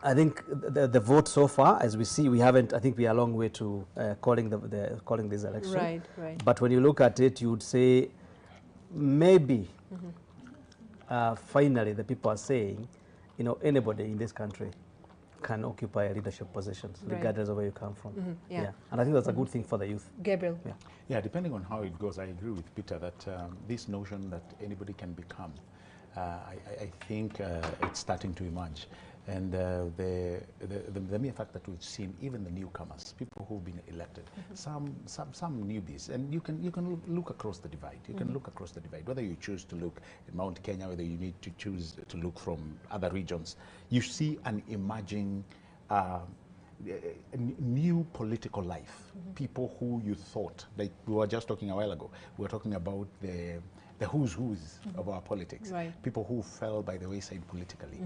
I think the vote so far, as we see, I think we are a long way to calling this election. Right. But when you look at it, you would say maybe finally the people are saying, anybody in this country can occupy leadership positions, regardless of where you come from. And I think that's a good thing for the youth. Gabriel. Yeah, depending on how it goes, I agree with Peter that this notion that anybody can become, I think it's starting to emerge. And the mere fact that we've seen even the newcomers, people who've been elected, some newbies, and you can look across the divide. You can look across the divide, whether you choose to look at Mount Kenya, whether you need to choose to look from other regions. You see an emerging new political life. People who you thought, like we were just talking a while ago, we were talking about the the who's of our politics. Right. People who fell by the wayside politically.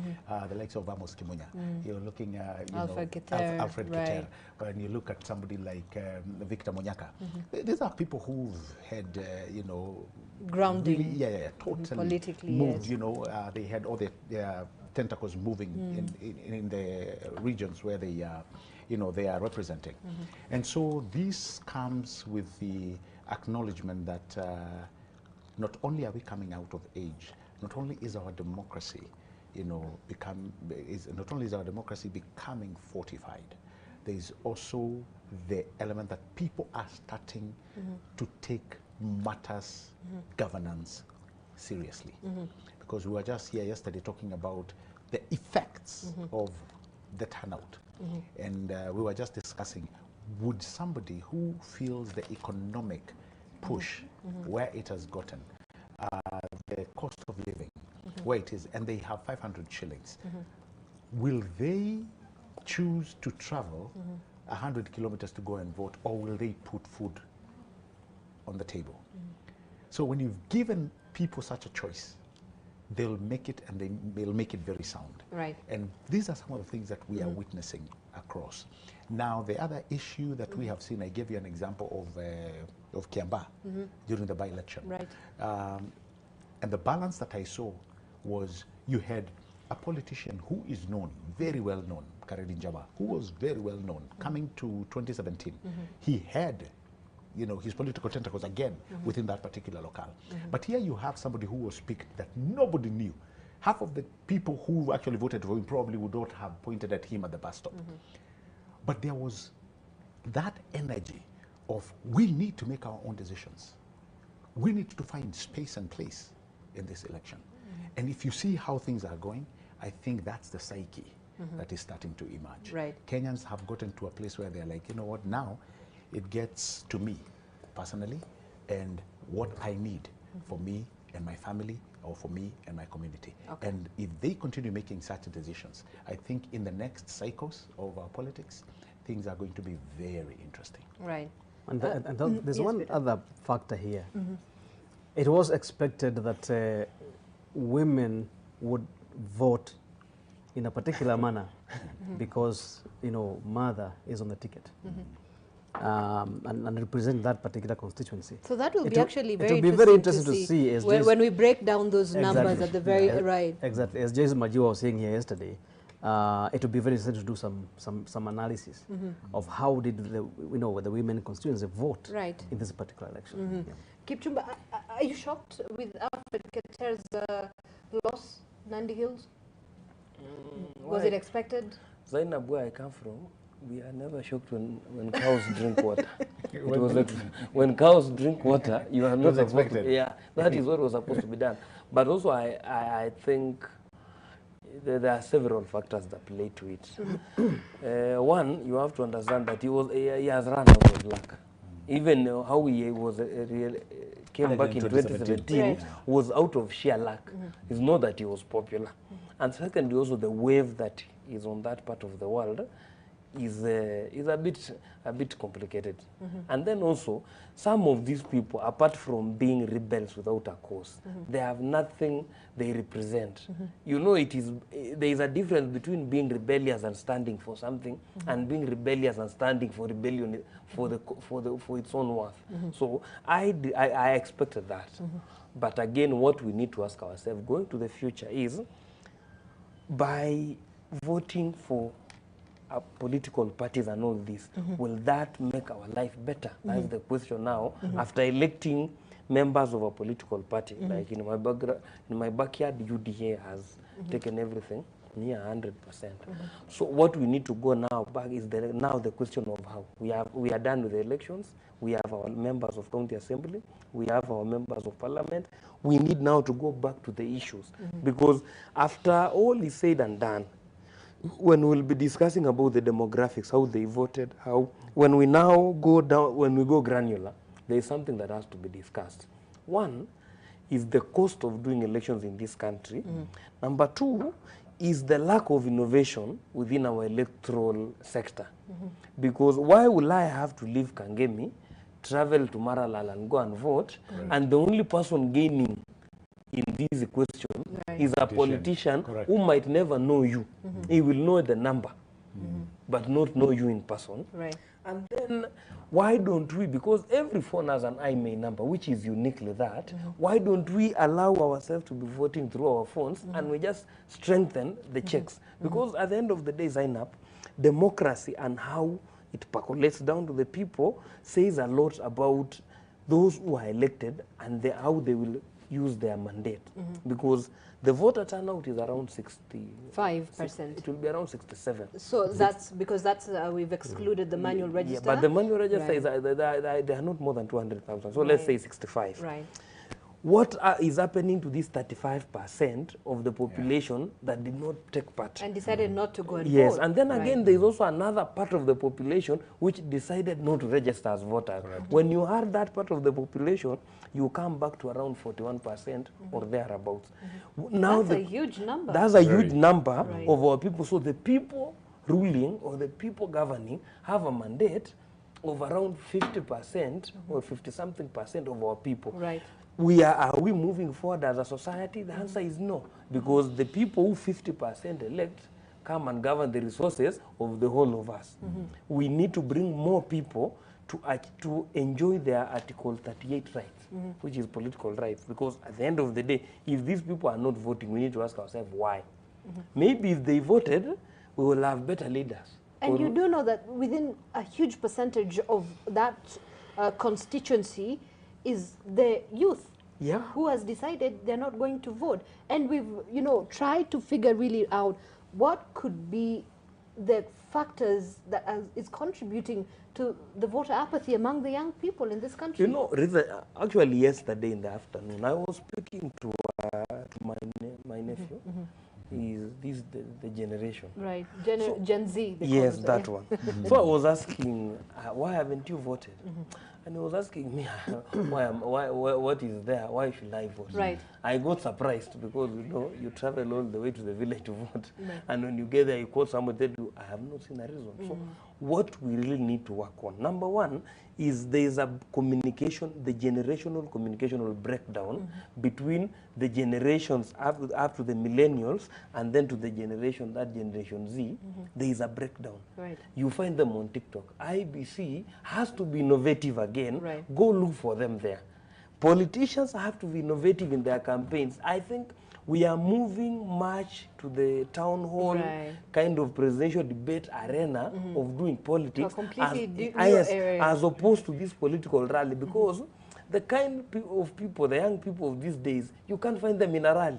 The likes of Amos Kimunya. You're looking at Alfred Keter. Alfred Right. Keter. When you look at somebody like Victor Monyaka, these are people who've had, Grounding. really, totally Politically, moved. yes. You know, they had all their tentacles moving in the regions where they are representing. And so this comes with the acknowledgement that not only are we coming out of age, not only is our democracy, not only is our democracy becoming fortified, there is also the element that people are starting to take matters, governance, seriously. Because we were just here yesterday talking about the effects of the turnout. And we were just discussing, would somebody who feels the economic push where it has gotten, the cost of living, where it is, and they have 500 shillings, will they choose to travel 100 kilometers to go and vote, or will they put food on the table? So when you've given people such a choice, they'll make it, and they'll make it very sound. Right. And these are some of the things that we are witnessing across. Now, the other issue that we have seen, I gave you an example of Kiambaa during the by-election. Right. And the balance that I saw was you had a politician who is known, very well known, Karedin Jama, who was very well known, coming to 2017. He had his political tentacles again within that particular locale. But here you have somebody who was picked that nobody knew. Half of the people who actually voted for him probably would not have pointed at him at the bus stop. But there was that energy of, we need to make our own decisions. We need to find space and place in this election. And if you see how things are going, I think that's the psyche that is starting to emerge. Right. Kenyans have gotten to a place where they're like, you know what, now it gets to me personally and what I need for me and my family, or for me and my community. Okay. And if they continue making such decisions, I think in the next cycles of our politics, things are going to be very interesting. Right. And, there's yes, one Peter. other factor here. It was expected that women would vote in a particular manner because, mother is on the ticket. And represent that particular constituency. So that will be actually very interesting to see as when we break down those numbers at the very right. Exactly, as Jason Majua was saying here yesterday, it would be very interesting to do some analysis of how did the women constituency vote in this particular election. Kipchumba, are you shocked with Alfred Keter's loss, Nandi Hills? Was it expected? Zainab, where I come from, we are never shocked when cows drink water. It was like, when cows drink water, you are not expected. Yeah, that is what was supposed to be done. But also, I think there are several factors that play to it. One, you have to understand that he has run out of luck. Even how he was came back in 2017 was out of sheer luck. It's not that he was popular. And secondly, also the wave that is on that part of the world is a bit complicated. And then also, some of these people, apart from being rebels without a cause, they have nothing they represent. There is a difference between being rebellious and standing for something, and being rebellious and standing for rebellion for its own worth. So I expected that. But again, what we need to ask ourselves going to the future is, by voting for political parties and all this, will that make our life better? That's the question now. After electing members of a political party, like in my backyard, UDA has taken everything near 100%. So what we need to go now back is now the question of how we are done with the elections. We have our members of county assembly. We have our members of parliament. We need now to go back to the issues, because after all is said and done, when we'll be discussing about the demographics, how they voted, when we now go down, when we go granular, there is something that has to be discussed. One is the cost of doing elections in this country. Number two is the lack of innovation within our electoral sector. Because why will I have to leave Kangemi travel to Maralal and go and vote, and the only person gaining in this question is a politician who might never know you. He will know the number, but not know you in person. Right. And then why don't we, because every phone has an IMEI number, which is uniquely that, why don't we allow ourselves to be voting through our phones and we just strengthen the checks? Because at the end of the day, Zainab, democracy and how it percolates down to the people says a lot about those who are elected and how they will use their mandate. Because the voter turnout is around 5%. It will be around 67. So that's because that's we've excluded the manual register. Yeah, but the manual register is they are not more than 200,000. So let's say 65. Right. What is happening to this 35% of the population that did not take part? And decided not to go and vote. Yes, and then again, there is also another part of the population which decided not to register as voters. When you add that part of the population, you come back to around 41% or thereabouts. Now That's a huge number. That's a huge number of our people. So the people ruling or the people governing have a mandate of around 50% or 50-something% of our people. Right. Are we moving forward as a society? The answer is no, because the people who 50% elect come and govern the resources of the whole of us. We need to bring more people to enjoy their Article 38 rights, which is political rights, because at the end of the day, if these people are not voting, we need to ask ourselves why. Maybe if they voted, we will have better leaders. And you do know that within a huge percentage of that constituency is the youth who has decided they're not going to vote. And we've, tried to figure really out what could be the factors that is contributing to the voter apathy among the young people in this country. Rita, actually yesterday in the afternoon, I was speaking to my nephew. Is the generation. Right, Gen Z. Yes, that one. So I was asking, why haven't you voted? And he was asking me, what is there? Why should I vote? Right. I got surprised because, you travel all the way to the village to vote. And when you get there, you call someone, tell you, I have not seen a reason. So what we really need to work on, number one, is there is a communication, the generational communicational breakdown between the generations up to the millennials and then to the generation, that generation Z, there is a breakdown. Right. You find them on TikTok. IBC has to be innovative again. Go look for them there. Politicians have to be innovative in their campaigns. I think we are moving much to the town hall kind of presidential debate arena of doing politics as opposed to this political rally, because the kind of people, the young people of these days, you can't find them in a rally.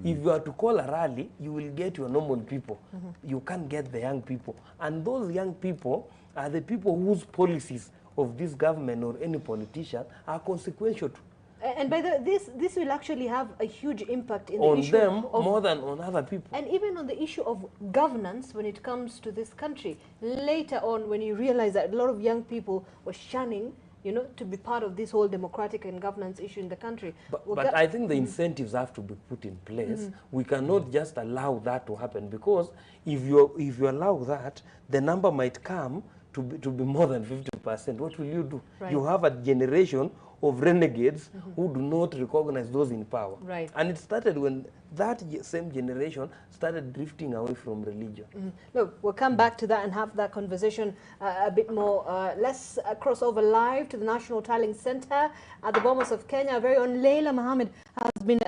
If you are to call a rally, you will get your normal people. You can't get the young people. And those young people are the people whose policies of this government or any politician are consequential to. And by this will actually have a huge impact in the on issue them of, more than on other people. And even on the issue of governance when it comes to this country. Later on, when you realize that a lot of young people were shunning, to be part of this whole democratic and governance issue in the country. But I think the incentives have to be put in place. We cannot just allow that to happen, because if you allow that, the number might come to be more than 50%. What will you do? You have a generation of renegades who do not recognize those in power. Right. And it started when that same generation started drifting away from religion. Look, we'll come back to that and have that conversation a bit more. Let's cross over live to the National Tallying Center at the Bomas of Kenya. Our very own Leila Mohammed has been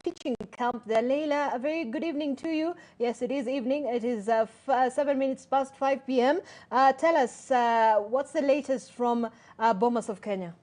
pitching camp there. Leila, a very good evening to you. Yes, it is evening. It is 7 minutes past 5 p.m. Tell us, what's the latest from Bomas of Kenya?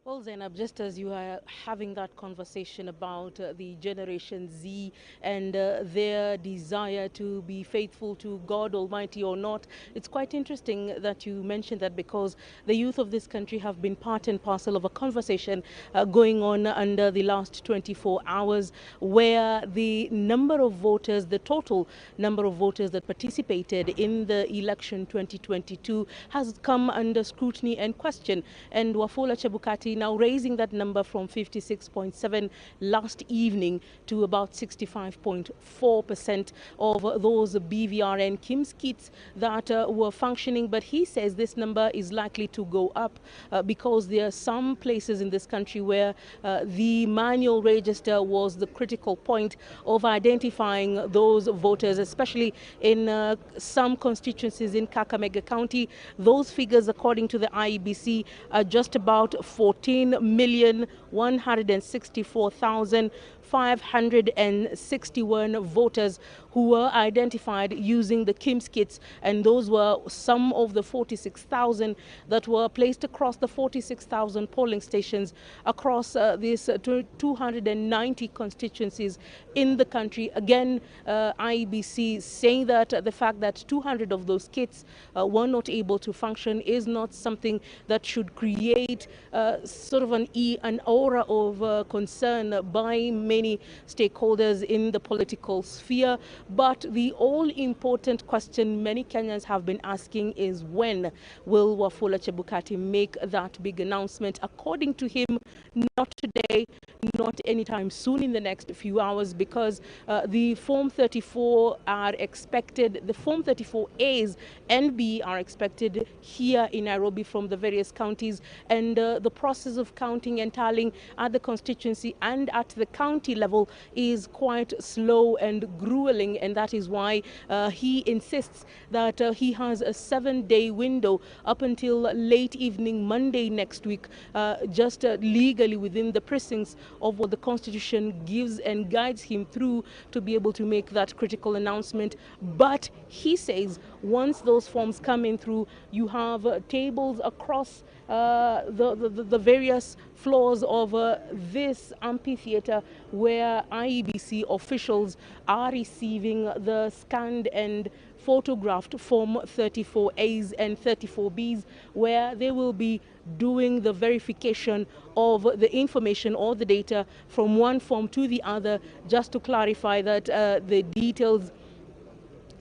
Well, Zainab, just as you are having that conversation about the Generation Z and their desire to be faithful to God Almighty or not, it's quite interesting that you mentioned that, because the youth of this country have been part and parcel of a conversation going on under the last 24 hours, where the number of voters, the total number of voters that participated in the election 2022 has come under scrutiny and question. And Wafula Chebukati Chebukati now raising that number from 56.7 last evening to about 65.4% of those BVRN KIMS kits that were functioning. But he says this number is likely to go up because there are some places in this country where the manual register was the critical point of identifying those voters, especially in some constituencies in Kakamega County. Those figures, according to the Iebc, are just about 14,164,561 voters who were identified using the KIMS kits, and those were some of the 46,000 that were placed across the 46,000 polling stations across these 290 constituencies in the country. Again, IEBC saying that the fact that 200 of those kits were not able to function is not something that should create sort of an aura of concern by many stakeholders in the political sphere. But the all-important question many Kenyans have been asking is, when will Wafula Chebukati make that big announcement? According to him, not today, not anytime soon in the next few hours, because the Form 34 are expected, the Form 34As and B are expected here in Nairobi from the various counties, and the process of counting and tallying at the constituency and at the county level is quite slow and grueling, and that is why he insists that he has a 7-day window up until late evening Monday next week, just legally within the precincts of what the Constitution gives and guides him through to be able to make that critical announcement. But he says once those forms come in through, you have tables across the various floors of this amphitheater where IEBC officials are receiving the scanned and photographed Form 34As and 34Bs, where they will be doing the verification of the information or the data from one form to the other, just to clarify that the details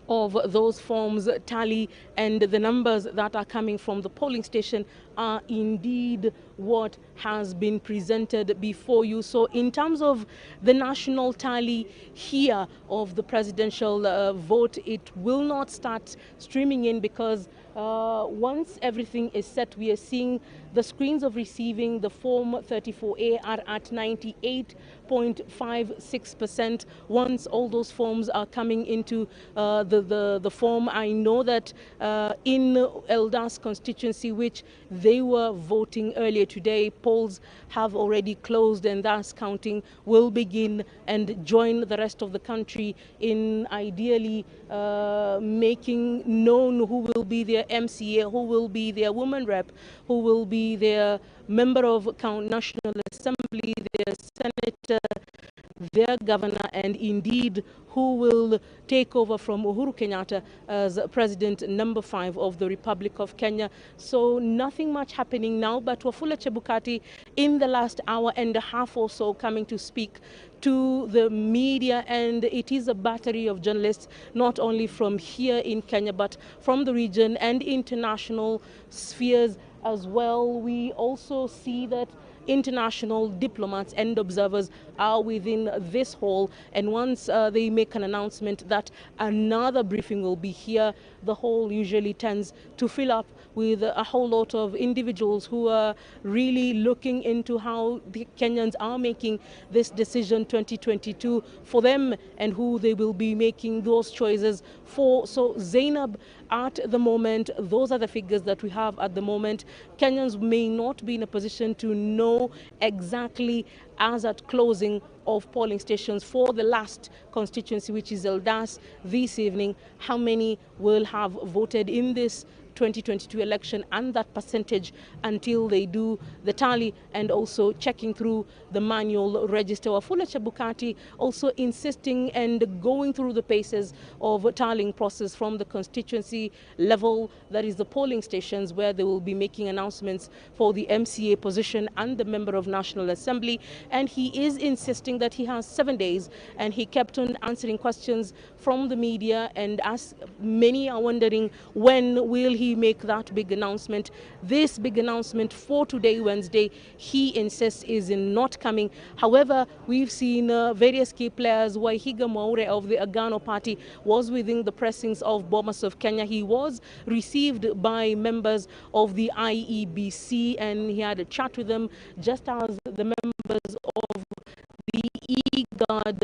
of those forms tally and the numbers that are coming from the polling station are indeed what has been presented before you. So in terms of the national tally here of the presidential vote, it will not start streaming in because once everything is set, we are seeing the screens of receiving the Form 34A are at 98.56%. Once all those forms are coming into the form, I know that in Eldas constituency, which they were voting earlier today, polls have already closed, and thus counting will begin and join the rest of the country in ideally making known who will be their MCA, who will be their woman rep, who will be their member of National Assembly, their senator, their governor, and indeed who will take over from Uhuru Kenyatta as President number 5 of the Republic of Kenya. So nothing much happening now, but Wafula Chebukati in the last hour and a half or so coming to speak to the media, and it is a battery of journalists, not only from here in Kenya, but from the region and international spheres as well. We also see that international diplomats and observers are within this hall, and once they make an announcement that another briefing will be here, the hall usually tends to fill up with a whole lot of individuals who are really looking into how the Kenyans are making this decision 2022 for them and who they will be making those choices for. So Zainab, at the moment, those are the figures that we have at the moment. Kenyans may not be in a position to know exactly as at closing of polling stations for the last constituency, which is Eldas, this evening, how many will have voted in this 2022 election and that percentage until they do the tally and also checking through the manual register. Wafula Chebukati also insisting and going through the paces of tallying process from the constituency level, that is the polling stations where they will be making announcements for the MCA position and the member of National Assembly. and he is insisting that he has 7 days, and he kept on answering questions from the media, and as many are wondering, when will he make that big announcement? This big announcement for today, Wednesday, he insists is in not coming. However, we've seen various key players. Waihiga Mwaure of the Agano Party was within the pressings of Bomas of Kenya. He was received by members of the IEBC, and he had a chat with them, just as the members of the IGAD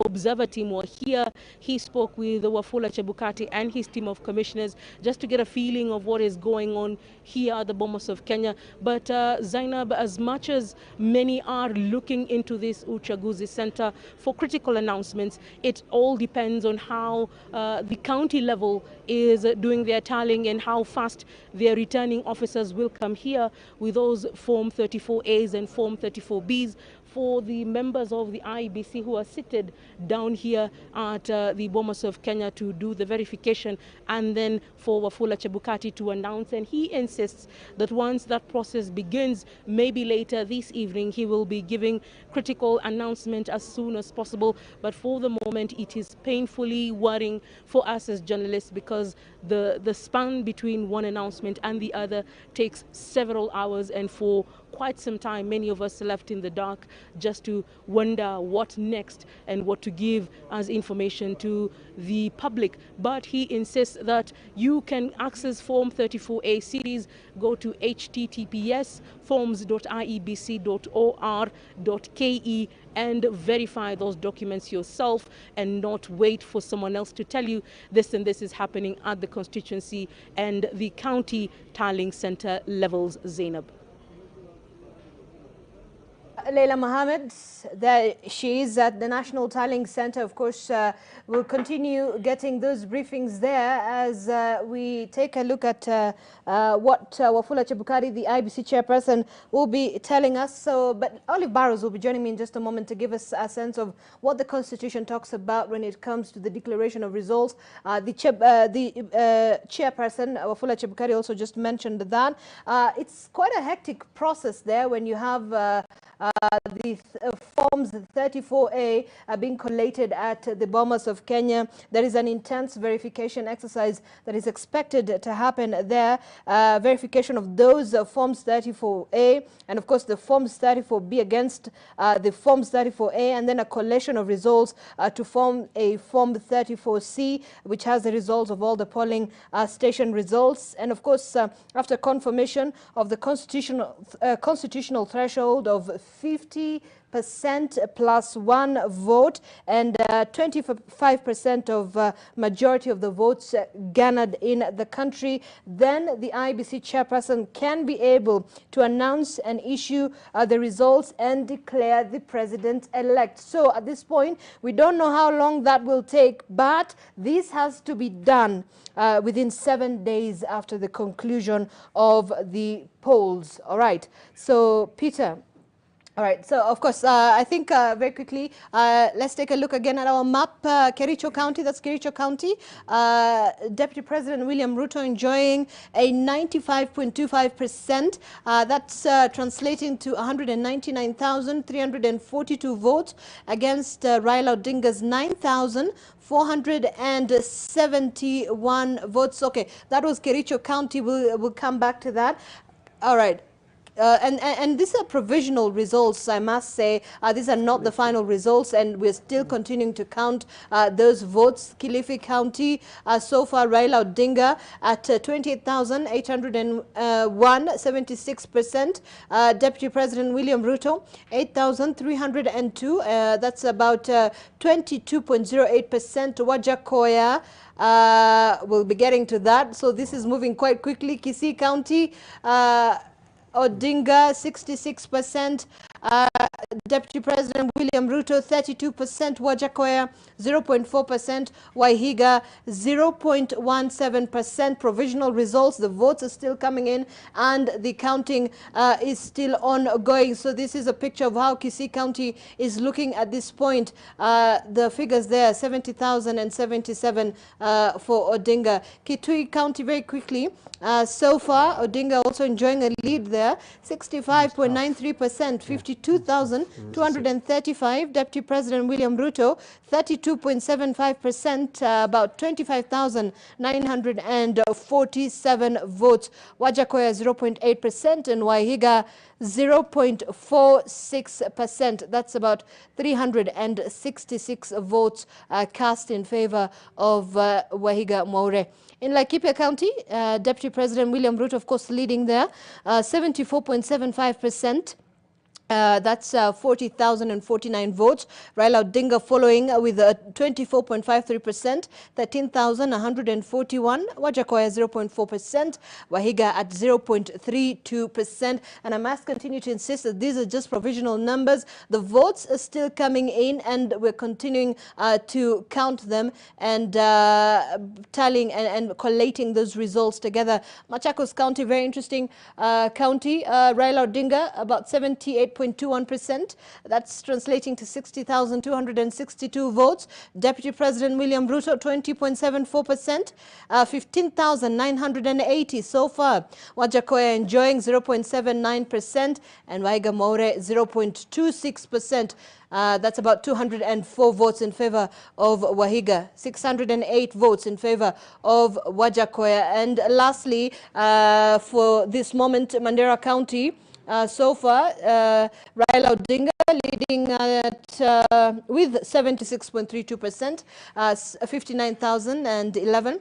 observer team were here. He spoke with Wafula Chebukati and his team of commissioners just to get a feeling of what is going on here at the Bomas of Kenya. But Zainab, as much as many are looking into this Uchaguzi Center for critical announcements, it all depends on how the county level is doing their tallying and how fast their returning officers will come here with those Form 34As and Form 34Bs for the members of the IEBC who are seated down here at the Bomas of Kenya to do the verification, and then for Wafula Chebukati to announce. And he insists that once that process begins, maybe later this evening, he will be giving critical announcement as soon as possible. But for the moment, it is painfully worrying for us as journalists, because the span between one announcement and the other takes several hours, and for quite some time, many of us left in the dark just to wonder what next and what to give as information to the public. But he insists that you can access Form 34A series. Go to https://forms.iebc.or.ke and verify those documents yourself, and not wait for someone else to tell you this and this is happening at the constituency and the county tallying center levels. Zainab. Leila Mohammed, there she is at the National Tallying Center. Of course, we'll continue getting those briefings there as we take a look at what Wafula Chebukati, the IEBC chairperson, will be telling us. So, but Olive Barrows will be joining me in just a moment to give us a sense of what the Constitution talks about when it comes to the declaration of results. The chairperson, Wafula Chebukati, also just mentioned that. It's quite a hectic process there when you have the forms 34A are being collated at the Bomas of Kenya. There is an intense verification exercise that is expected to happen there. Verification of those forms 34A and of course the forms 34B against the forms 34A, and then a collation of results to form a form 34C, which has the results of all the polling station results. And of course, after confirmation of the constitutional threshold of 50% plus one vote and 25% of majority of the votes garnered in the country, then the IEBC chairperson can be able to announce and issue the results and declare the president-elect. So at this point, we don't know how long that will take, but this has to be done within 7 days after the conclusion of the polls. All right. So, Peter. All right, so of course, I think very quickly, let's take a look again at our map. Kericho County, that's Kericho County. Deputy President William Ruto enjoying a 95.25%. That's translating to 199,342 votes against Raila Odinga's 9,471 votes. Okay, that was Kericho County. We'll come back to that. All right. And these are provisional results, I must say. These are not the final results, and we're still continuing to count those votes. Kilifi County, so far Raila Odinga at 28,801, 76%. Deputy President William Ruto, 8,302. That's about 22.08%. Wajakoya, we'll be getting to that. So this is moving quite quickly. Kisii County, Odinga 66%, Deputy President William Ruto 32%, Wajakoya 0.4%, Waihiga 0.17%. Provisional results, the votes are still coming in and the counting is still ongoing. So this is a picture of how Kisii County is looking at this point. The figures there, 70,000 and 77 for Odinga. Kitui County, very quickly. So far, Odinga also enjoying a lead there, 65.93%, 42,235. Deputy President William Ruto, 32.75%, about 25,947 votes. Wajakoya, 0.8%, and Wahiga, 0.46%. That's about 366 votes cast in favor of Wahiga Maure. In Laikipia County, Deputy President William Ruto, of course, leading there, 74.75%. That's 40,049 votes. Raila Odinga following with 24.53%, 13,141. Wajakoya 0.4%. Wahiga at 0.32%. And I must continue to insist that these are just provisional numbers. The votes are still coming in, and we're continuing to count them and tallying and collating those results together. Machakos County, very interesting county. Raila Odinga, about 78.21%. That's translating to 60,262 votes. Deputy President William Ruto, 20.74%. 15,980 so far. Wajakoya enjoying 0.79%, and Wahiga Maure 0.26%. That's about 204 votes in favor of Wahiga, 608 votes in favor of Wajakoya. And lastly, for this moment, Mandera County, so far, Raila Odinga leading at with 76.32%, 59,011.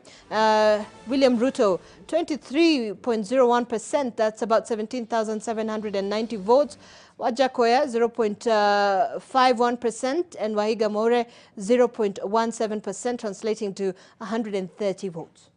William Ruto, 23.01%. That's about 17,790 votes. Wajakoya 0.51%, and Wahiga Maure 0.17%, translating to 130 votes.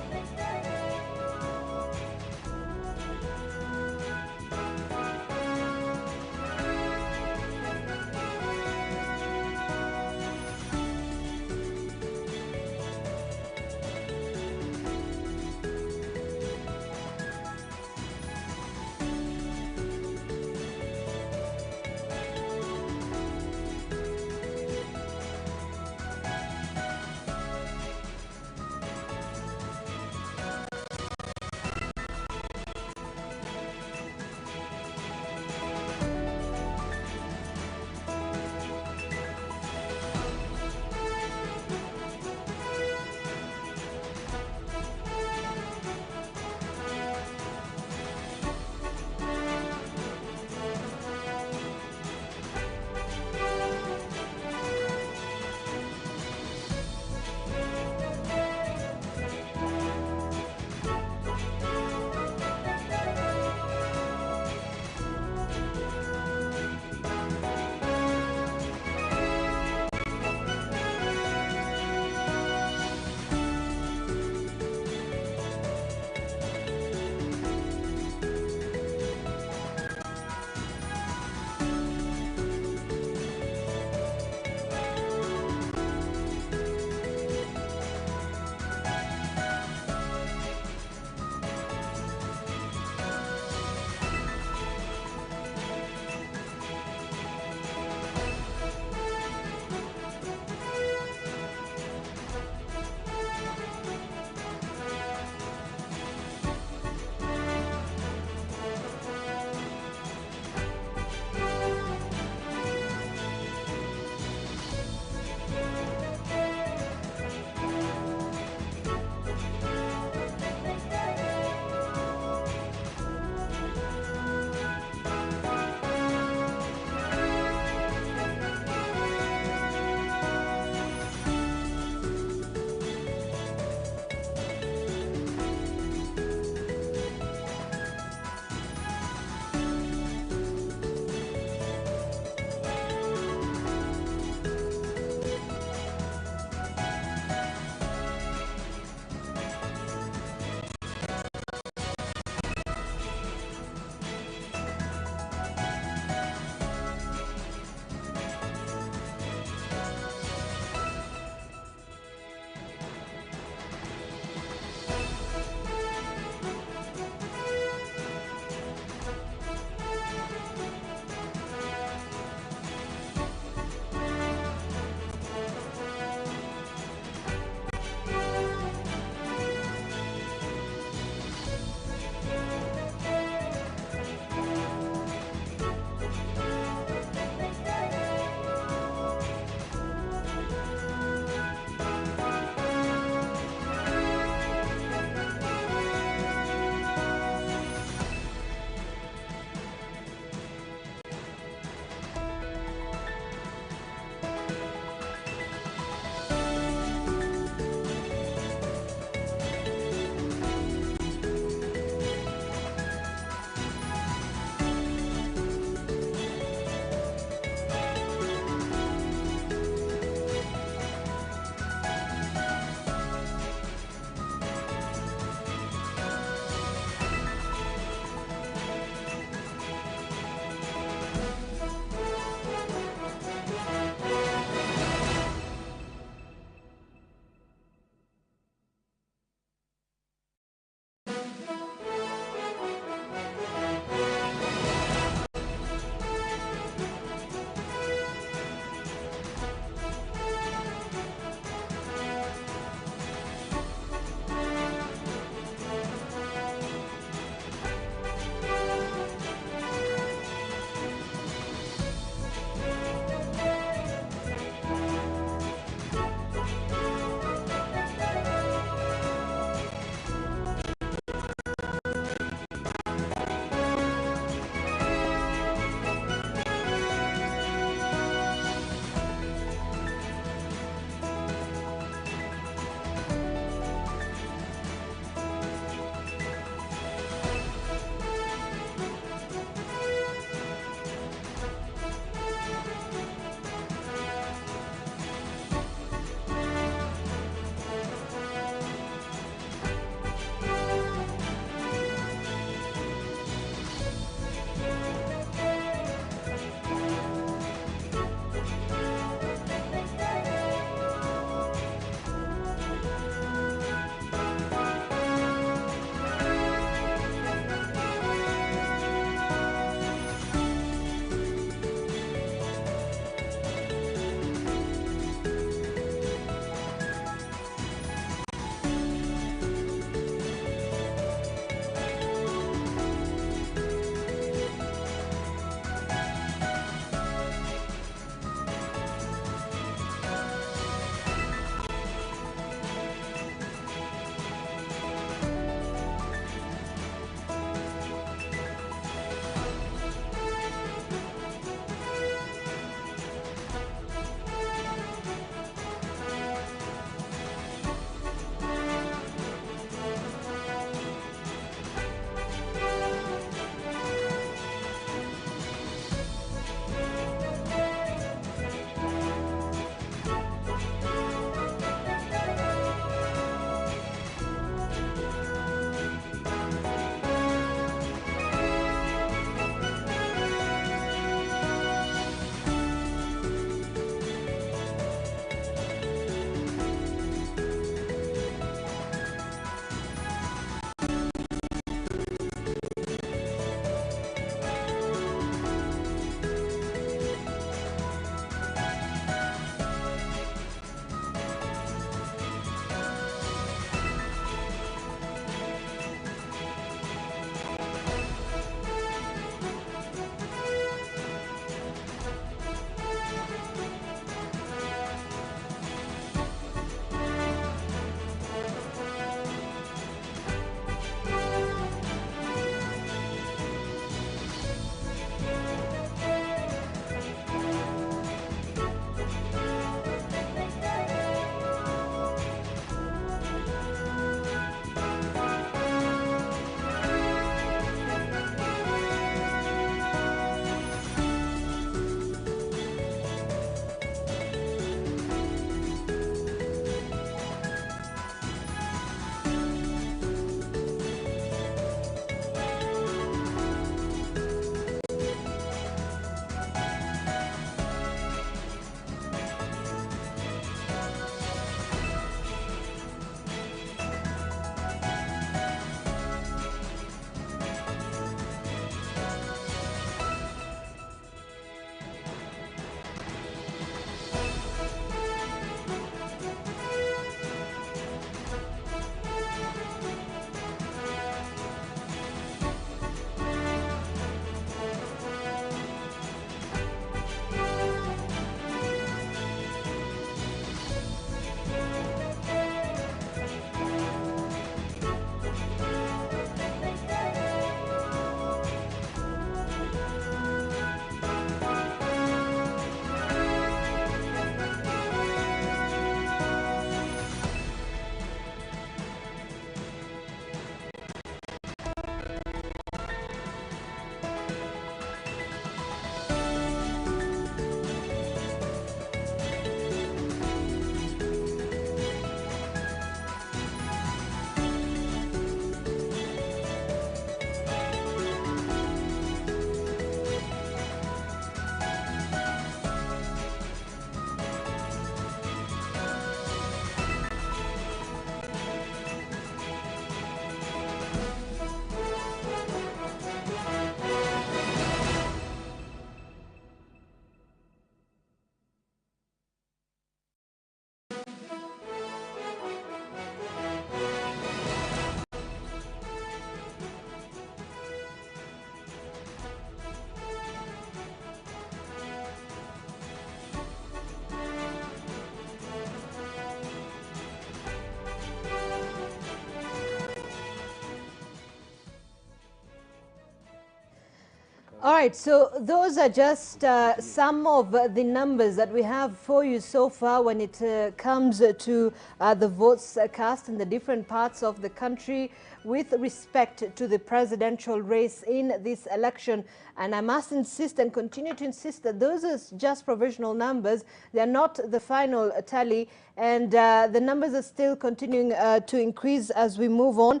All right, so those are just some of the numbers that we have for you so far when it comes to the votes cast in the different parts of the country with respect to the presidential race in this election. And I must insist and continue to insist that those are just provisional numbers. They are not the final tally. And the numbers are still continuing to increase as we move on.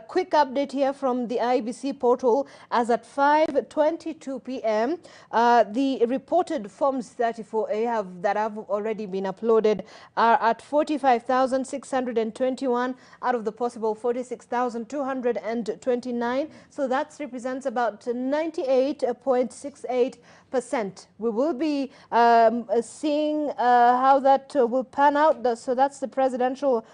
Quick update here from the Iebc portal. As at 5:22 p.m., the reported Forms 34A that have already been uploaded are at 45,621 out of the possible 46,229. So that represents about 98.68%. We will be seeing how that will pan out. So that's the presidential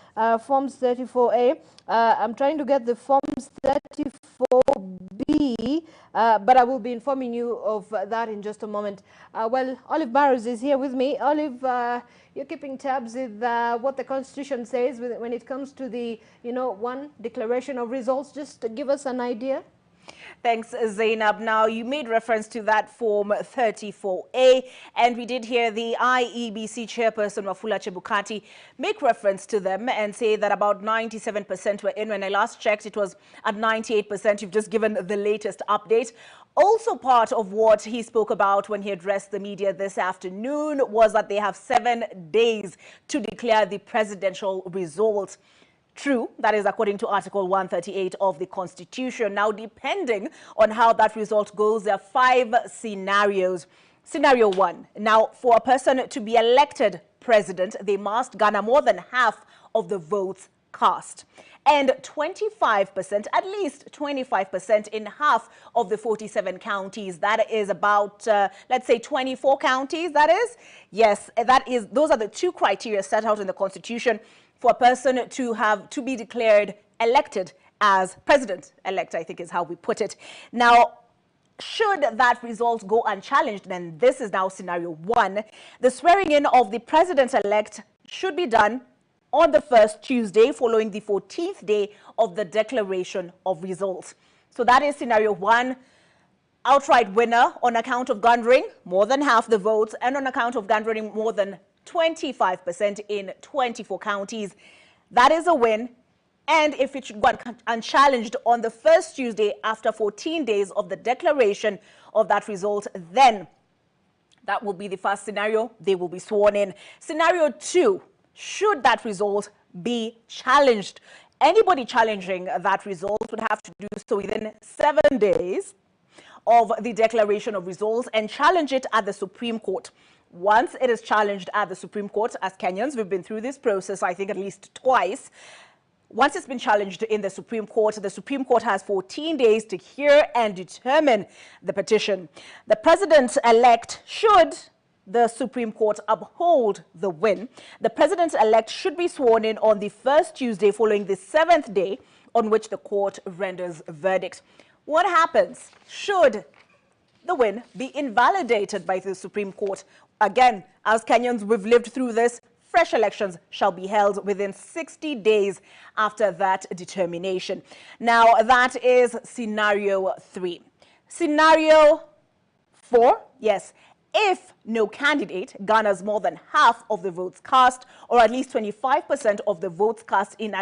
Forms 34A. I'm trying to get the Forms 34B, but I will be informing you of that in just a moment. Well, Olive Barrows is here with me. Olive, you're keeping tabs with what the Constitution says when it comes to the, one declaration of results. Just to give us an idea. Thanks, Zainab. Now, you made reference to that Form 34A, and we did hear the Iebc chairperson, Wafula Chebukati, make reference to them and say that about 97% were in. When I last checked, it was at 98%. You've just given the latest update. Also part of what he spoke about when he addressed the media this afternoon was that they have 7 days to declare the presidential results. True, that is according to Article 138 of the Constitution. Now, depending on how that result goes, there are 5 scenarios. Scenario 1. Now, for a person to be elected president, they must garner more than half of the votes cast. And 25%, at least 25% in half of the 47 counties. That is about, let's say, 24 counties, that is? Yes, those are the 2 criteria set out in the Constitution for a person to be declared elected as president-elect, I think is how we put it. Now, should that result go unchallenged, then this is now scenario 1. The swearing in of the president-elect should be done on the first Tuesday following the 14th day of the declaration of results. So that is scenario 1. Outright winner on account of garnering more than half the votes and on account of garnering more than 25% in 24 counties. That is a win. And if it should go unchallenged on the first Tuesday after 14 days of the declaration of that result, then that will be the first scenario. They will be sworn in. Scenario 2, should that result be challenged, anybody challenging that result would have to do so within 7 days of the declaration of results and challenge it at the Supreme Court. Once it is challenged at the Supreme Court, as Kenyans, we've been through this process, I think, at least twice. Once it's been challenged in the Supreme Court has 14 days to hear and determine the petition. The president-elect, should the Supreme Court uphold the win, the president-elect should be sworn in on the first Tuesday following the 7th day on which the court renders a verdict. What happens should the win be invalidated by the Supreme Court? Again, as Kenyans, we've lived through this. Fresh elections shall be held within 60 days after that determination. Now, that is scenario 3. Scenario 4, yes. If no candidate garners more than half of the votes cast, or at least 25% of the votes cast in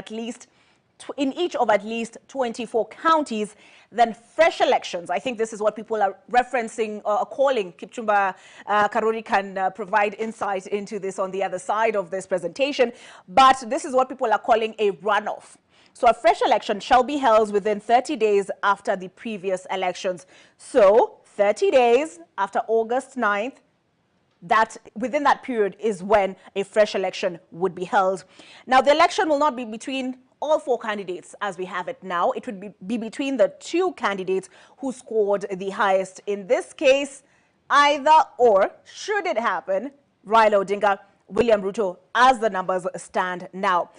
each of at least 24 counties, then fresh elections. I think this is what people are referencing or calling. Kipchumba Karori can provide insight into this on the other side of this presentation. But this is what people are calling a runoff. So a fresh election shall be held within 30 days after the previous elections. So 30 days after August 9th, within that period is when a fresh election would be held. Now, the election will not be between all 4 candidates as we have it now. It would be between the 2 candidates who scored the highest. In this case, either or, should it happen, Raila Odinga, William Ruto, as the numbers stand now.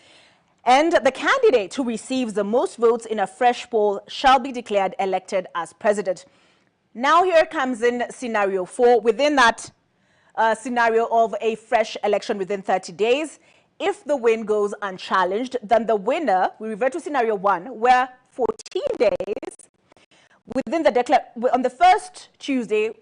And the candidate who receives the most votes in a fresh poll shall be declared elected as president. Now here comes in scenario 4. Within that scenario of a fresh election within 30 days, if the win goes unchallenged, then the winner, we revert to scenario 1, where 14 days within the on the first Tuesday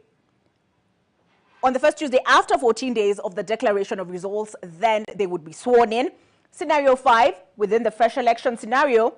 after 14 days of the declaration of results, then they would be sworn in. Scenario 5, within the fresh election scenario,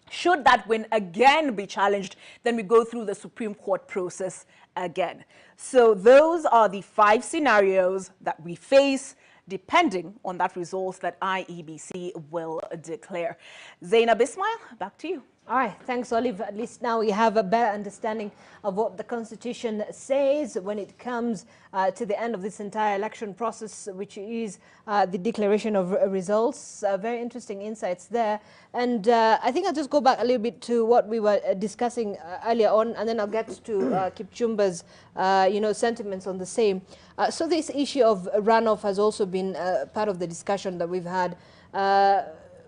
should that win again be challenged, then we go through the Supreme Court process again. So those are the 5 scenarios that we face depending on that result that IEBC will declare. Zainab Ismail, back to you. All right, thanks, Olive. At least now we have a better understanding of what the Constitution says when it comes to the end of this entire election process, which is the declaration of results. Very interesting insights there. And I think I'll just go back a little bit to what we were discussing earlier on, and then I'll get to Kipchumba's, sentiments on the same. So this issue of runoff has also been part of the discussion that we've had.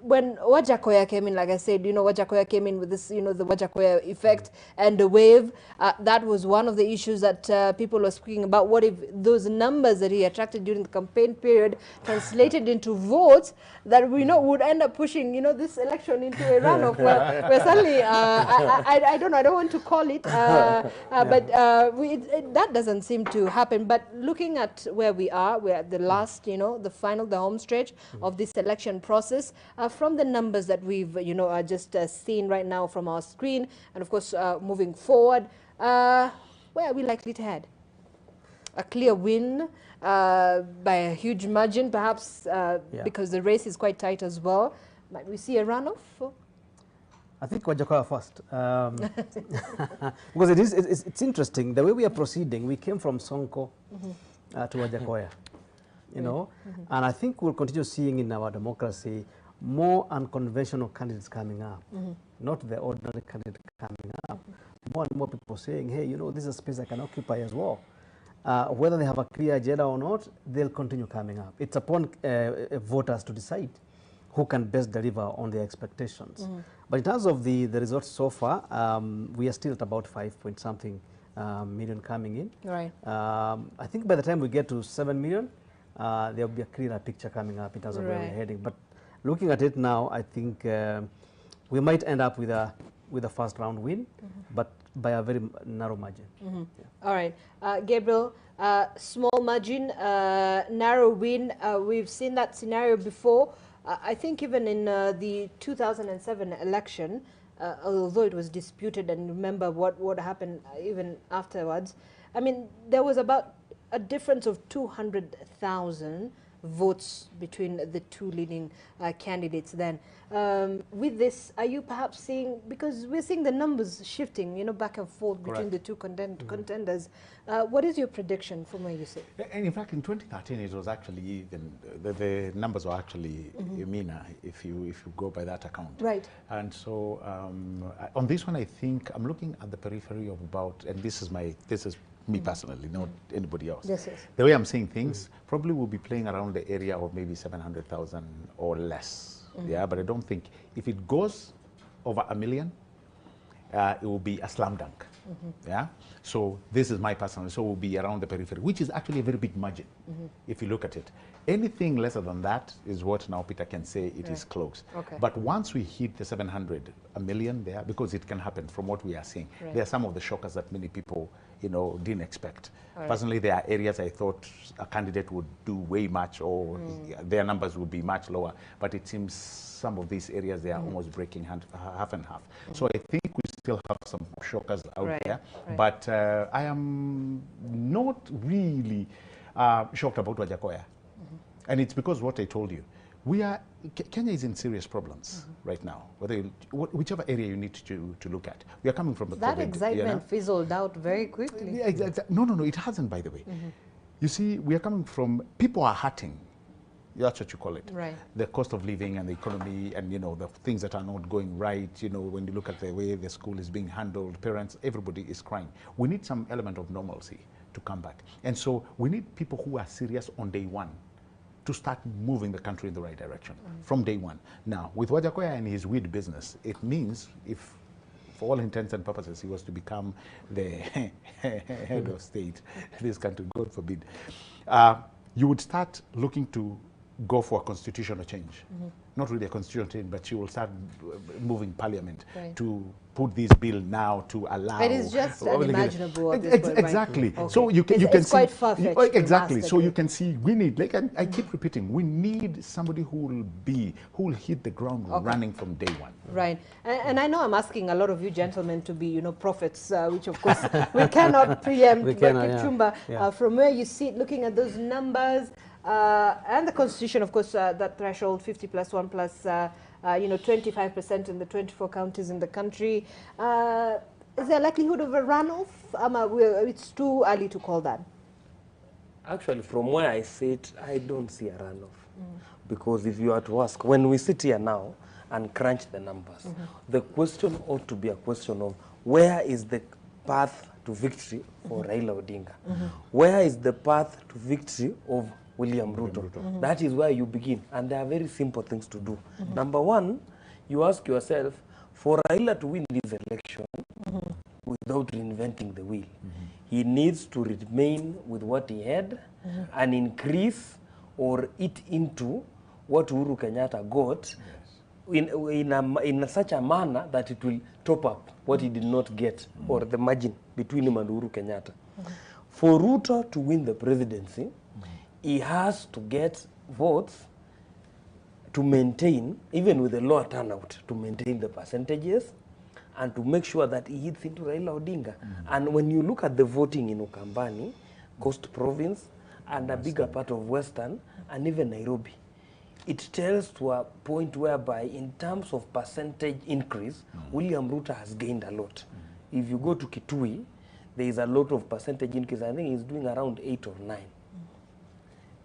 When Wajakoya came in, like I said, Wajakoya came in with this, the Wajakoya effect and the wave. That was one of the issues that people were speaking about. What if those numbers that he attracted during the campaign period translated into votes that we know would end up pushing, this election into a runoff where suddenly, I don't know, I don't want to call it, but that doesn't seem to happen. But looking at where we are, we're at the last, the home stretch of this election process. From the numbers that we've, just seen right now from our screen, and of course, moving forward, where are we likely to head? A clear win by a huge margin, perhaps because the race is quite tight as well. Might we see a runoff? I think Wajakoya first, because it's interesting the way we are proceeding. We came from Sonko to Wajakoya, and I think we'll continue seeing in our democracy more unconventional candidates coming up, not the ordinary candidate coming up. More and more people saying, hey, this is a space I can occupy as well. Whether they have a clear agenda or not, they'll continue coming up. It's upon voters to decide who can best deliver on their expectations. But in terms of the results so far, we are still at about 5-point-something million coming in. Right. I think by the time we get to 7 million, there will be a clearer picture coming up in terms of where we're heading. But looking at it now, I think we might end up with a first round win, but by a very narrow margin. All right, Gabriel, small margin, narrow win. We've seen that scenario before. I think even in the 2007 election, although it was disputed, and remember what happened even afterwards. I mean, there was about a difference of 200,000 votes between the two leading candidates then. With this, are you perhaps seeing, because we're seeing the numbers shifting, back and forth between the two contenders. What is your prediction from where you sit? And in fact, in 2013, it was actually even, the numbers were actually meaner if you go by that account. Right. And so on this one, I think I'm looking at the periphery of about, and this is me personally, not anybody else. Yes, yes. The way I'm seeing things, probably will be playing around the area of maybe 700,000 or less. Yeah, but I don't think if it goes over 1 million, it will be a slam dunk. Yeah, so this is my personal. So it will be around the periphery, which is actually a very big margin if you look at it. Anything lesser than that is what now Peter can say it is close. Okay. But once we hit the 700, 1 million there, because it can happen from what we are seeing. There are some of the shockers that many people, didn't expect. Personally, there are areas I thought a candidate would do way much, or their numbers would be much lower. But it seems some of these areas, they are almost breaking half and half. So I think we still have some shockers out there. But I am not really shocked about Wajakoya. And it's because what I told you. Kenya is in serious problems right now, whichever area you need to look at. We are coming from the that COVID, excitement fizzled out very quickly. No, it hasn't, by the way. You see, we are coming from, people are hurting. That's what you call it. Right. The cost of living and the economy and, the things that are not going right, when you look at the way the school is being handled, parents, everybody is crying. We need some element of normalcy to come back. And so we need people who are serious on day one to start moving the country in the right direction from day one. Now, with Wajakoya and his weed business, it means if, for all intents and purposes, he was to become the head of state, this country, God forbid, you would start looking to go for a constitutional change. Not really a constitutional change, but she will start moving parliament to put this bill now to allow. It is just unimaginable at this point, exactly. right? Okay. So you can it's see quite far-fetched. exactly. So you can see we need, like I keep repeating, we need somebody who will hit the ground running from day one. Right. And I know I'm asking a lot of you gentlemen to be, prophets, which of course we cannot preempt. But Kipchumba, from where you sit, looking at those numbers, and the constitution, of course, that threshold 50 plus 1 plus 25% in the 24 counties in the country. Is there a likelihood of a runoff? It's too early to call that. Actually, from where I sit, I don't see a runoff. Because if you are to ask, when we sit here now and crunch the numbers, the question ought to be a question of where is the path to victory for Raila Odinga? Where is the path to victory of William Ruto? That is where you begin. And there are very simple things to do. Number one, you ask yourself, for Raila to win this election without reinventing the wheel, he needs to remain with what he had and increase or eat into what Uhuru Kenyatta got in such a manner that it will top up what he did not get or the margin between him and Uhuru Kenyatta. For Ruto to win the presidency, he has to get votes to maintain, even with a lower turnout, to maintain the percentages and to make sure that he hits into Raila Odinga. And when you look at the voting in Ukambani, Coast Province, and a bigger part of Western, and even Nairobi, it tells to a point whereby in terms of percentage increase, William Ruto has gained a lot. If you go to Kitui, there is a lot of percentage increase. I think he's doing around 8 or 9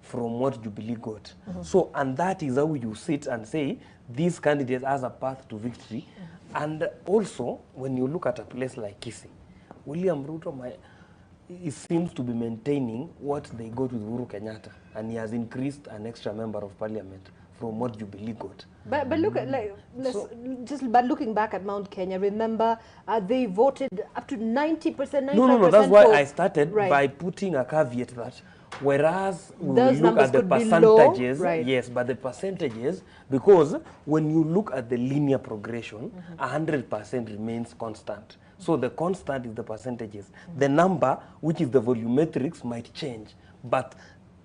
from what Jubilee got. So, and that is how you sit and say, these candidates has a path to victory. And also, when you look at a place like Kisii, William Ruto, he seems to be maintaining what they got with Uhuru Kenyatta, and he has increased an extra member of parliament from what Jubilee got. But look at but looking back at Mount Kenya, remember they voted up to 90%, 95%. No. That's why I started by putting a caveat that whereas we look at the percentages, yes, but the percentages, because when you look at the linear progression, 100% remains constant. So the constant is the percentages. The number, which is the volumetrics, might change, but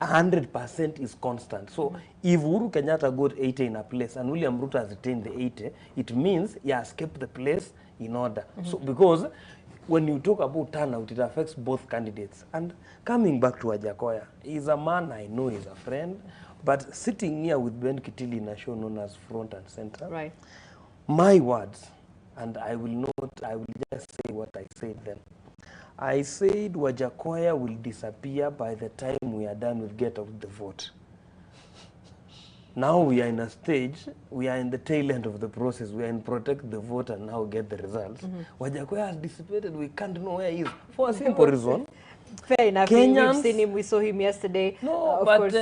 100% is constant. So if Uhuru Kenyatta got 80 in a place and William Ruto has retained the 80, it means he has kept the place in order. So because when you talk about turnout, it affects both candidates. And coming back to Wajakoya, he's a man I know, he's a friend, but sitting here with Ben Kitili in a show known as Front and Center, my words, and I will just say what I said then. I said Wajakoya will disappear by the time we are done with Get Out the Vote. Now we are in a stage, we are in the tail end of the process, we are in Protect the Vote and now get the results. Wajakoya has dissipated, we can't know where he is, for a simple reason. Fair enough. We've seen him, we saw him yesterday. No, but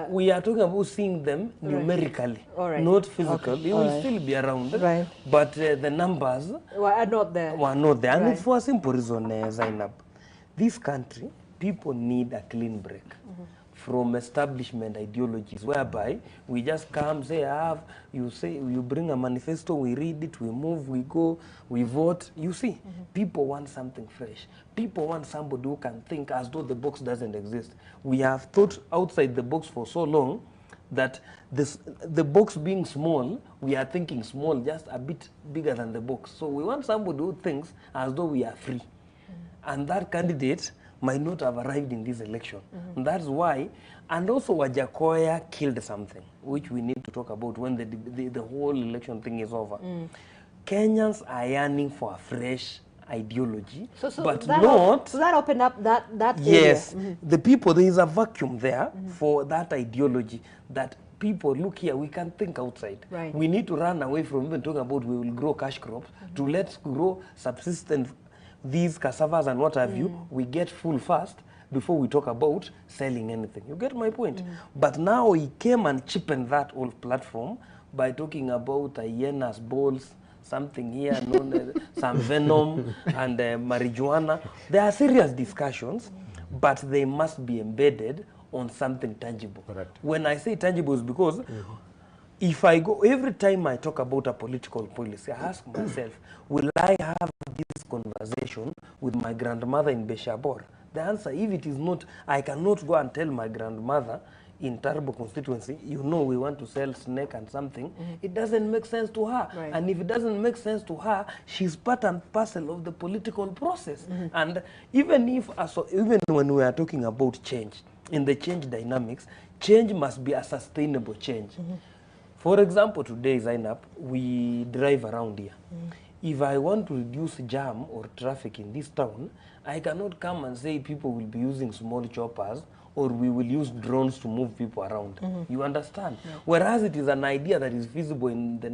we are talking about seeing them numerically, not physically. He will still be around, but the numbers are not there. And it's for a simple reason, Zainab. This country, people need a clean break from establishment ideologies, whereby we just come, say, you bring a manifesto, we read it, we move, we go, we vote. You see, people want something fresh. People want somebody who can think as though the box doesn't exist. We have thought outside the box for so long that the box being small, we are thinking small, just a bit bigger than the box. So we want somebody who thinks as though we are free. And that candidate might not have arrived in this election. And that's why, and also Wajakoya killed something, which we need to talk about when the whole election thing is over. Kenyans are yearning for a fresh ideology, but not... So that opened up that yes, area. the people, there is a vacuum there for that ideology, that people, look here, we can think outside. We need to run away from even talking about we will grow cash crops, to let's grow subsistent, these cassavas and what have you. We get full first before we talk about selling anything. You get my point? But now he came and cheapened that old platform by talking about hyenas, balls, something here, some venom and marijuana. There are serious discussions, but they must be embedded on something tangible. Correct. When I say tangible is because if I go, every time I talk about a political policy, I ask myself, will I have this conversation with my grandmother in Beshabor? The answer, if it is not, I cannot go and tell my grandmother in Tarbo constituency, you know, we want to sell snake and something. It doesn't make sense to her. Right. And if it doesn't make sense to her, she's part and parcel of the political process. And even if, even when we are talking about change, in the change dynamics, change must be a sustainable change. For example, today, Zainab, we drive around here. If I want to reduce jam or traffic in this town, I cannot come and say people will be using small choppers or we will use drones to move people around. You understand? Whereas it is an idea that is feasible in the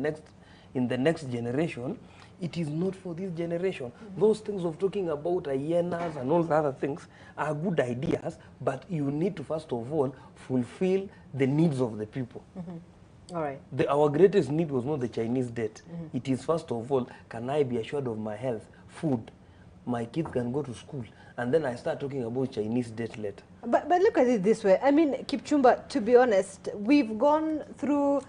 next generation, it is not for this generation. Those things of talking about hyenas and all the other things are good ideas, but you need to first of all fulfill the needs of the people. All right. Our greatest need was not the Chinese debt. It is first of all, can I be assured of my health, food, my kids can go to school, and then I start talking about Chinese debt later. But look at it this way. I mean, Kipchumba, to be honest, we've gone through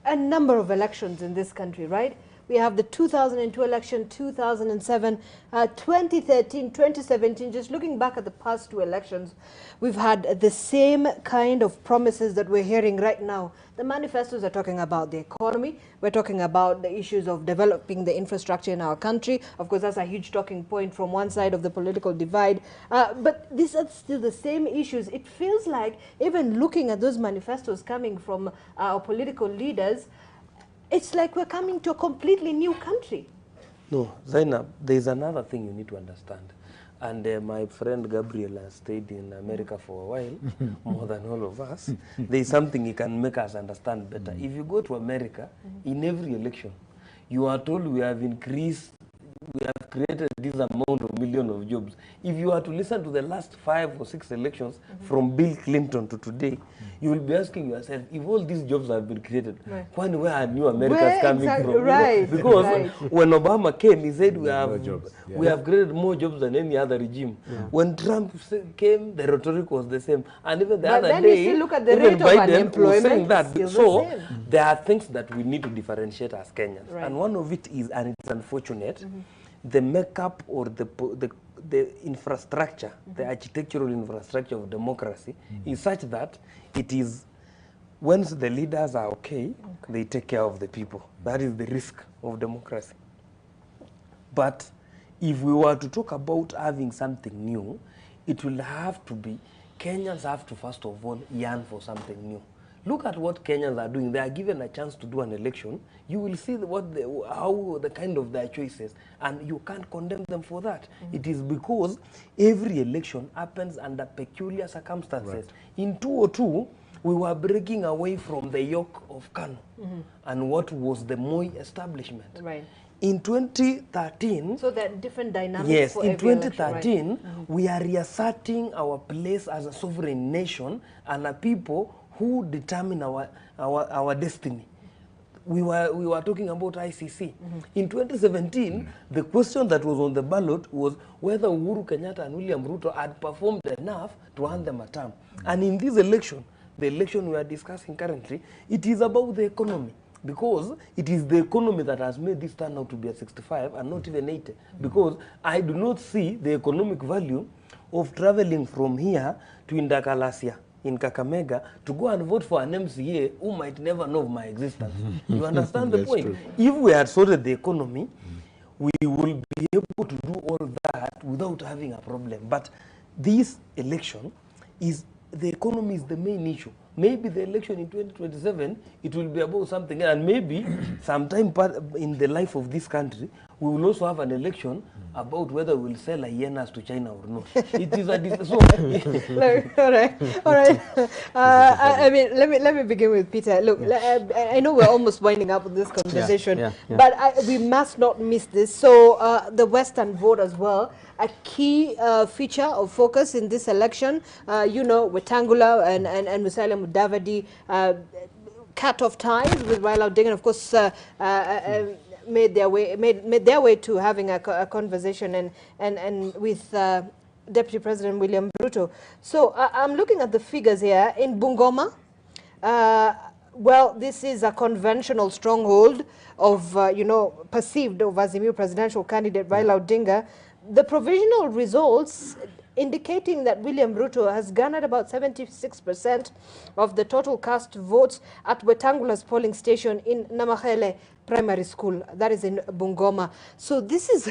a number of elections in this country, right? We have the 2002 election, 2007, 2013, 2017. Just looking back at the past two elections, we've had the same kind of promises that we're hearing right now. The manifestos are talking about the economy. We're talking about the issues of developing the infrastructure in our country. Of course, that's a huge talking point from one side of the political divide. But these are still the same issues. It feels like even looking at those manifestos coming from our political leaders, it's like we're coming to a completely new country. No, Zainab, there's another thing you need to understand. And my friend Gabriel has stayed in America for a while, more than all of us. There's something he can make us understand better. If you go to America, in every election, you are told we have created this amount of millions of jobs. If you are to listen to the last 5 or 6 elections from Bill Clinton to today, you will be asking yourself, if all these jobs have been created, where are new Americans coming from? Right. Because when Obama came, he said we have created more jobs than any other regime. When Trump came, the rhetoric was the same. And even the other day, you still look at the rate of Biden unemployment, was saying that. So there are things that we need to differentiate as Kenyans. Right. And one of it is, and it's unfortunate, the makeup or the infrastructure, the architectural infrastructure of democracy is such that it is, once the leaders are okay, they take care of the people. That is the risk of democracy. But if we were to talk about having something new, it will have to be, Kenyans have to first of all yearn for something new. Look at what Kenyans are doing. They are given a chance to do an election. You will see how the kind of their choices, and you can't condemn them for that. It is because every election happens under peculiar circumstances. In 2002, we were breaking away from the yoke of Kanu and what was the Moi establishment. Right. In 2013, so there are different dynamics. Yes, for in every 2013, election, right? we are reasserting our place as a sovereign nation and a people who determine our destiny. We were talking about ICC. In 2017, the question that was on the ballot was whether Uhuru Kenyatta and William Ruto had performed enough to earn them a term. And in this election, the election we are discussing currently, it is about the economy. Because it is the economy that has made this turnout to be at 65 and not even 80. Because I do not see the economic value of traveling from here to Indakalasia in Kakamega to go and vote for an MCA who might never know of my existence. You understand the point? True. If we had sorted the economy, we will be able to do all that without having a problem. But this election is, the economy is the main issue. Maybe the election in 2027, it will be about something else. And maybe sometime in the life of this country, we will also have an election about whether we'll sell hyenas to China or not. It is a so. All right. I mean, let me begin with Peter. Look, I know we're almost winding up with this conversation, but we must not miss this. So the Western vote as well, a key feature of focus in this election. You know, Wetangula and Musalia Mudavadi cut off ties with Raila Odinga, and of course made their way to having a conversation and with Deputy President William Ruto. So I'm looking at the figures here. In Bungoma, well, this is a conventional stronghold of, perceived of Azimio presidential candidate Raila Odinga. The provisional results indicating that William Ruto has garnered about 76% of the total cast votes at Wetangula's polling station in Namahele Primary School, that is in Bungoma. So this is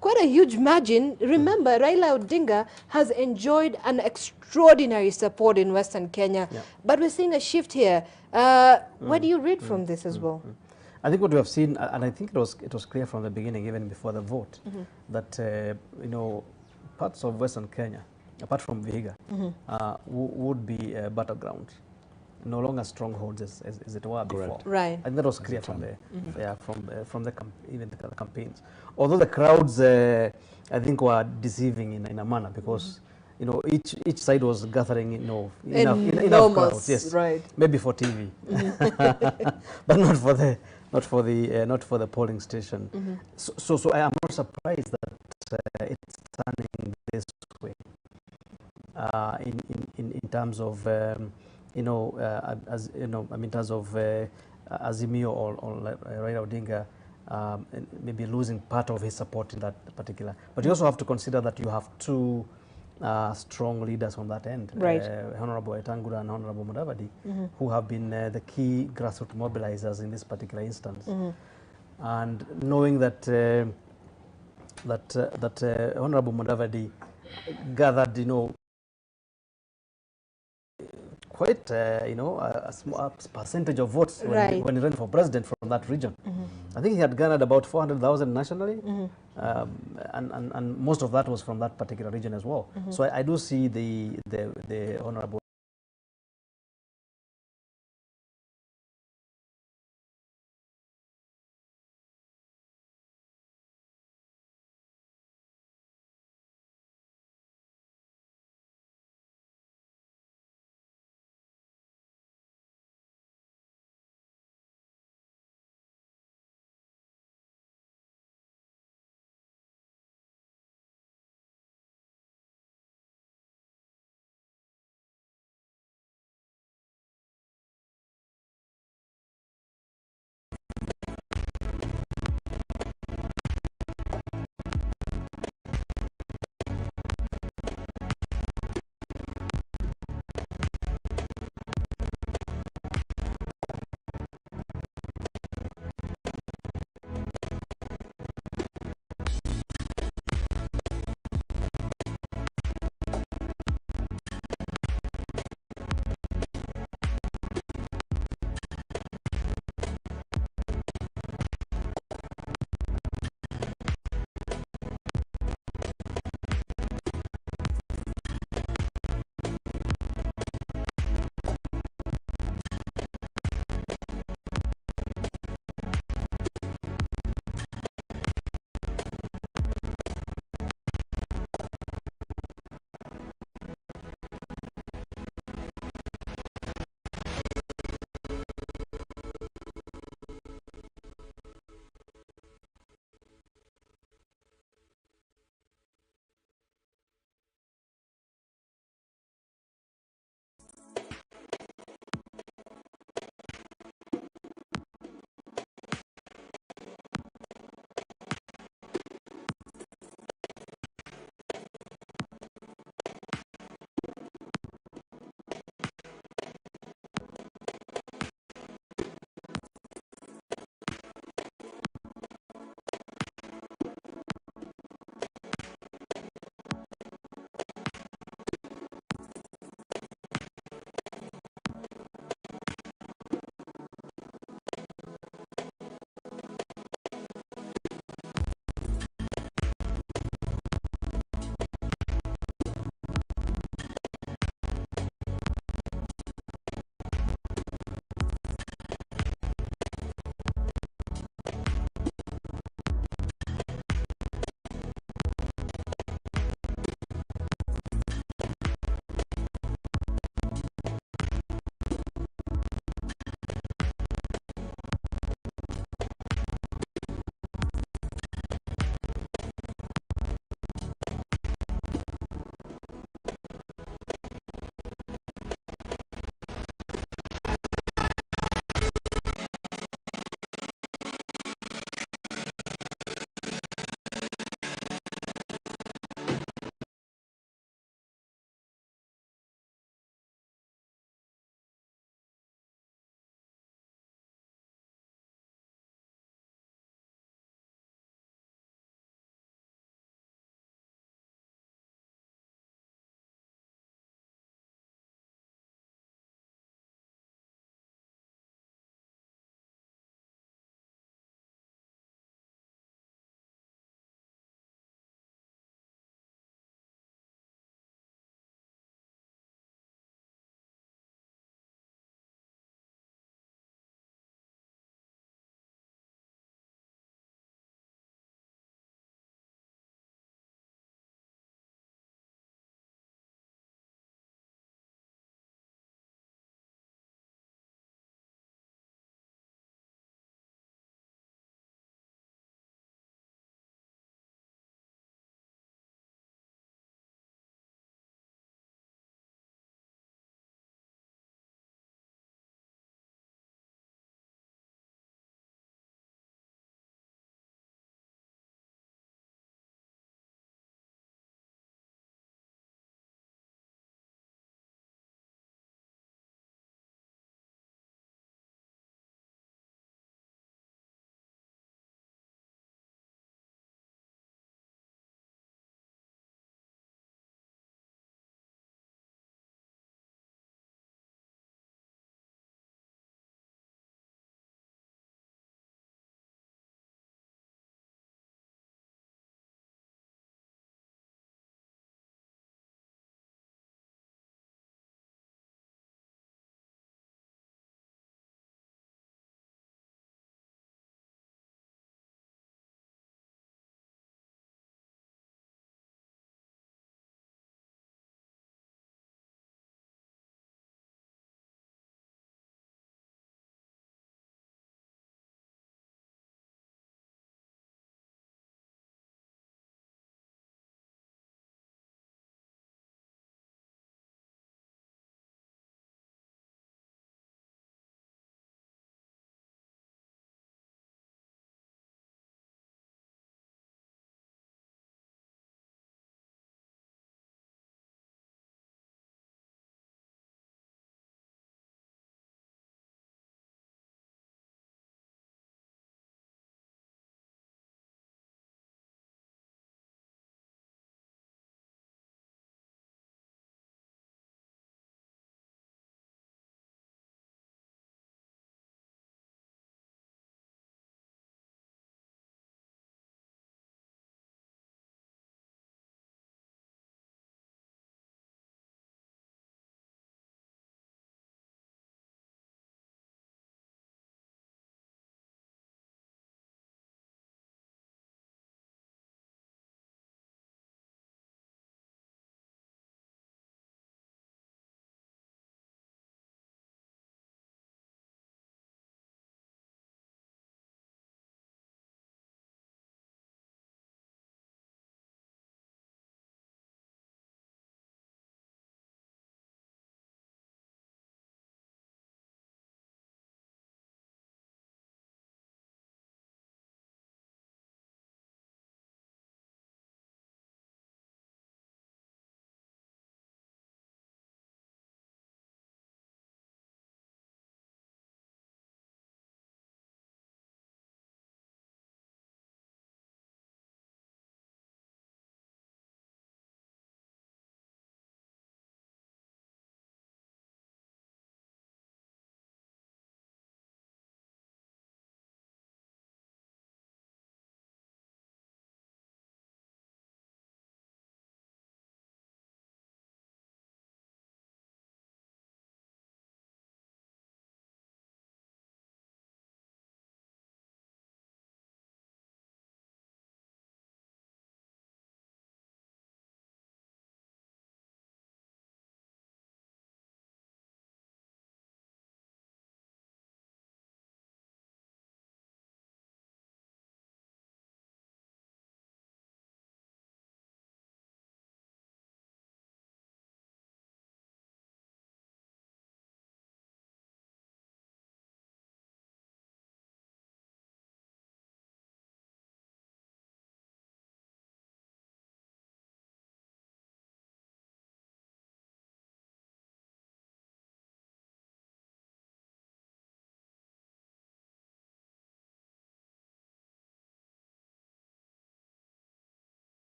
quite a huge margin. Remember, Raila Odinga has enjoyed an extraordinary support in Western Kenya, but we're seeing a shift here. What do you read from this as well? I think what we have seen, and I think it was clear from the beginning, even before the vote, that parts of Western Kenya, apart from Vihiga, would be battleground, no longer strongholds as it were before. Right. And that was clear from the even the campaigns. Although the crowds, I think, were deceiving in a manner, because each side was gathering enough crowds. Yes, right. Maybe for TV, but not for the polling station. So I am not surprised that it's turning this way. In terms of in terms of Azimio or Raila Odinga, maybe losing part of his support in that particular. But you also have to consider that you have two strong leaders on that end, right. Honorable Wetangula and Honorable Mudavadi, who have been the key grassroots mobilizers in this particular instance. And knowing that Honorable Mudavadi gathered, quite a small percentage of votes when he ran for president from that region. I think he had garnered about 400,000 nationally, and most of that was from that particular region as well. So I do see the Honorable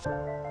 News.